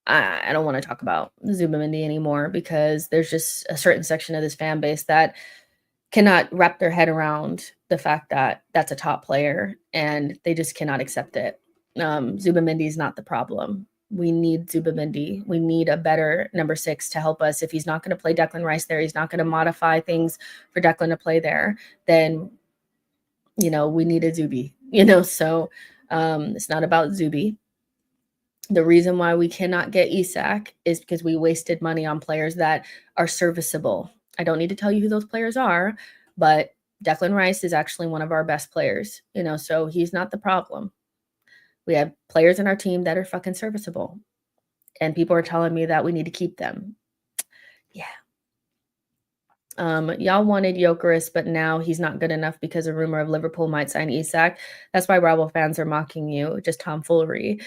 I don't want to talk about Zubamendi anymore because there's just a certain section of this fan base that cannot wrap their head around the fact that that's a top player and they just cannot accept it. Zubamendi is not the problem. We need Zubamendi. We need a better number 6 to help us. If he's not going to play Declan Rice there, he's not going to modify things for Declan to play there, then, we need a Zubi, so it's not about Zubi. The reason why we cannot get Isak is because we wasted money on players that are serviceable. I don't need to tell you who those players are, but Declan Rice is actually one of our best players, so he's not the problem. We have players in our team that are fucking serviceable, and people are telling me that we need to keep them. Yeah. Y'all wanted Gyökeres, but now he's not good enough because a rumor of Liverpool might sign Isak. That's why Rival fans are mocking you. Just tomfoolery.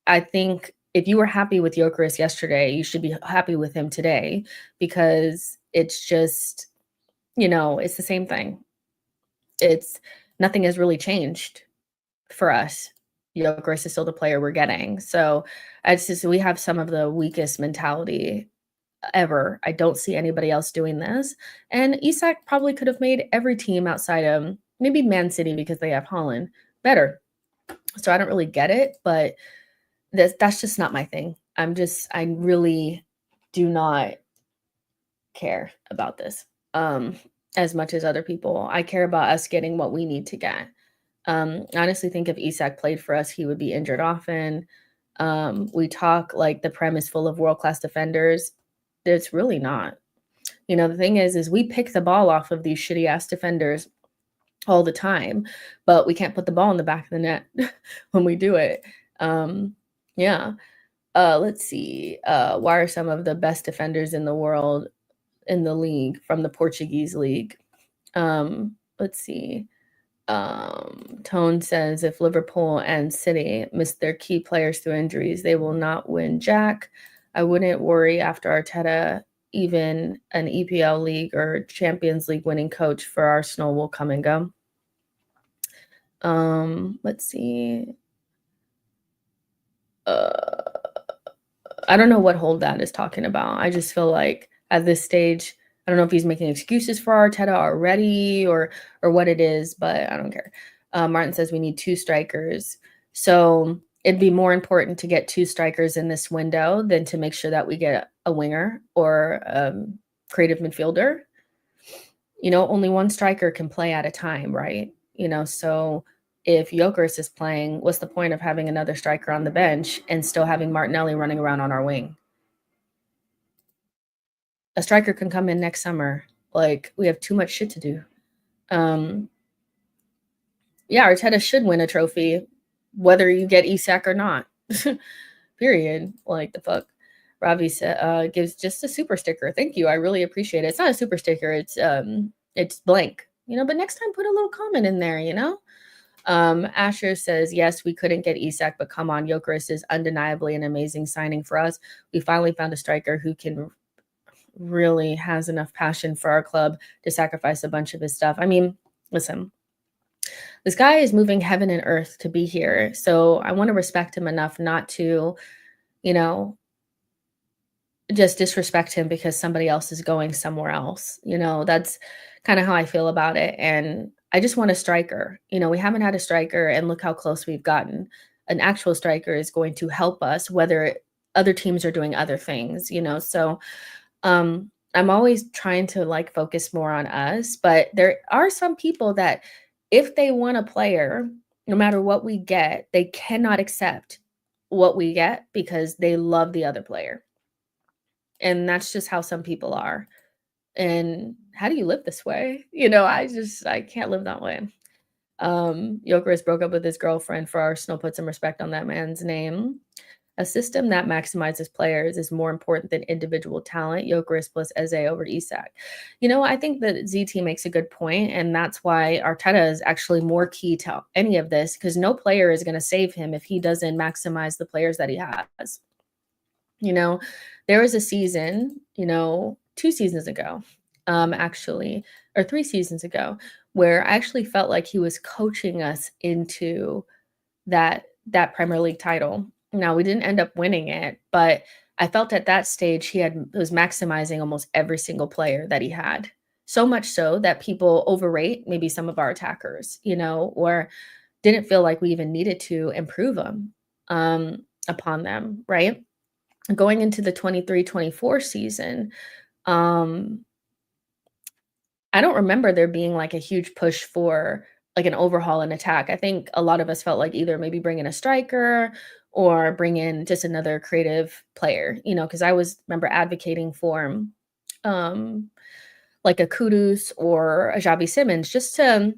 I think if you were happy with Gyökeres yesterday, you should be happy with him today because it's just, it's the same thing. Nothing has really changed for us. Gyökeres is still the player we're getting. So we have some of the weakest mentality ever. I don't see anybody else doing this. And Isak probably could have made every team outside of maybe Man City because they have Haaland better. So I don't really get it, but that's just not my thing. I really do not care about this. as much as other people. I care about us getting what we need to get. I honestly think if Isak played for us, he would be injured often. We talk like the Prem is full of world-class defenders. It's really not. The thing is we pick the ball off of these shitty ass defenders all the time, but we can't put the ball in the back of the net when we do it. Yeah. Let's see. Why are some of the best defenders in the world in the league from the Portuguese league? Let's see. Tone says if Liverpool and City miss their key players through injuries, they will not win jack. I wouldn't worry after Arteta. Even an EPL league or Champions League winning coach for Arsenal will come and go. Let's see. I don't know what hold that is talking about. I just feel like at this stage, I don't know if he's making excuses for Arteta already or what it is, but I don't care. Martin says we need 2 strikers. So it'd be more important to get 2 strikers in this window than to make sure that we get a winger or creative midfielder. Only 1 striker can play at a time, right? So if Gyökeres is playing, what's the point of having another striker on the bench and still having Martinelli running around on our wing? A striker can come in next summer. Like, we have too much shit to do. Yeah, Arteta should win a trophy, whether you get Isak or not. Period. Like, the fuck. Ravi gives just a super sticker. Thank you. I really appreciate it. It's not a super sticker. It's blank. But next time put a little comment in there. Asher says, yes, we couldn't get Isak, but come on, Gyökeres is undeniably an amazing signing for us. We finally found a striker who can really has enough passion for our club to sacrifice a bunch of his stuff. I mean, listen, this guy is moving heaven and earth to be here. So I want to respect him enough not to, just disrespect him because somebody else is going somewhere else. That's kind of how I feel about it. And I just want a striker. We haven't had a striker, and look how close we've gotten. An actual striker is going to help us, whether other teams are doing other things, So I'm always trying to focus more on us, but there are some people that if they want a player, no matter what we get, they cannot accept what we get because they love the other player. And that's just how some people are. And how do you live this way? I can't live that way. Gyökeres broke up with his girlfriend for Arsenal. Put some respect on that man's name. A system that maximizes players is more important than individual talent. Gyökeres plus Eze over Isak. I think that ZT makes a good point, and that's why Arteta is actually more key to any of this because no player is going to save him if he doesn't maximize the players that he has. There was a season, 2 seasons ago, actually, or 3 seasons ago, where I actually felt like he was coaching us into that Premier League title. Now, we didn't end up winning it, but I felt at that stage was maximizing almost every single player that he had. So much so that people overrate maybe some of our attackers, or didn't feel like we even needed to improve them upon them, right? Going into the 23-24 season, I don't remember there being a huge push for an overhaul and attack. I think a lot of us felt like either maybe bring in a striker or bring in just another creative player, because I remember advocating for a Kudus or a Xabi Simons just to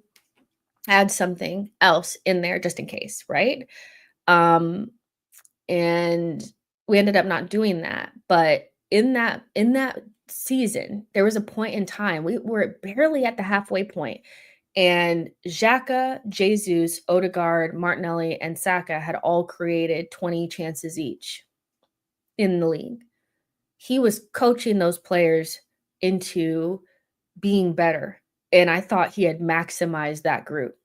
add something else in there just in case, right? And we ended up not doing that. But in that season, there was a point in time, we were barely at the halfway point, and Xhaka, Jesus, Odegaard, Martinelli, and Saka had all created 20 chances each in the league. He was coaching those players into being better, and I thought he had maximized that group.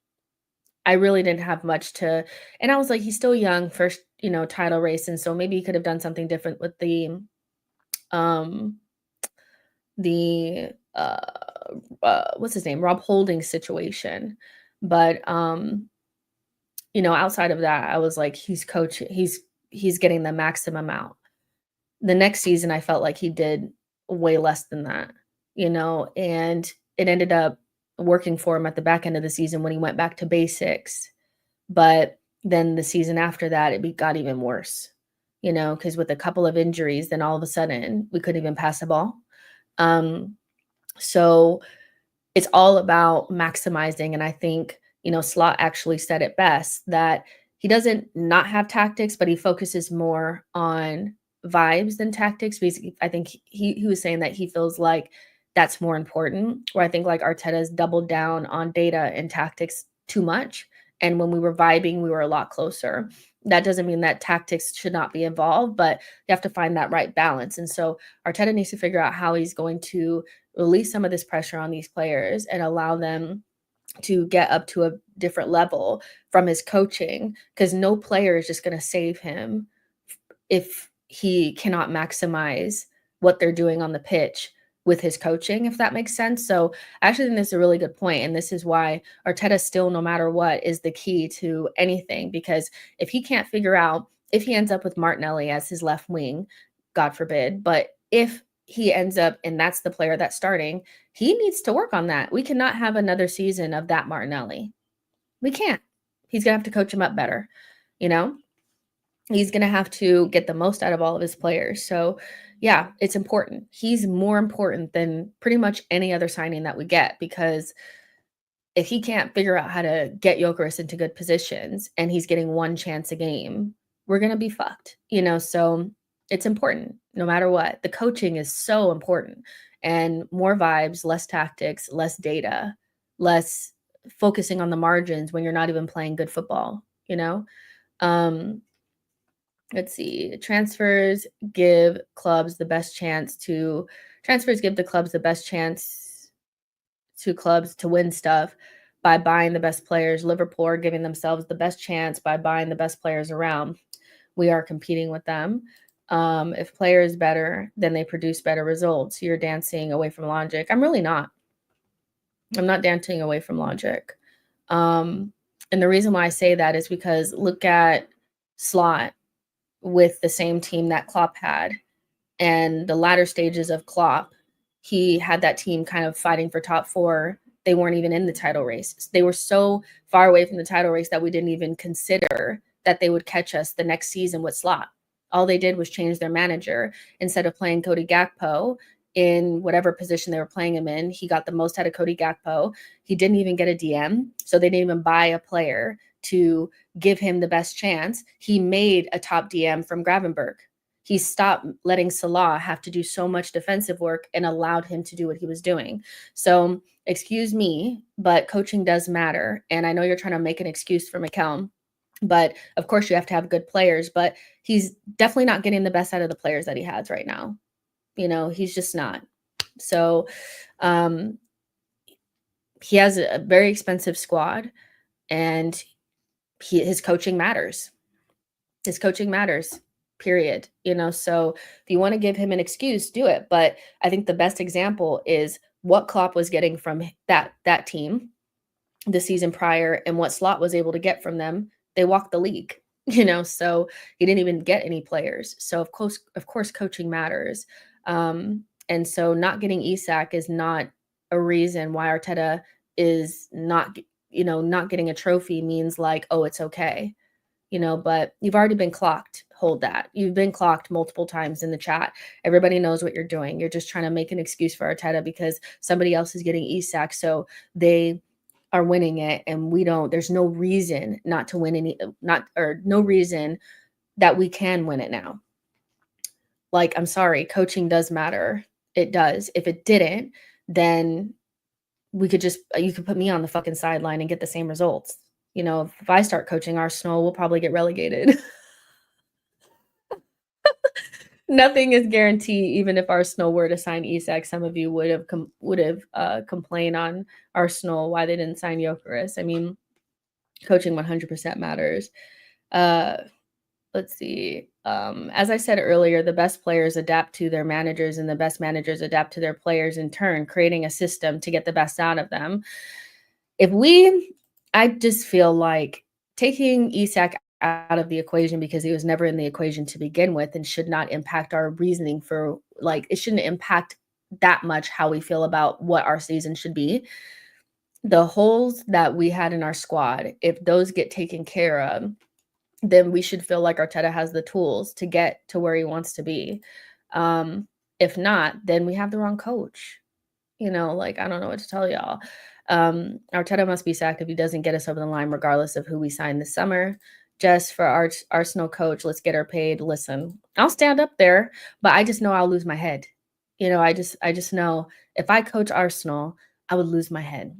I really didn't have much to, and I was like, he's still young, first, title race, and so maybe he could have done something different with the what's his name, Rob Holding situation. But outside of that, I was like, he's coaching, he's getting the maximum out. The next season, I felt like he did way less than that, and it ended up working for him at the back end of the season when he went back to basics. But then the season after that, got even worse, because with a couple of injuries, then all of a sudden we couldn't even pass the ball. So it's all about maximizing. And I think, Slot actually said it best that he doesn't not have tactics, but he focuses more on vibes than tactics. Because I think he was saying that he feels like that's more important. Where I think like Arteta's doubled down on data and tactics too much. And when we were vibing, we were a lot closer. That doesn't mean that tactics should not be involved, but you have to find that right balance. And so Arteta needs to figure out how he's going to release some of this pressure on these players and allow them to get up to a different level from his coaching, because no player is just going to save him if he cannot maximize what they're doing on the pitch with his coaching, if that makes sense. So I actually think this is a really good point. And this is why Arteta still, no matter what, is the key to anything. Because if he can't figure out, if he ends up with Martinelli as his left wing, God forbid, but if he ends up and that's the player that's starting, he needs to work on that. We cannot have another season of that Martinelli. We can't. He's going to have to coach him up better, He's going to have to get the most out of all of his players. So, yeah, it's important. He's more important than pretty much any other signing that we get, because if he can't figure out how to get Gyökeres into good positions and he's getting one chance a game, we're going to be fucked, So it's important no matter what. The coaching is so important, and more vibes, less tactics, less data, less focusing on the margins when you're not even playing good football, Let's see. Transfers give the clubs the best chance to clubs to win stuff by buying the best players. Liverpool are giving themselves the best chance by buying the best players around. We are competing with them. If player is better, then they produce better results. You're dancing away from logic. I'm really not. I'm not dancing away from logic. And the reason why I say that is because look at Slot with the same team that Klopp had, and the latter stages of Klopp, he had that team kind of fighting for top 4. They weren't even in the title race. They were so far away from the title race that we didn't even consider that they would catch us the next season with Slot. All they did was change their manager. Instead of playing Cody Gakpo in whatever position they were playing him in, he got the most out of Cody Gakpo. He didn't even get a DM, so they didn't even buy a player to give him the best chance. He made a top DM from Gravenberch. He stopped letting Salah have to do so much defensive work and allowed him to do what he was doing. So, excuse me, but coaching does matter. And I know you're trying to make an excuse for Mikel, but of course you have to have good players, but he's definitely not getting the best out of the players that he has right now. He's just not. So, he has a very expensive squad, and his coaching matters. His coaching matters, period. So if you want to give him an excuse, do it. But I think the best example is what Klopp was getting from that team the season prior and what Slot was able to get from them. They walked the league, so he didn't even get any players. So of course, coaching matters. And so not getting Isak is not a reason why Arteta is not getting a trophy means like, oh, it's okay. But you've already been clocked. Hold that. You've been clocked multiple times in the chat. Everybody knows what you're doing. You're just trying to make an excuse for Arteta because somebody else is getting Isak, so they are winning it, and we don't. There's no reason not to win no reason that we can win it now. Like, I'm sorry, coaching does matter. It does. If it didn't, then you could put me on the fucking sideline and get the same results. If I start coaching Arsenal, we'll probably get relegated. Nothing is guaranteed. Even if Arsenal were to sign Isak, some of you would have complained on Arsenal why they didn't sign Gyökeres. I mean, coaching 100% matters. Let's see. As I said earlier, the best players adapt to their managers, and the best managers adapt to their players in turn, creating a system to get the best out of them. I just feel like taking Isak out of the equation because he was never in the equation to begin with and should not impact our reasoning for, like, it shouldn't impact that much how we feel about what our season should be. The holes that we had in our squad, if those get taken care of, then we should feel like Arteta has the tools to get to where he wants to be. If not, then we have the wrong coach. Like, I don't know what to tell y'all. Arteta must be sacked if he doesn't get us over the line, regardless of who we sign this summer. Just for our Arsenal coach, let's get her paid. Listen, I'll stand up there, but I just know I'll lose my head. I just know if I coach Arsenal, I would lose my head.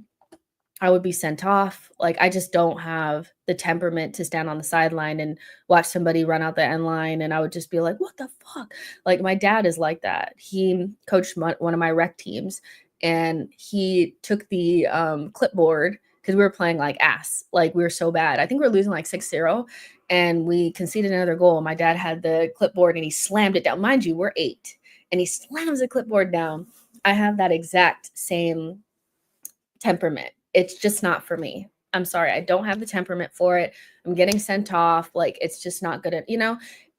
I would be sent off. Like, I just don't have the temperament to stand on the sideline and watch somebody run out the end line, and I would just be like, "What the fuck?" Like, my dad is like that. He coached one of my rec teams, and he took the clipboard because we were playing like ass. Like, we were so bad. I think we were losing like 6-0, and we conceded another goal. My dad had the clipboard, and he slammed it down. Mind you, we're 8, and he slams the clipboard down. I have that exact same temperament. It's just not for me. I'm sorry. I don't have the temperament for it. I'm getting sent off. Like, it's just not good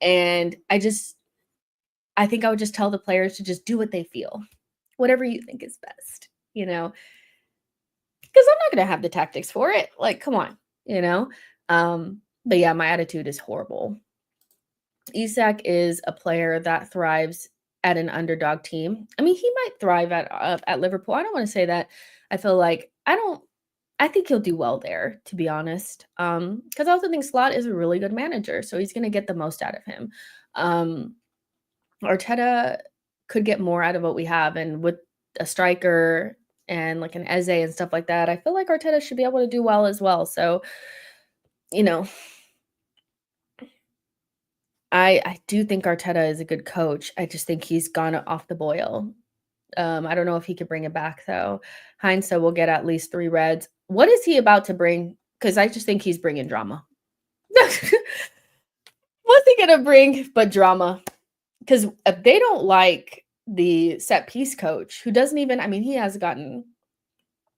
and I think I would just tell the players to just do what they feel, whatever you think is best, because I'm not going to have the tactics for it. Like, come on, but yeah, my attitude is horrible. Isak is a player that thrives at an underdog team. I mean, he might thrive at Liverpool. I don't want to say that. I feel like I think he'll do well there, to be honest. Because I also think Slot is a really good manager, so he's going to get the most out of him. Arteta could get more out of what we have, and with a striker and like an Eze and stuff like that, I feel like Arteta should be able to do well as well. So, I do think Arteta is a good coach. I just think he's gone off the boil. I don't know if he could bring it back, though. Heinze will get at least 3 reds. What is he about to bring? Because I just think he's bringing drama. What's he going to bring but drama? Because if they don't like the set piece coach, who doesn't even, I mean, he has gotten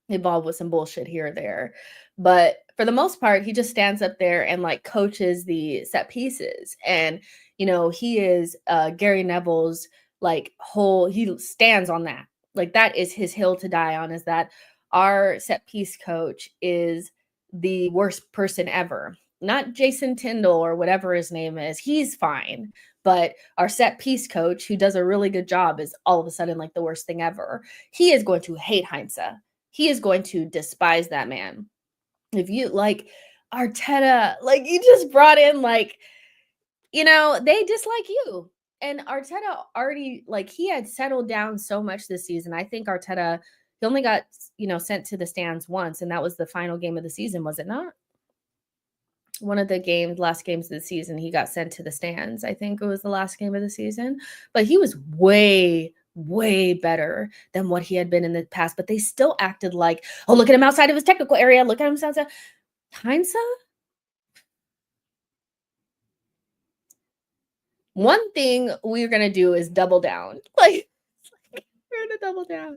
involved with some bullshit here or there, but for the most part, he just stands up there and like coaches the set pieces. And, he is Gary Neville's he stands on that. Like, that is his hill to die on, is that our set piece coach is the worst person ever. Not Jason Tyndall or whatever his name is. He's fine. But our set piece coach, who does a really good job, is all of a sudden like the worst thing ever. He is going to hate Heinze. He is going to despise that man. If you like Arteta, like, you just brought in they dislike you. And Arteta already, like, he had settled down so much this season. I think Arteta, he only got, sent to the stands once, and that was the final game of the season, was it not? One of the last games of the season, he got sent to the stands. I think it was the last game of the season. But he was way, way better than what he had been in the past. But they still acted like, oh, look at him outside of his technical area. Look at him outside. Heinze? One thing we're going to do is double down. Like, we're going to double down.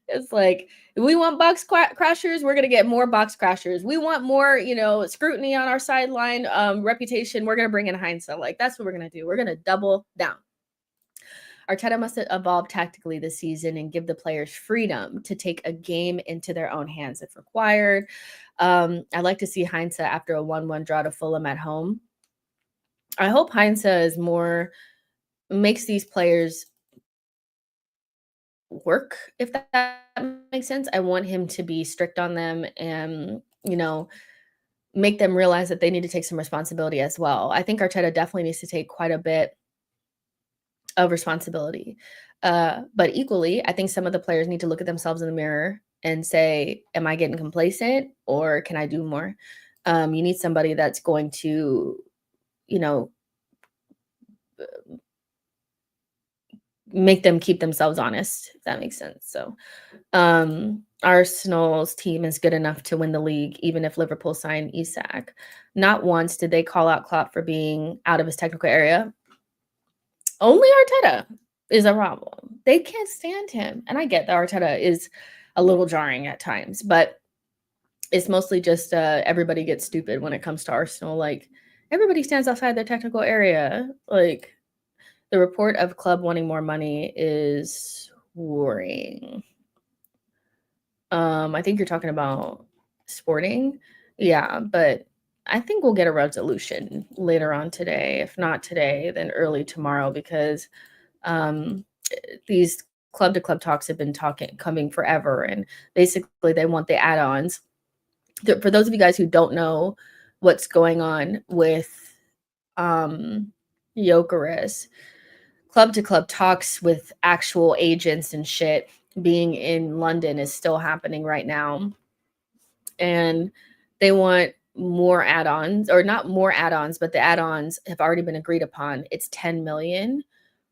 It's like, if we want box crashers, we're going to get more box crashers. We want more, scrutiny on our sideline reputation. We're going to bring in Heinze. Like, that's what we're going to do. We're going to double down. Arteta must evolve tactically this season and give the players freedom to take a game into their own hands if required. I'd like to see Heinze after a 1-1 draw to Fulham at home. I hope Heinze is makes these players work, if that makes sense. I want him to be strict on them and, make them realize that they need to take some responsibility as well. I think Arteta definitely needs to take quite a bit of responsibility. But equally, I think some of the players need to look at themselves in the mirror and say, am I getting complacent, or can I do more? You need somebody that's going to, make them keep themselves honest, if that makes sense. So Arsenal's team is good enough to win the league, even if Liverpool signed Isak. Not once did they call out Klopp for being out of his technical area. Only Arteta is a problem. They can't stand him. And I get that Arteta is a little jarring at times, but it's mostly just everybody gets stupid when it comes to Arsenal. Like, everybody stands outside their technical area. Like, the report of club wanting more money is Sporting. I think you're talking about Sporting. Yeah, but I think we'll get a resolution later on today. If not today, then early tomorrow because um, these club to club talks have been coming forever, and basically they want the add-ons. For those of you guys who don't know what's going on with um, Jokeris, club to club talks with actual agents and shit being in London is still happening right now. And they want more add-ons, or not more add-ons, but the add-ons have already been agreed upon. It's 10 million,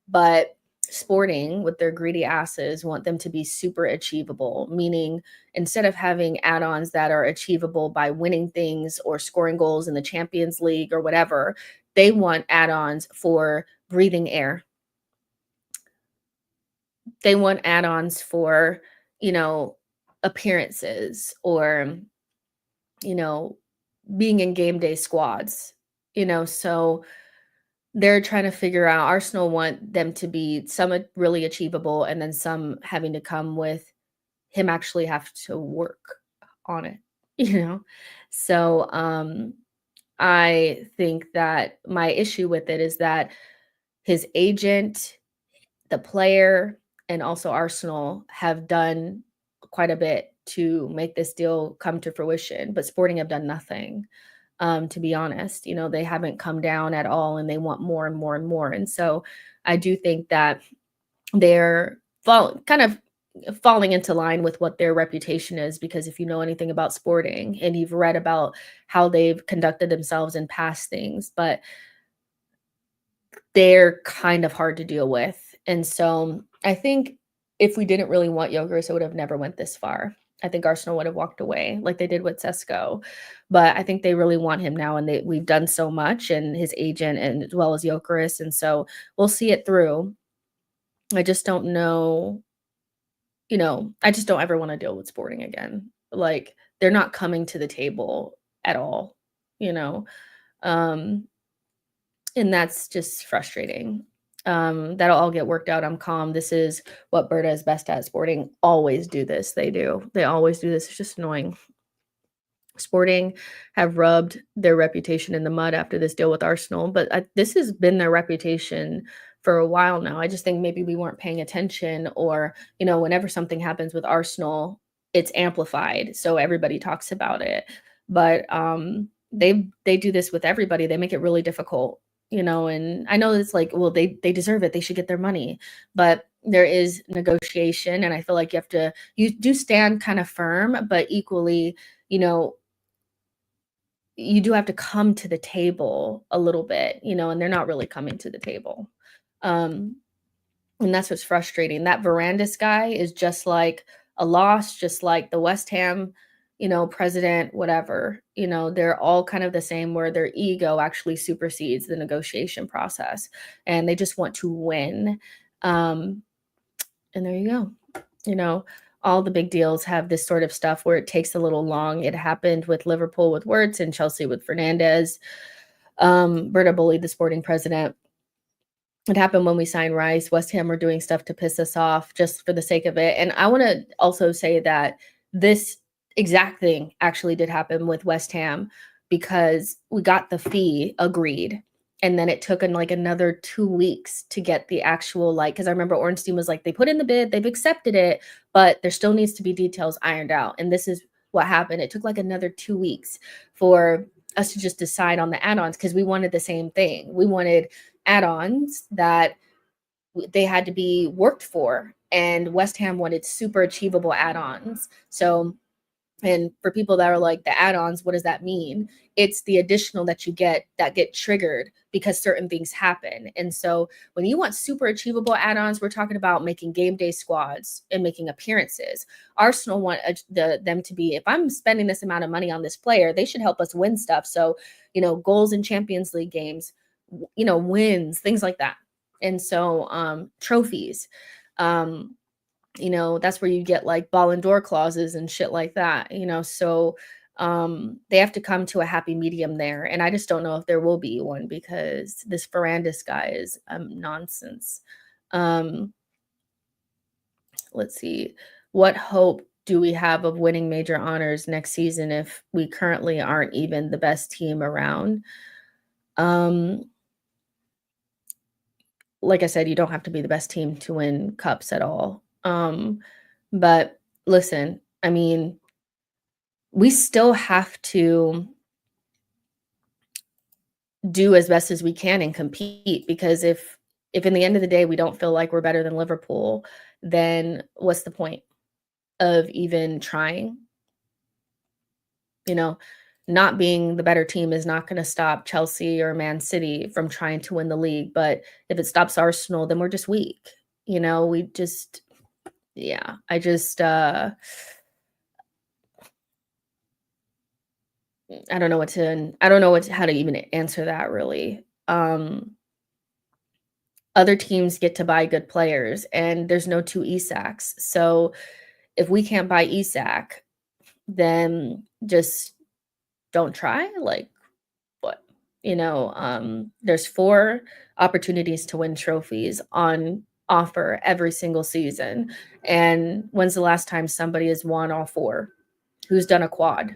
but Sporting with their greedy asses want them to be super achievable, meaning instead of having add-ons that are achievable by winning things or scoring goals in the Champions League or whatever, they want add-ons for breathing air. They want add-ons for, you know, appearances or, you know, being in game day squads, so they're trying to figure out. Arsenal want them to be some really achievable and then some having to come with him actually have to work on it, you know? So, I think that my issue with it is that his agent, the player, and also Arsenal have done quite a bit to make this deal come to fruition, but Sporting have done nothing. To be honest, they haven't come down at all and they want more and more and more. And so I do think that they're kind of falling into line with what their reputation is, because if you know anything about Sporting and you've read about how they've conducted themselves in past things, but they're kind of hard to deal with. And so I think if we didn't really want Yogers, it would have never went this far. I think Arsenal would have walked away like they did with Sesko. But I think they really want him now, and we've done so much, and his agent and as well as Jokeris. And so we'll see it through. I just don't know, I just don't ever want to deal with Sporting again. Like, they're not coming to the table at all, you know. Um, and that's just frustrating. That'll all get worked out. I'm calm. This is what Berta is best at. Sporting always do this. They do. They always do this. It's just annoying. Sporting have rubbed their reputation in the mud after this deal with Arsenal, but this has been their reputation for a while now. I just think maybe we weren't paying attention, or, whenever something happens with Arsenal, it's amplified, so everybody talks about it. But they do this with everybody. They make it really difficult, and I know it's like, well, they deserve it. They should get their money, but there is negotiation, and I feel like you do stand kind of firm, but equally, you do have to come to the table a little bit, and they're not really coming to the table. Um, and that's what's frustrating. That Verandis guy is just like a loss, just like the West Ham, president, whatever. They're all kind of the same, where their ego actually supersedes the negotiation process, and they just want to win. And there you go. All the big deals have this sort of stuff where it takes a little long. It happened with Liverpool with Wirtz and Chelsea with Fernandez. Berta bullied the Sporting president. It happened when we signed Rice. West Ham were doing stuff to piss us off just for the sake of it. And I want to also say that this exact thing actually did happen with West Ham, because we got the fee agreed. And then it took another 2 weeks to get the actual, because I remember Ornstein was like, they put in the bid, they've accepted it, but there still needs to be details ironed out. And this is what happened. It took another 2 weeks for us to just decide on the add-ons, because we wanted the same thing. We wanted add-ons that they had to be worked for, and West Ham wanted super achievable add-ons. So, and for people that are like, the add-ons, what does that mean? It's the additional that you get that get triggered because certain things happen. And so when you want super achievable add-ons, we're talking about making game day squads and making appearances. Arsenal want them to be, if I'm spending this amount of money on this player, they should help us win stuff. So, goals in Champions League games, wins, things like that. And so trophies, that's where you get Ballon d'Or clauses and shit like that, so they have to come to a happy medium there. And I just don't know if there will be one, because this Ferrandis guy is nonsense. let's see. What hope do we have of winning major honors next season if we currently aren't even the best team around? Um, like I said, you don't have to be the best team to win cups at all. But listen, I mean, we still have to do as best as we can and compete, because if in the end of the day we don't feel like we're better than Liverpool, then what's the point of even trying? You know, not being the better team is not going to stop Chelsea or Man City from trying to win the league, but if it stops Arsenal, then we're just weak. We just yeah, I don't know how to even answer that really. Other teams get to buy good players and there's no two Isaks. So if we can't buy Isak, then just don't try. Like what? There's 4 opportunities to win trophies on offer every single season. And when's the last time somebody has won all 4? Who's done a quad?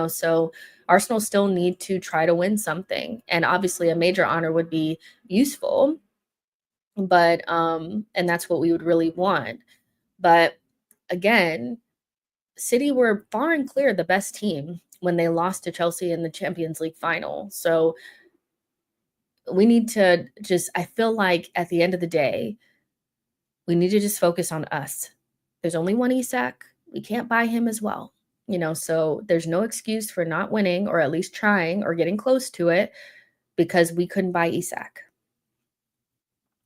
So Arsenal still need to try to win something. And obviously a major honor would be useful, but and that's what we would really want. But again, City were far and clear the best team when they lost to Chelsea in the Champions League final. So we need to I feel like at the end of the day, we need to just focus on us. There's only one Isak. We can't buy him as well. So there's no excuse for not winning or at least trying or getting close to it because we couldn't buy Isak.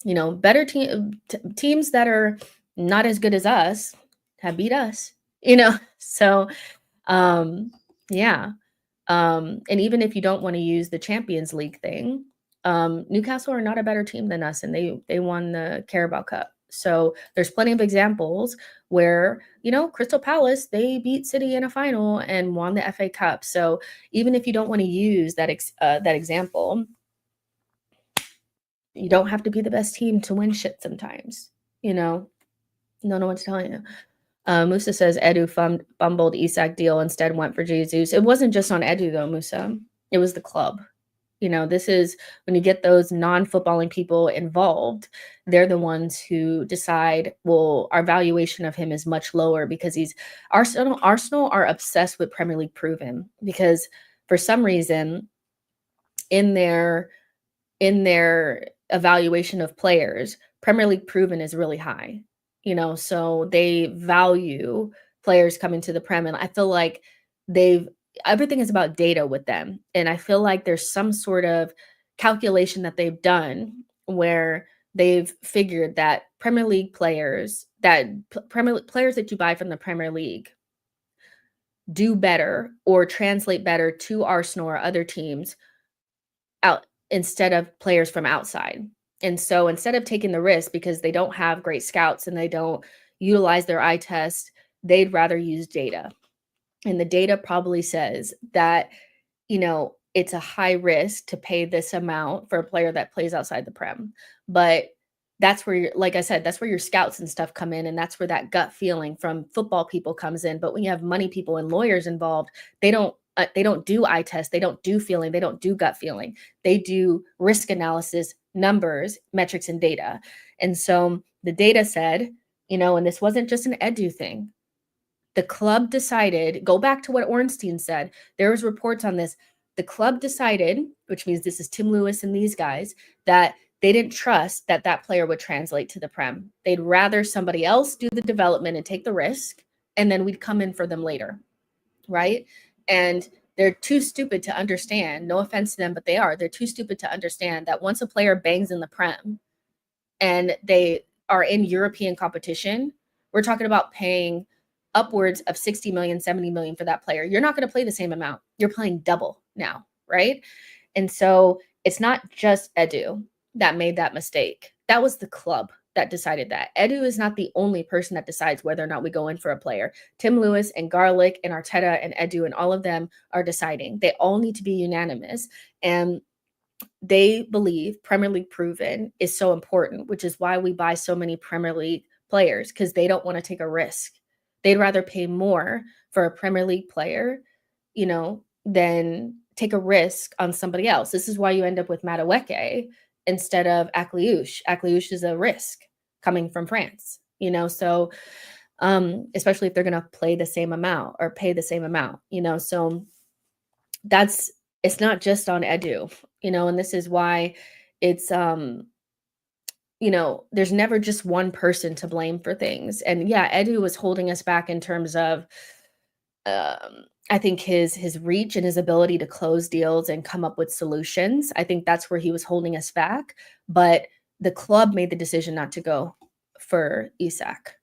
Better teams that are not as good as us have beat us, So, yeah. And even if you don't want to use the Champions League thing, Newcastle are not a better team than us, and they won the Carabao Cup. So there's plenty of examples where Crystal Palace, they beat City in a final and won the FA Cup. So even if you don't want to use that example, you don't have to be the best team to win shit sometimes. Don't know what to tell you. Musa says Edu fumbled Isak deal, instead went for Jesus. It wasn't just on Edu though, Musa. It was the club. This is when you get those non-footballing people involved, they're the ones who decide, well, our valuation of him is much lower because Arsenal are obsessed with Premier League proven, because for some reason in their evaluation of players, Premier League proven is really high. So they value players coming to the Prem, and I feel like everything is about data with them. And I feel like there's some sort of calculation that they've done where they've figured that Premier League players, players that you buy from the Premier League do better or translate better to Arsenal or other teams out instead of players from outside. And so instead of taking the risk because they don't have great scouts and they don't utilize their eye test, they'd rather use data. And the data probably says that, it's a high risk to pay this amount for a player that plays outside the Prem. But that's where like I said, that's where your scouts and stuff come in. And that's where that gut feeling from football people comes in. But when you have money people and lawyers involved, they don't do eye test. They don't do feeling. They don't do gut feeling. They do risk analysis, numbers, metrics, and data. And so the data said, and this wasn't just an Edu thing. The club decided, go back to what Ornstein said. There was reports on this. The club decided, which means this is Tim Lewis and these guys, that they didn't trust that player would translate to the Prem. They'd rather somebody else do the development and take the risk, and then we'd come in for them later, right? And they're too stupid to understand, no offense to them, but they're too stupid to understand that once a player bangs in the Prem and they are in European competition, we're talking about paying upwards of 60 million, 70 million for that player. You're not going to play the same amount. You're playing double now, right? And so it's not just Edu that made that mistake. That was the club that decided that. Edu is not the only person that decides whether or not we go in for a player. Tim Lewis and Garlic and Arteta and Edu and all of them are deciding. They all need to be unanimous. And they believe Premier League proven is so important, which is why we buy so many Premier League players because they don't want to take a risk. They'd rather pay more for a Premier League player, than take a risk on somebody else. This is why you end up with Madueke instead of Akliouche. Akliouche is a risk coming from France, so especially if they're going to play the same amount or pay the same amount, so it's not just on Edu, and this is why it's there's never just one person to blame for things. And yeah, Edu was holding us back in terms of I think his reach and his ability to close deals and come up with solutions. I think that's where he was holding us back, but the club made the decision not to go for Isak.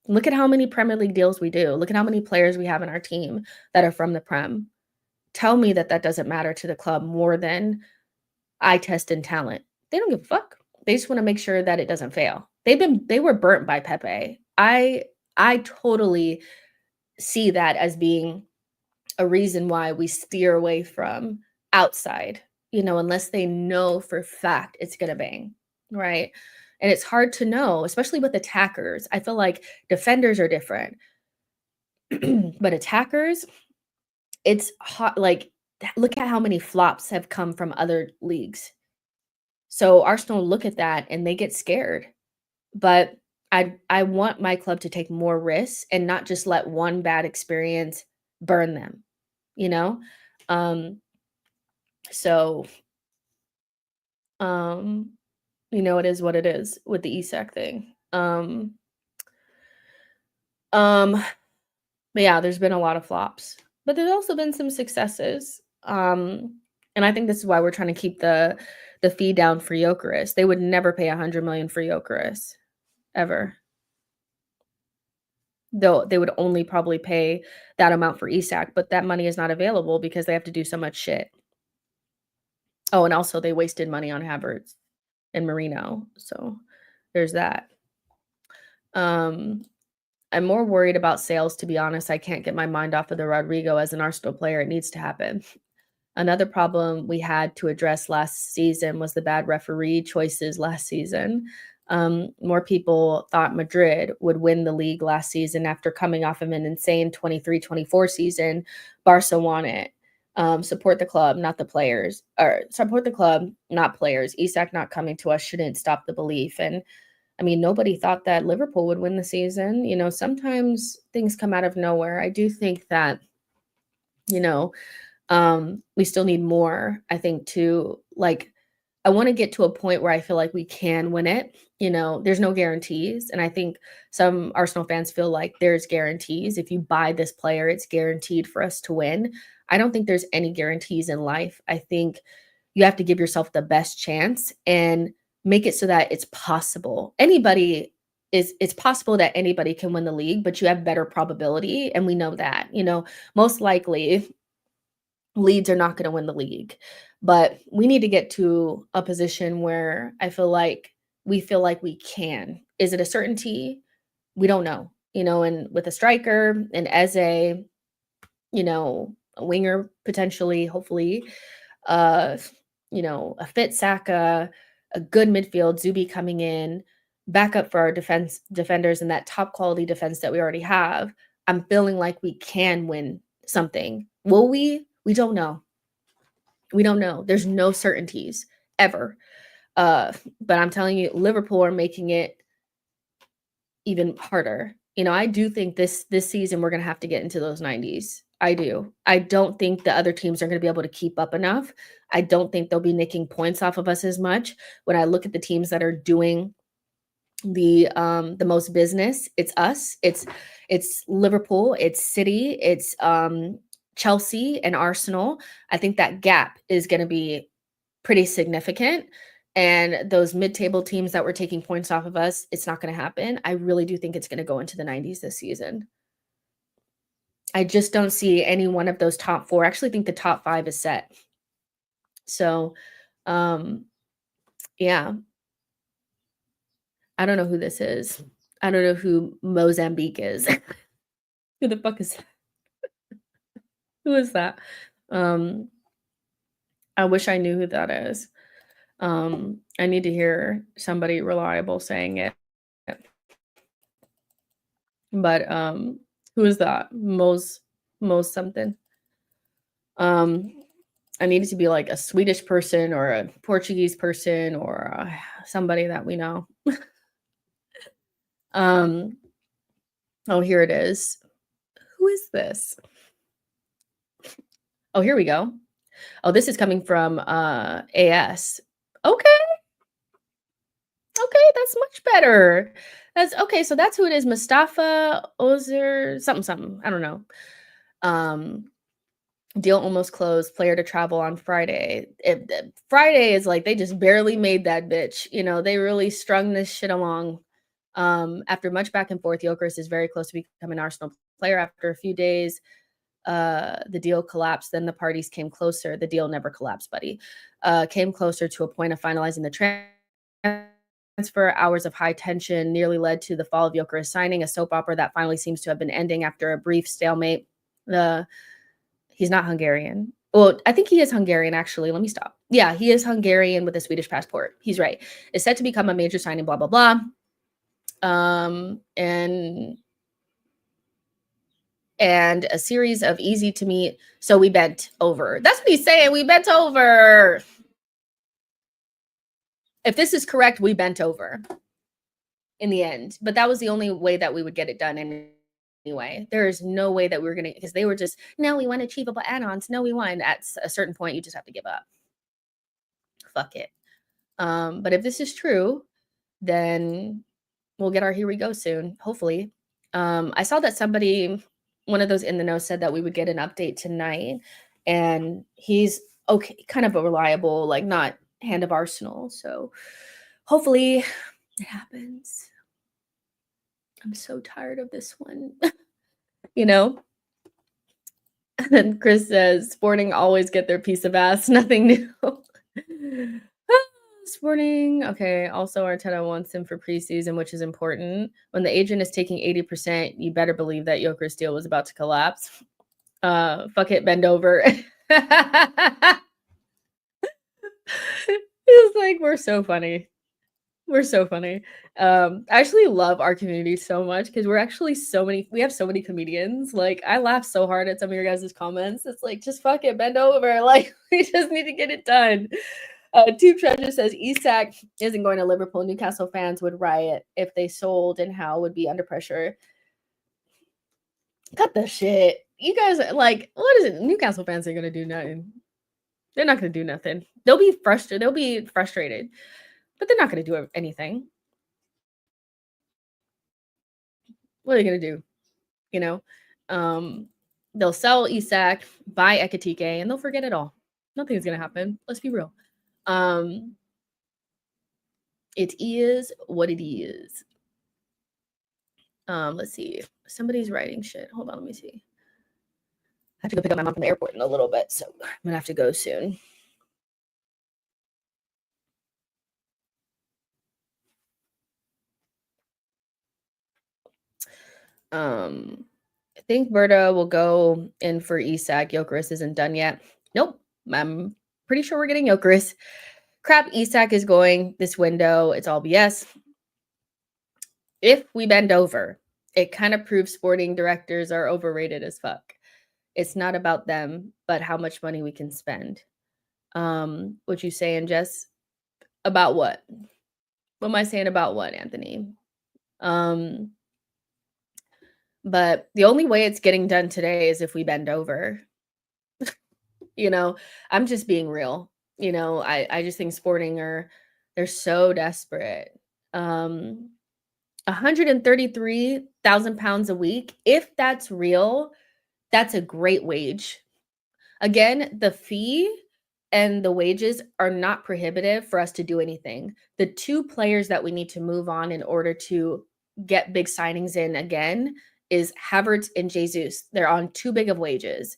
Look at how many Premier League deals we do. Look at how many players we have in our team that are from the Prem. Tell me that doesn't matter to the club more than eye test and talent. They don't give a fuck. They just want to make sure that it doesn't fail. They were burnt by Pepe. I totally see that as being a reason why we steer away from outside, unless they know for fact it's going to bang, right? And it's hard to know, especially with attackers. I feel like defenders are different, but attackers, it's hot. Like, look at how many flops have come from other leagues. So Arsenal look at that and they get scared. But I want my club to take more risks and not just let one bad experience burn them, you know? Um, so, it is what it is with the Isak thing. Um, but yeah, there's been a lot of flops, but there's also been some successes. And I think this is why we're trying to keep the fee down for Gyökeres. They would never pay 100 million for Gyökeres, ever. Though they would only probably pay that amount for Isak, but that money is not available because they have to do so much shit. Oh, and also they wasted money on Havertz and Marino, so there's that. I'm more worried about sales, to be honest. I can't get my mind off of the Rodrygo as an Arsenal player. It needs to happen. Another problem we had to address last season was the bad referee choices last season. More people thought Madrid would win the league last season after coming off of an insane 23-24 season. Barca won it. Support the club, not the players. Or support the club, not players. Isak not coming to us shouldn't stop the belief. And I mean, nobody thought that Liverpool would win the season. Sometimes things come out of nowhere. I do think that, we still need more, I think, to I want to get to a point where I feel like we can win it. There's no guarantees. And I think some Arsenal fans feel like there's guarantees. If you buy this player, it's guaranteed for us to win. I don't think there's any guarantees in life. I think you have to give yourself the best chance and make it so that it's possible. It's possible that anybody can win the league, but you have better probability. And we know that, most likely Leeds are not going to win the league, but we need to get to a position where we feel like we can. Is it a certainty? We don't know, and with a striker and Eze, a winger potentially, hopefully, a fit Saka, a good midfield, Zubi coming in, backup for our defenders and that top quality defense that we already have. I'm feeling like we can win something. Will we? We don't know. We don't know. There's no certainties ever. But I'm telling you, Liverpool are making it even harder. I do think this season we're going to have to get into those 90s. I do. I don't think the other teams are going to be able to keep up enough. I don't think they'll be nicking points off of us as much. When I look at the teams that are doing the most business, it's us. It's Liverpool, it's City, it's Chelsea and Arsenal. I think that gap is going to be pretty significant. And those mid-table teams that were taking points off of us, it's not going to happen. I really do think it's going to go into the 90s this season. I just don't see any one of those top four. I actually think the top 5 is set. So, yeah. I don't know who this is. I don't know who Mozambique is. Who the fuck is that? Who is that? I wish I knew who that is. I need to hear somebody reliable saying it. But who is that? Most something. Um I need it to be like a Swedish person or a Portuguese person or somebody that we know. Um oh, here it is. Who is this? Oh, here we go. Oh, this is coming from AS. Okay, okay, that's much better. That's okay, so that's who it is. Mustafa Ozer, something, something. I don't know. Um, deal almost closed. Player to travel on Friday. Friday is like they just barely made that bitch. You know, they really strung this shit along. After much back and forth, Jokeris is very close to becoming an Arsenal player. After a few days, the deal collapsed. Then the parties came closer. The deal never collapsed, buddy. Came closer to a point of finalizing the transfer. Hours of high tension nearly led to the fall of Jokeris signing, a soap opera that finally seems to have been ending after a brief stalemate. He's not Hungarian. Well, I think he is Hungarian, actually. Let me stop. Yeah, he is Hungarian with a Swedish passport. He's right. Is set to become a major signing, blah, blah, blah. And a series of easy to meet. So we bent over. That's what he's saying. We bent over. If this is correct, we bent over in the end. But that was the only way that we would get it done anyway. There is no way that we were going to, because they were just, no, we want achievable add-ons. No, we want. At a certain point, you just have to give up. Fuck it. But if this is true, then we'll get our here we go soon, hopefully. I saw that somebody, one of those in the know, said that we would get an update tonight, and he's okay, kind of a reliable, like not hand of Arsenal. So hopefully it happens. I'm so tired of this one, you know. And Chris says, "Sporting always get their piece of ass. Nothing new." Sporting, okay. Also, Arteta wants him for preseason, which is important. When the agent is taking 80%, you better believe that Joker's deal was about to collapse. Fuck it, bend over. It's like we're so funny. We're so funny. I actually love our community so much because we're actually we have so many comedians. Like, I laugh so hard at some of your guys' comments. It's like, just fuck it, bend over. Like, we just need to get it done. Tube Treasure says Isak isn't going to Liverpool. Newcastle fans would riot if they sold, and Howe would be under pressure. Cut the shit. You guys, like, what is it? Newcastle fans are going to do nothing. They're not going to do nothing. They'll be frustrated, but they're not going to do anything. What are they going to do? You know, they'll sell Isak, buy Ekatike, and they'll forget it all. Nothing's going to happen. Let's be real. It is what it is. Let's see. Somebody's writing shit. Hold on, let me see. I have to go pick up my mom from the airport in a little bit, so I'm gonna have to go soon. I think Berta will go in for Isak. Jokeris isn't done yet. Nope. I'm pretty sure we're getting Jokeris. Crap, Isak is going this window. It's all BS. If we bend over, it kind of proves sporting directors are overrated as fuck. It's not about them, but how much money we can spend. What you saying, Jess? About what? What am I saying about what, Anthony? But the only way it's getting done today is if we bend over. You know, I'm just being real. You know, I just think sporting they're so desperate. 133,000 pounds a week. If that's real, that's a great wage. Again, the fee and the wages are not prohibitive for us to do anything. The two players that we need to move on in order to get big signings in again is Havertz and Jesus. They're on too big of wages.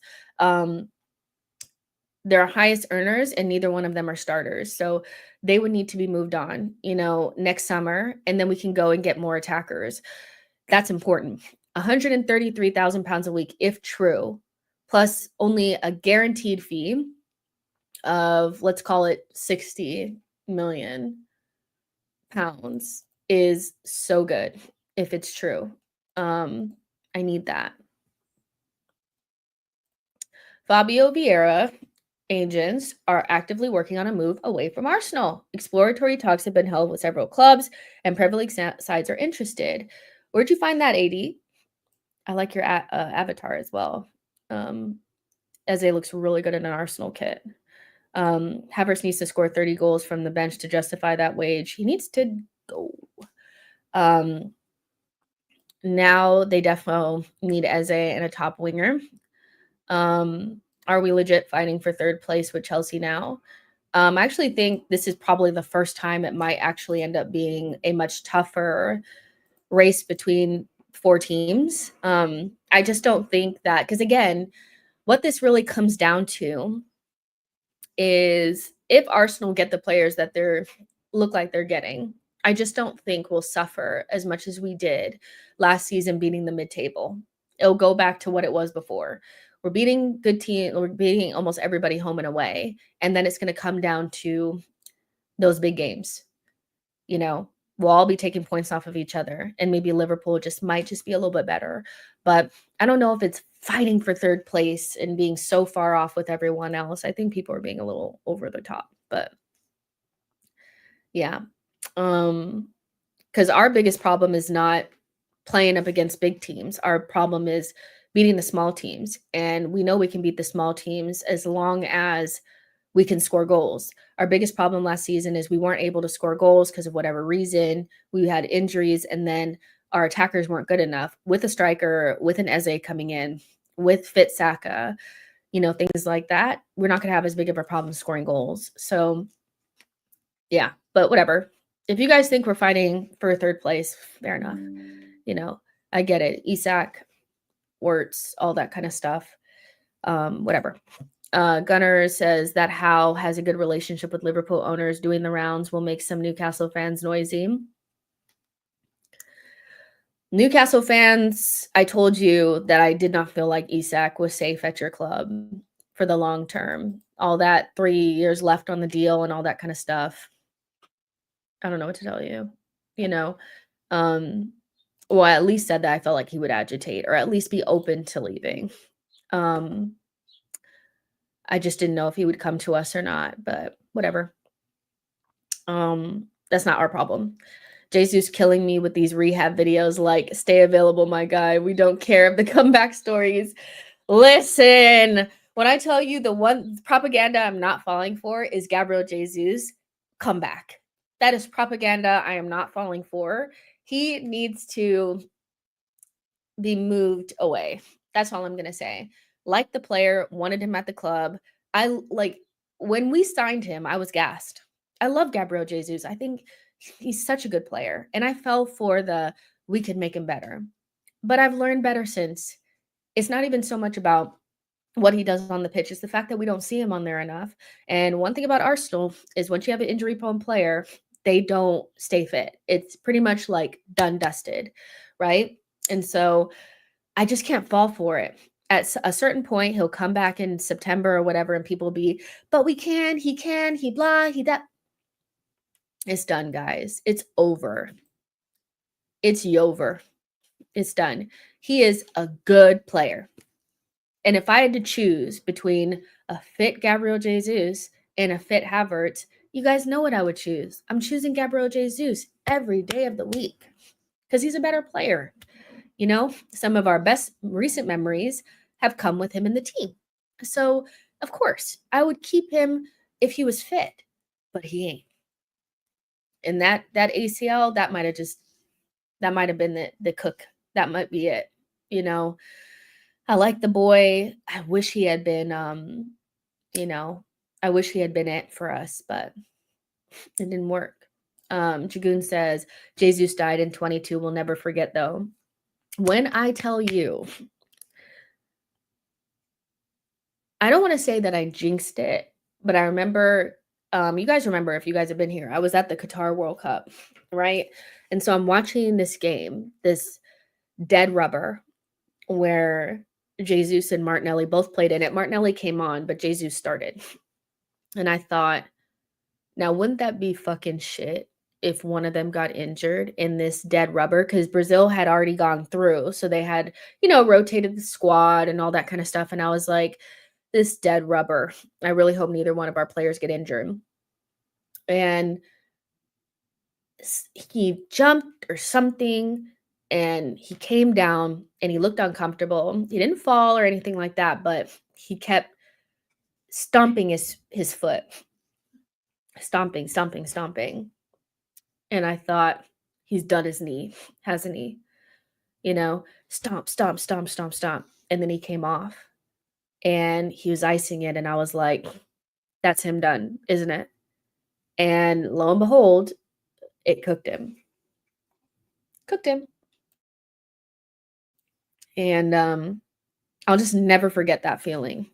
They're highest earners and neither one of them are starters. So they would need to be moved on, you know, next summer, and then we can go and get more attackers. That's important. 133,000 pounds a week, if true, plus only a guaranteed fee of, let's call it 60 million pounds, is so good if it's true. I need that. Fabio Vieira agents are actively working on a move away from Arsenal. Exploratory talks have been held with several clubs, and Premier League sides are interested. Where'd you find that, AD? I like your avatar as well. Eze looks really good in an Arsenal kit. Havertz needs to score 30 goals from the bench to justify that wage. He needs to go. Now they definitely need Eze and a top winger. Are we legit fighting for third place with Chelsea now? I actually think this is probably the first time it might actually end up being a much tougher race between 4 teams. I just don't think that, because again, what this really comes down to is if Arsenal get the players that they're look like they're getting, I just don't think we'll suffer as much as we did last season beating the mid-table. It'll go back to what it was before. We're beating good team, we're beating almost everybody home and away, and then it's going to come down to those big games. You know, we'll all be taking points off of each other, and maybe Liverpool might just be a little bit better. But I don't know if it's fighting for third place and being so far off with everyone else. I think people are being a little over the top, but yeah. Because our biggest problem is not playing up against big teams. Our problem is beating the small teams. And we know we can beat the small teams as long as we can score goals. Our biggest problem last season is we weren't able to score goals because of whatever reason. We had injuries, and then our attackers weren't good enough. With a striker, with an Eze coming in, with fit Saka, things like that, we're not going to have as big of a problem scoring goals. So, yeah, but whatever. If you guys think we're fighting for third place, fair enough. I get it. Isak, Wirtz, all that kind of stuff. Whatever. Gunner says that Howe has a good relationship with Liverpool owners. Doing the rounds will make some Newcastle fans noisy. Newcastle fans, I told you that I did not feel like Isak was safe at your club for the long term. All that 3 years left on the deal and all that kind of stuff. I don't know what to tell you. Well, I at least said that I felt like he would agitate or at least be open to leaving. I just didn't know if he would come to us or not, but whatever. That's not our problem. Jesus killing me with these rehab videos like, stay available, my guy. We don't care of the comeback stories. Listen, when I tell you the one propaganda I'm not falling for is Gabriel Jesus comeback. That is propaganda I am not falling for. He needs to be moved away. That's all I'm going to say. Like the player, wanted him at the club. When we signed him, I was gassed. I love Gabriel Jesus. I think he's such a good player. And I fell for we could make him better. But I've learned better since. It's not even so much about what he does on the pitch. It's the fact that we don't see him on there enough. And one thing about Arsenal is once you have an injury-prone player, they don't stay fit. It's pretty much like done dusted, right? And so I just can't fall for it. At a certain point, he'll come back in September or whatever, and people will be, but he blah, he that. It's done, guys. It's over. It's over. It's done. He is a good player. And if I had to choose between a fit Gabriel Jesus and a fit Havertz, you guys know what I would choose. I'm choosing Gabriel Jesus every day of the week because he's a better player. Some of our best recent memories have come with him in the team. So, of course, I would keep him if he was fit, but he ain't. And that ACL, that might have been the cook. That might be it. I like the boy. I wish he had been, I wish he had been it for us, but it didn't work. Jagoon says, Jesus died in 22. We'll never forget, though. When I tell you, I don't want to say that I jinxed it, but I remember, you guys remember if you guys have been here, I was at the Qatar World Cup, right? And so I'm watching this game, this dead rubber, where Jesus and Martinelli both played in it. Martinelli came on, but Jesus started. And I thought, now wouldn't that be fucking shit if one of them got injured in this dead rubber because Brazil had already gone through. So they had, rotated the squad and all that kind of stuff. And I was like, this dead rubber. I really hope neither one of our players get injured. And he jumped or something and he came down and he looked uncomfortable. He didn't fall or anything like that, but he kept stomping his foot. Stomping, stomping, stomping. And I thought, he's done his knee, hasn't he? Stomp, stomp, stomp, stomp, stomp. And then he came off and he was icing it. And I was like, that's him done, isn't it? And lo and behold, it cooked him. Cooked him. And I'll just never forget that feeling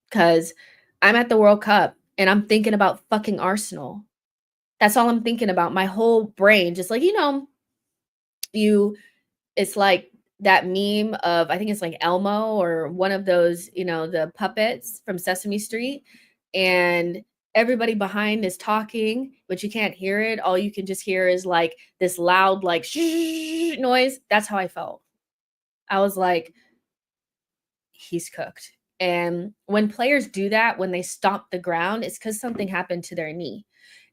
because I'm at the World Cup and I'm thinking about fucking Arsenal. That's all I'm thinking about. My whole brain, just like, it's like that meme of, I think it's like Elmo or one of those, the puppets from Sesame Street. And everybody behind is talking, but you can't hear it. All you can just hear is like this loud, like shh noise. That's how I felt. I was like, he's cooked. And when players do that, when they stomp the ground, it's because something happened to their knee.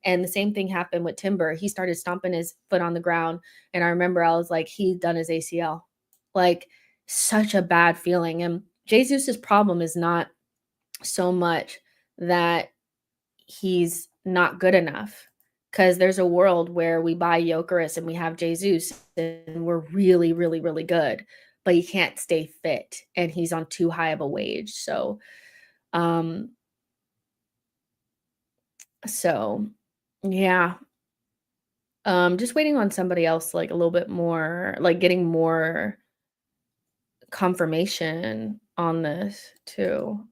And the same thing happened with Timber. He started stomping his foot on the ground. And I remember I was like, he'd done his ACL. Like, such a bad feeling. And Jesus's problem is not so much that he's not good enough. Because there's a world where we buy Jokeris and we have Jesus and we're really, really, really good. But he can't stay fit and he's on too high of a wage. So yeah. Just waiting on somebody else, like, a little bit more, like, getting more confirmation on this too.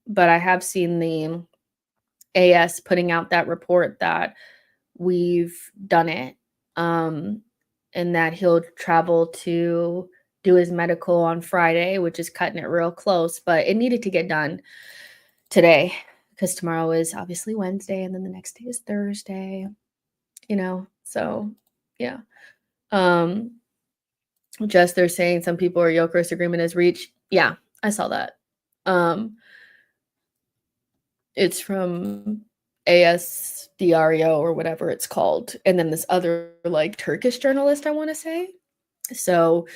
But I have seen the AS putting out that report that we've done it, and that he'll travel to do his medical on Friday, which is cutting it real close, but it needed to get done today because tomorrow is obviously Wednesday, and then the next day is Thursday. So yeah. Just they're saying some people are Jokeris agreement is reached. Yeah, I saw that. It's from ASDREO or whatever it's called, and then this other like Turkish journalist, I want to say. So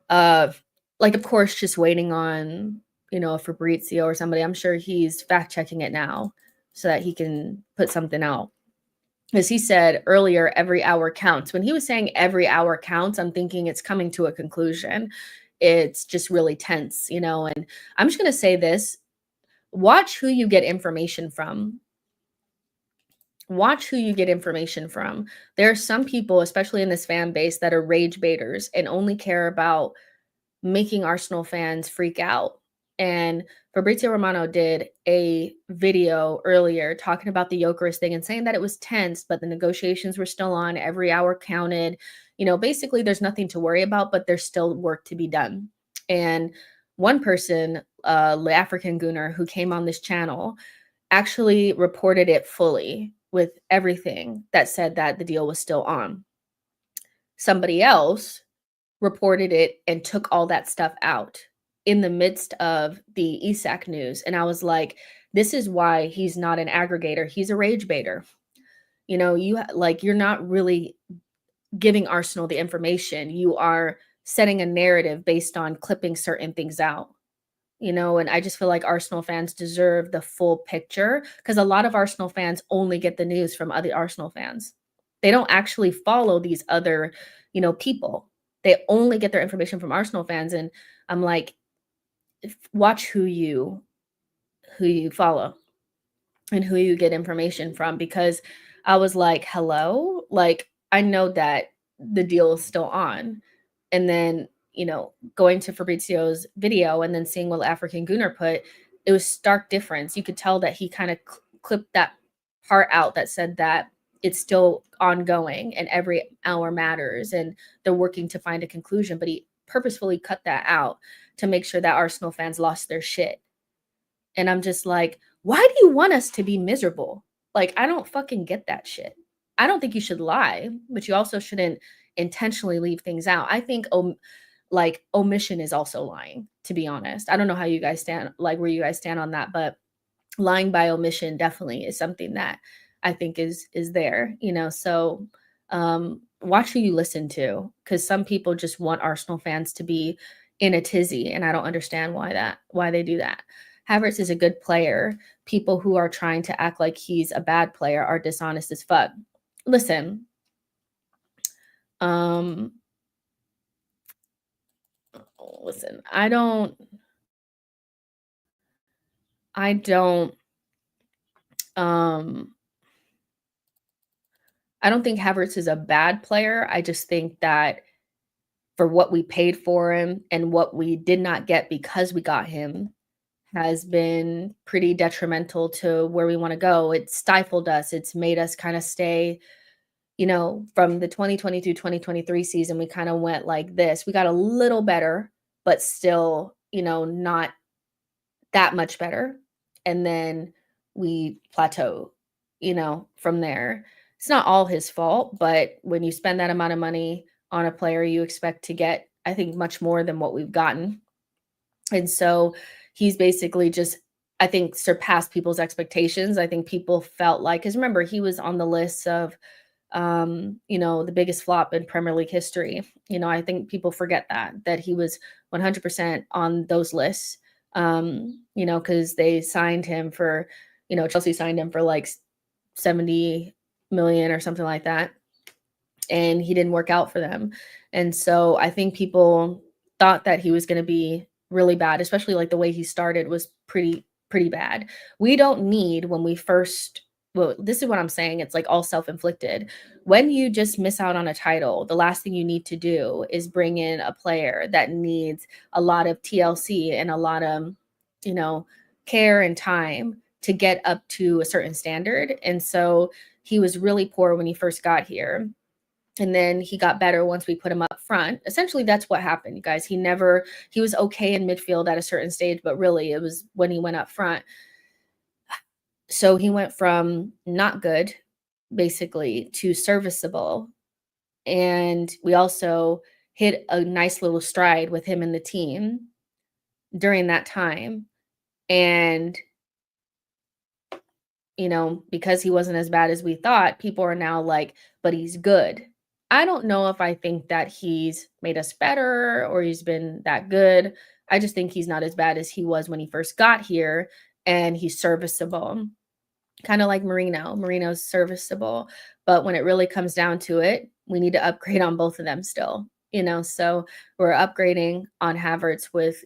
like, of course, just waiting on Fabrizio or somebody. I'm sure he's fact checking it now so that he can put something out. As he said earlier, every hour counts. When he was saying every hour counts, I'm thinking it's coming to a conclusion. It's just really tense, and I'm just going to say this. Watch who you get information from. Watch who you get information from. There are some people, especially in this fan base, that are rage baiters and only care about making Arsenal fans freak out. And Fabrizio Romano did a video earlier talking about the Jokeris thing and saying that it was tense, but the negotiations were still on. Every hour counted. Basically, there's nothing to worry about, but there's still work to be done. And one person, the African Gooner, who came on this channel, actually reported it fully with everything that said that the deal was still on. Somebody else reported it and took all that stuff out in the midst of the Isak news. And I was like, this is why he's not an aggregator. He's a rage baiter. You're not really giving Arsenal the information. You are setting a narrative based on clipping certain things out. And I just feel like Arsenal fans deserve the full picture because a lot of Arsenal fans only get the news from other Arsenal fans. They don't actually follow these other, people. They only get their information from Arsenal fans. And I'm like, watch who you follow and who you get information from, because I was like, hello, like, I know that the deal is still on. And then, going to Fabrizio's video and then seeing what African Gooner put, it was stark difference. You could tell that he kind of clipped that part out that said that it's still ongoing and every hour matters and they're working to find a conclusion. But he purposefully cut that out to make sure that Arsenal fans lost their shit. And I'm just like, why do you want us to be miserable? Like, I don't fucking get that shit. I don't think you should lie, but you also shouldn't intentionally leave things out. I think like omission is also lying, to be honest. I don't know how you guys stand, like where you guys stand on that, but lying by omission definitely is something that I think is there, so watch who you listen to, because some people just want Arsenal fans to be in a tizzy, and I don't understand why they do that. Havertz is a good player. People who are trying to act like he's a bad player are dishonest as fuck. Listen, um listen, I don't um I don't think Havertz is a bad player. I just think that for what we paid for him and what we did not get because we got him has been pretty detrimental to where we wanna go. It stifled us. It's made us kinda stay, from the 2022-2023 season, we kinda went like this. We got a little better, but still, not that much better. And then we plateau, from there. It's not all his fault, but when you spend that amount of money on a player, you expect to get, I think, much more than what we've gotten. And so he's basically just, I think, surpassed people's expectations. I think people felt like, because remember, he was on the list of, the biggest flop in Premier League history. I think people forget that he was 100% on those lists. Because they signed him for, Chelsea signed him for like 70 million or something like that, and he didn't work out for them. And so I think people thought that he was going to be really bad, especially like the way he started was pretty bad. We don't need when we first well, this is what I'm saying. It's like all self-inflicted. When you just miss out on a title, the last thing you need to do is bring in a player that needs a lot of TLC and a lot of, you know, care and time to get up to a certain standard. And so he was really poor when he first got here, and then he got better once we put him up front. Essentially, that's what happened, you guys. He was okay in midfield at a certain stage, but really it was when he went up front. So he went from not good, basically, to serviceable. And we also hit a nice little stride with him in the team during that time. And because he wasn't as bad as we thought, people are now like, but he's good. I don't know if I think that he's made us better or he's been that good. I just think he's not as bad as he was when he first got here, and he's serviceable. Kind of like Marino. Marino's serviceable. But when it really comes down to it, we need to upgrade on both of them still. So we're upgrading on Havertz with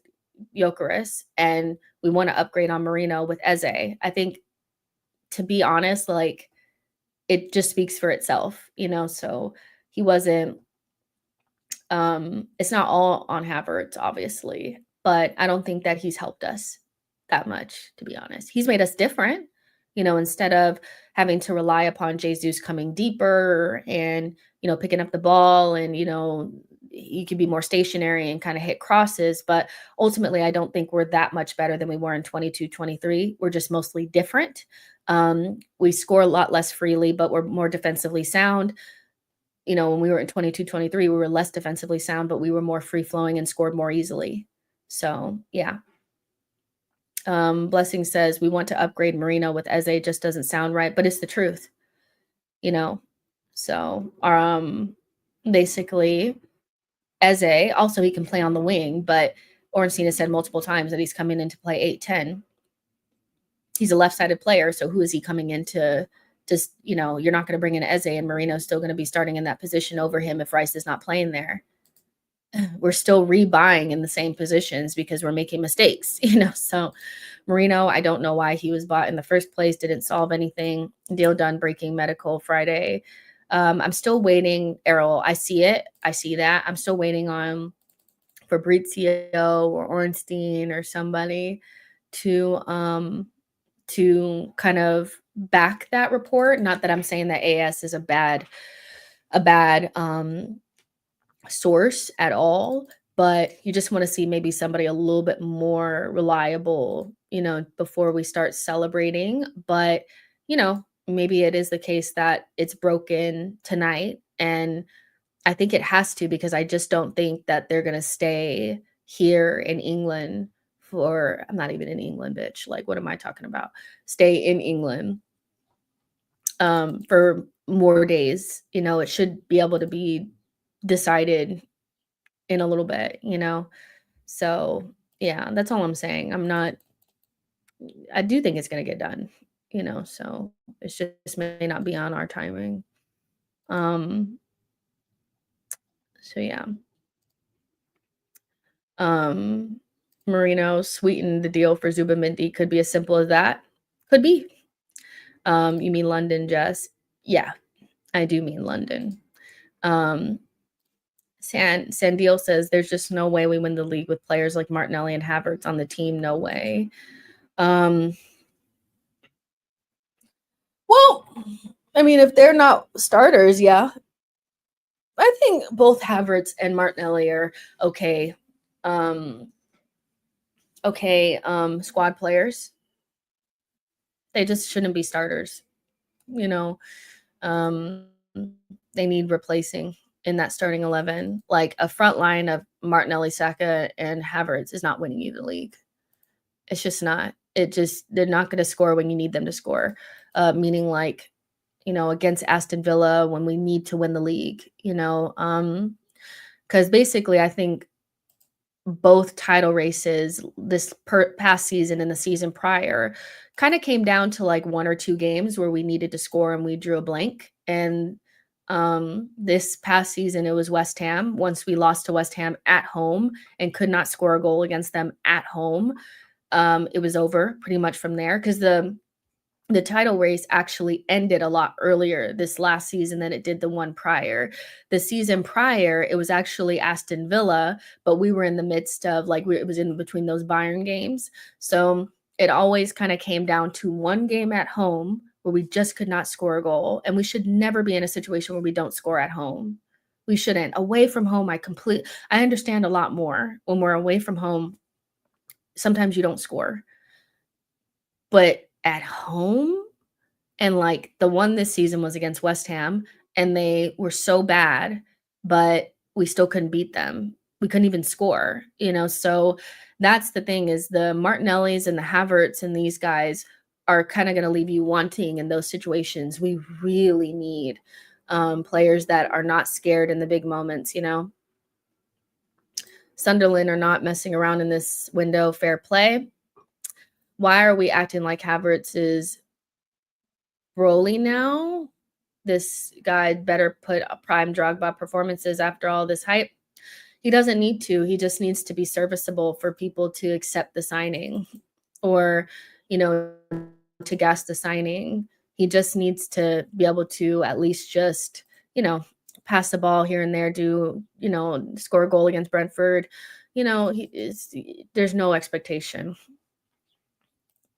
Gyökeres, and we want to upgrade on Marino with Eze. I think, to be honest, like, it just speaks for itself, so he wasn't it's not all on Havertz, obviously, but I don't think that he's helped us that much, to be honest. He's made us different, instead of having to rely upon Jesus coming deeper and, picking up the ball and, he could be more stationary and kind of hit crosses. But ultimately, I don't think we're that much better than we were in 22-23. We're just mostly different. We score a lot less freely, but we're more defensively sound. When we were in 22-23, we were less defensively sound, but we were more free flowing and scored more easily. So, yeah. Blessing says, we want to upgrade Marino with Eze, just doesn't sound right, but it's the truth, So, basically, Eze, also he can play on the wing, but Ornstein has said multiple times that he's coming in to play 8-10. He's a left-sided player, so who is he coming in to just, you're not going to bring in Eze, and Marino's still going to be starting in that position over him if Rice is not playing there. We're still rebuying in the same positions because we're making mistakes, So Marino, I don't know why he was bought in the first place, didn't solve anything. Deal done, breaking medical Friday. I'm still waiting, Errol. I see it. I see that. I'm still waiting on Fabrizio or Ornstein or somebody to kind of back that report. Not that I'm saying that AS is a bad source at all, but you just want to see maybe somebody a little bit more reliable, before we start celebrating. But, maybe it is the case that it's broken tonight, and I think it has to because I just don't think that they're gonna stay here in England for I'm not even in England, bitch, like, what am I talking about? Stay in England, for more days, it should be able to be decided in a little bit, you know? So, yeah, that's all I'm saying. I do think it's gonna get done, so it's just may not be on our timing. Um, so yeah. Um, Marino sweetened the deal for Zubimendi, could be as simple as that. Could be. You mean London, Jess? Yeah, I do mean London. Um, Sandil says there's just no way we win the league with players like Martinelli and Havertz on the team. No way. Um, well, I mean, if they're not starters, yeah. I think both Havertz and Martinelli are okay. Um, okay, squad players. They just shouldn't be starters, you know. Um, they need replacing in that starting 11. Like a front line of Martinelli, Saka, and Havertz is not winning you the league. It's just not. They're not going to score when you need them to score. Meaning like, against Aston Villa when we need to win the league, because basically I think both title races this past season and the season prior kind of came down to like one or two games where we needed to score and we drew a blank. And this past season it was West Ham. Once we lost to West Ham at home and could not score a goal against them at home, it was over pretty much from there because the title race actually ended a lot earlier this last season than it did the one prior. The season prior, it was actually Aston Villa, but we were in the midst of it was in between those Bayern games. So it always kind of came down to one game at home where we just could not score a goal. And we should never be in a situation where we don't score at home. We shouldn't. Away from home, I understand a lot more when we're away from home. Sometimes you don't score. But at home, and, like, the one this season was against West Ham, and they were so bad, but we still couldn't beat them. We couldn't even score, So that's the thing is the Martinellis and the Havertz and these guys are kinda gonna leave you wanting in those situations. We really need, players that are not scared in the big moments. Sunderland are not messing around in this window, fair play. Why are we acting like Havertz is Broly now? This guy better put a prime Drogba performances after all this hype. He doesn't need to. He just needs to be serviceable for people to accept the signing or, you know, to gas the signing. He just needs to be able to at least just, pass the ball here and there, score a goal against Brentford. There's no expectation.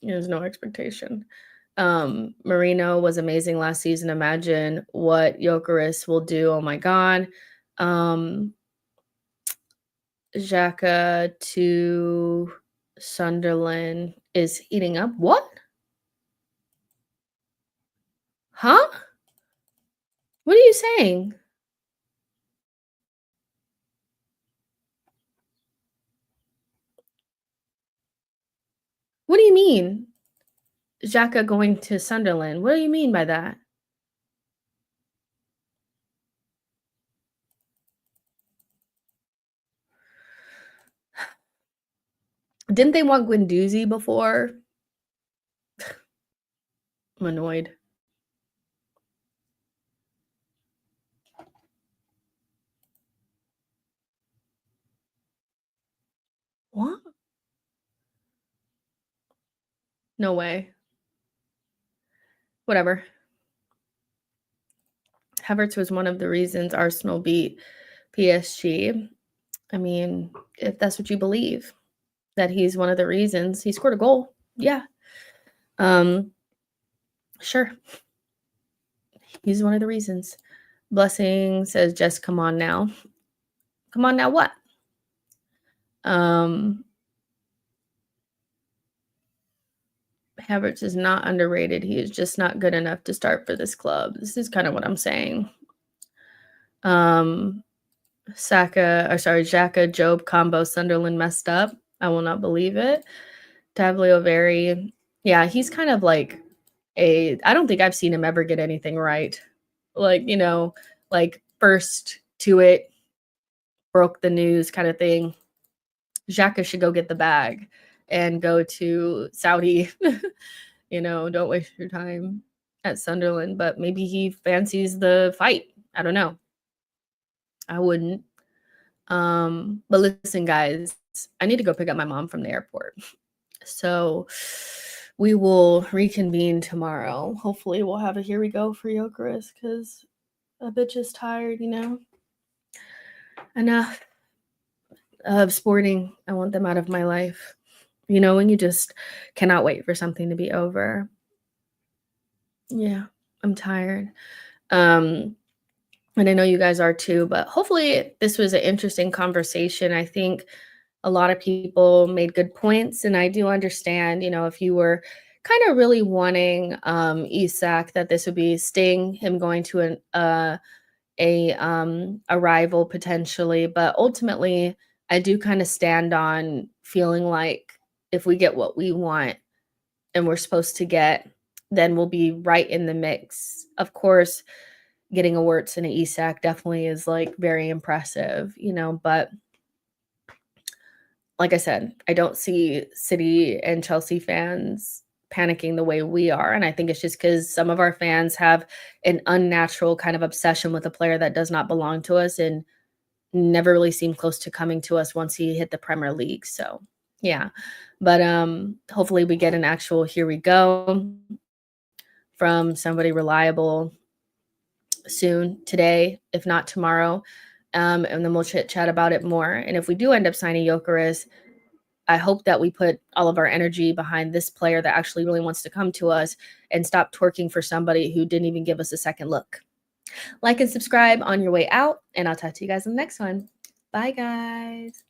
There's no expectation. Marino was amazing last season. Imagine what Gyökeres will do. Oh my god. Xhaka to Sunderland is heating up. What? Huh? What are you saying? What do you mean? Xhaka going to Sunderland. What do you mean by that? Didn't they want Guendouzi before? I'm annoyed. What? No way. Whatever. Havertz was one of the reasons Arsenal beat PSG. I mean, if that's what you believe, that he's one of the reasons he scored a goal. Yeah. Um, sure. He's one of the reasons. Blessing says, just come on now. Come on now, what? Havertz is not underrated. He is just not good enough to start for this club. This is kind of what I'm saying. Xhaka, Job combo, Sunderland messed up. I will not believe it. Tagliafieri, yeah, he's kind of like I don't think I've seen him ever get anything right. Like, like first to it, broke the news kind of thing. Xhaka should go get the bag and go to Saudi. Don't waste your time at Sunderland, but maybe he fancies the fight. I don't know. I wouldn't. But listen, guys, I need to go pick up my mom from the airport. So we will reconvene tomorrow. Hopefully we'll have a here we go for Jokeris because a bitch is tired, Enough of sporting. I want them out of my life. When you just cannot wait for something to be over. Yeah, I'm tired. And I know you guys are too, but hopefully this was an interesting conversation. I think a lot of people made good points, and I do understand, if you were kind of really wanting Isak, that this would be Sting, him going to a rival potentially, but ultimately I do kind of stand on feeling like if we get what we want and we're supposed to get, then we'll be right in the mix. Of course, getting a Wirtz and an Isak definitely is like very impressive, but like I said, I don't see City and Chelsea fans panicking the way we are. And I think it's just because some of our fans have an unnatural kind of obsession with a player that does not belong to us and never really seemed close to coming to us once he hit the Premier League. So yeah. But hopefully we get an actual here we go from somebody reliable soon, today, if not tomorrow. And then we'll chit chat about it more. And if we do end up signing Jokeris, I hope that we put all of our energy behind this player that actually really wants to come to us and stop twerking for somebody who didn't even give us a second look. Like and subscribe on your way out, and I'll talk to you guys in the next one. Bye, guys.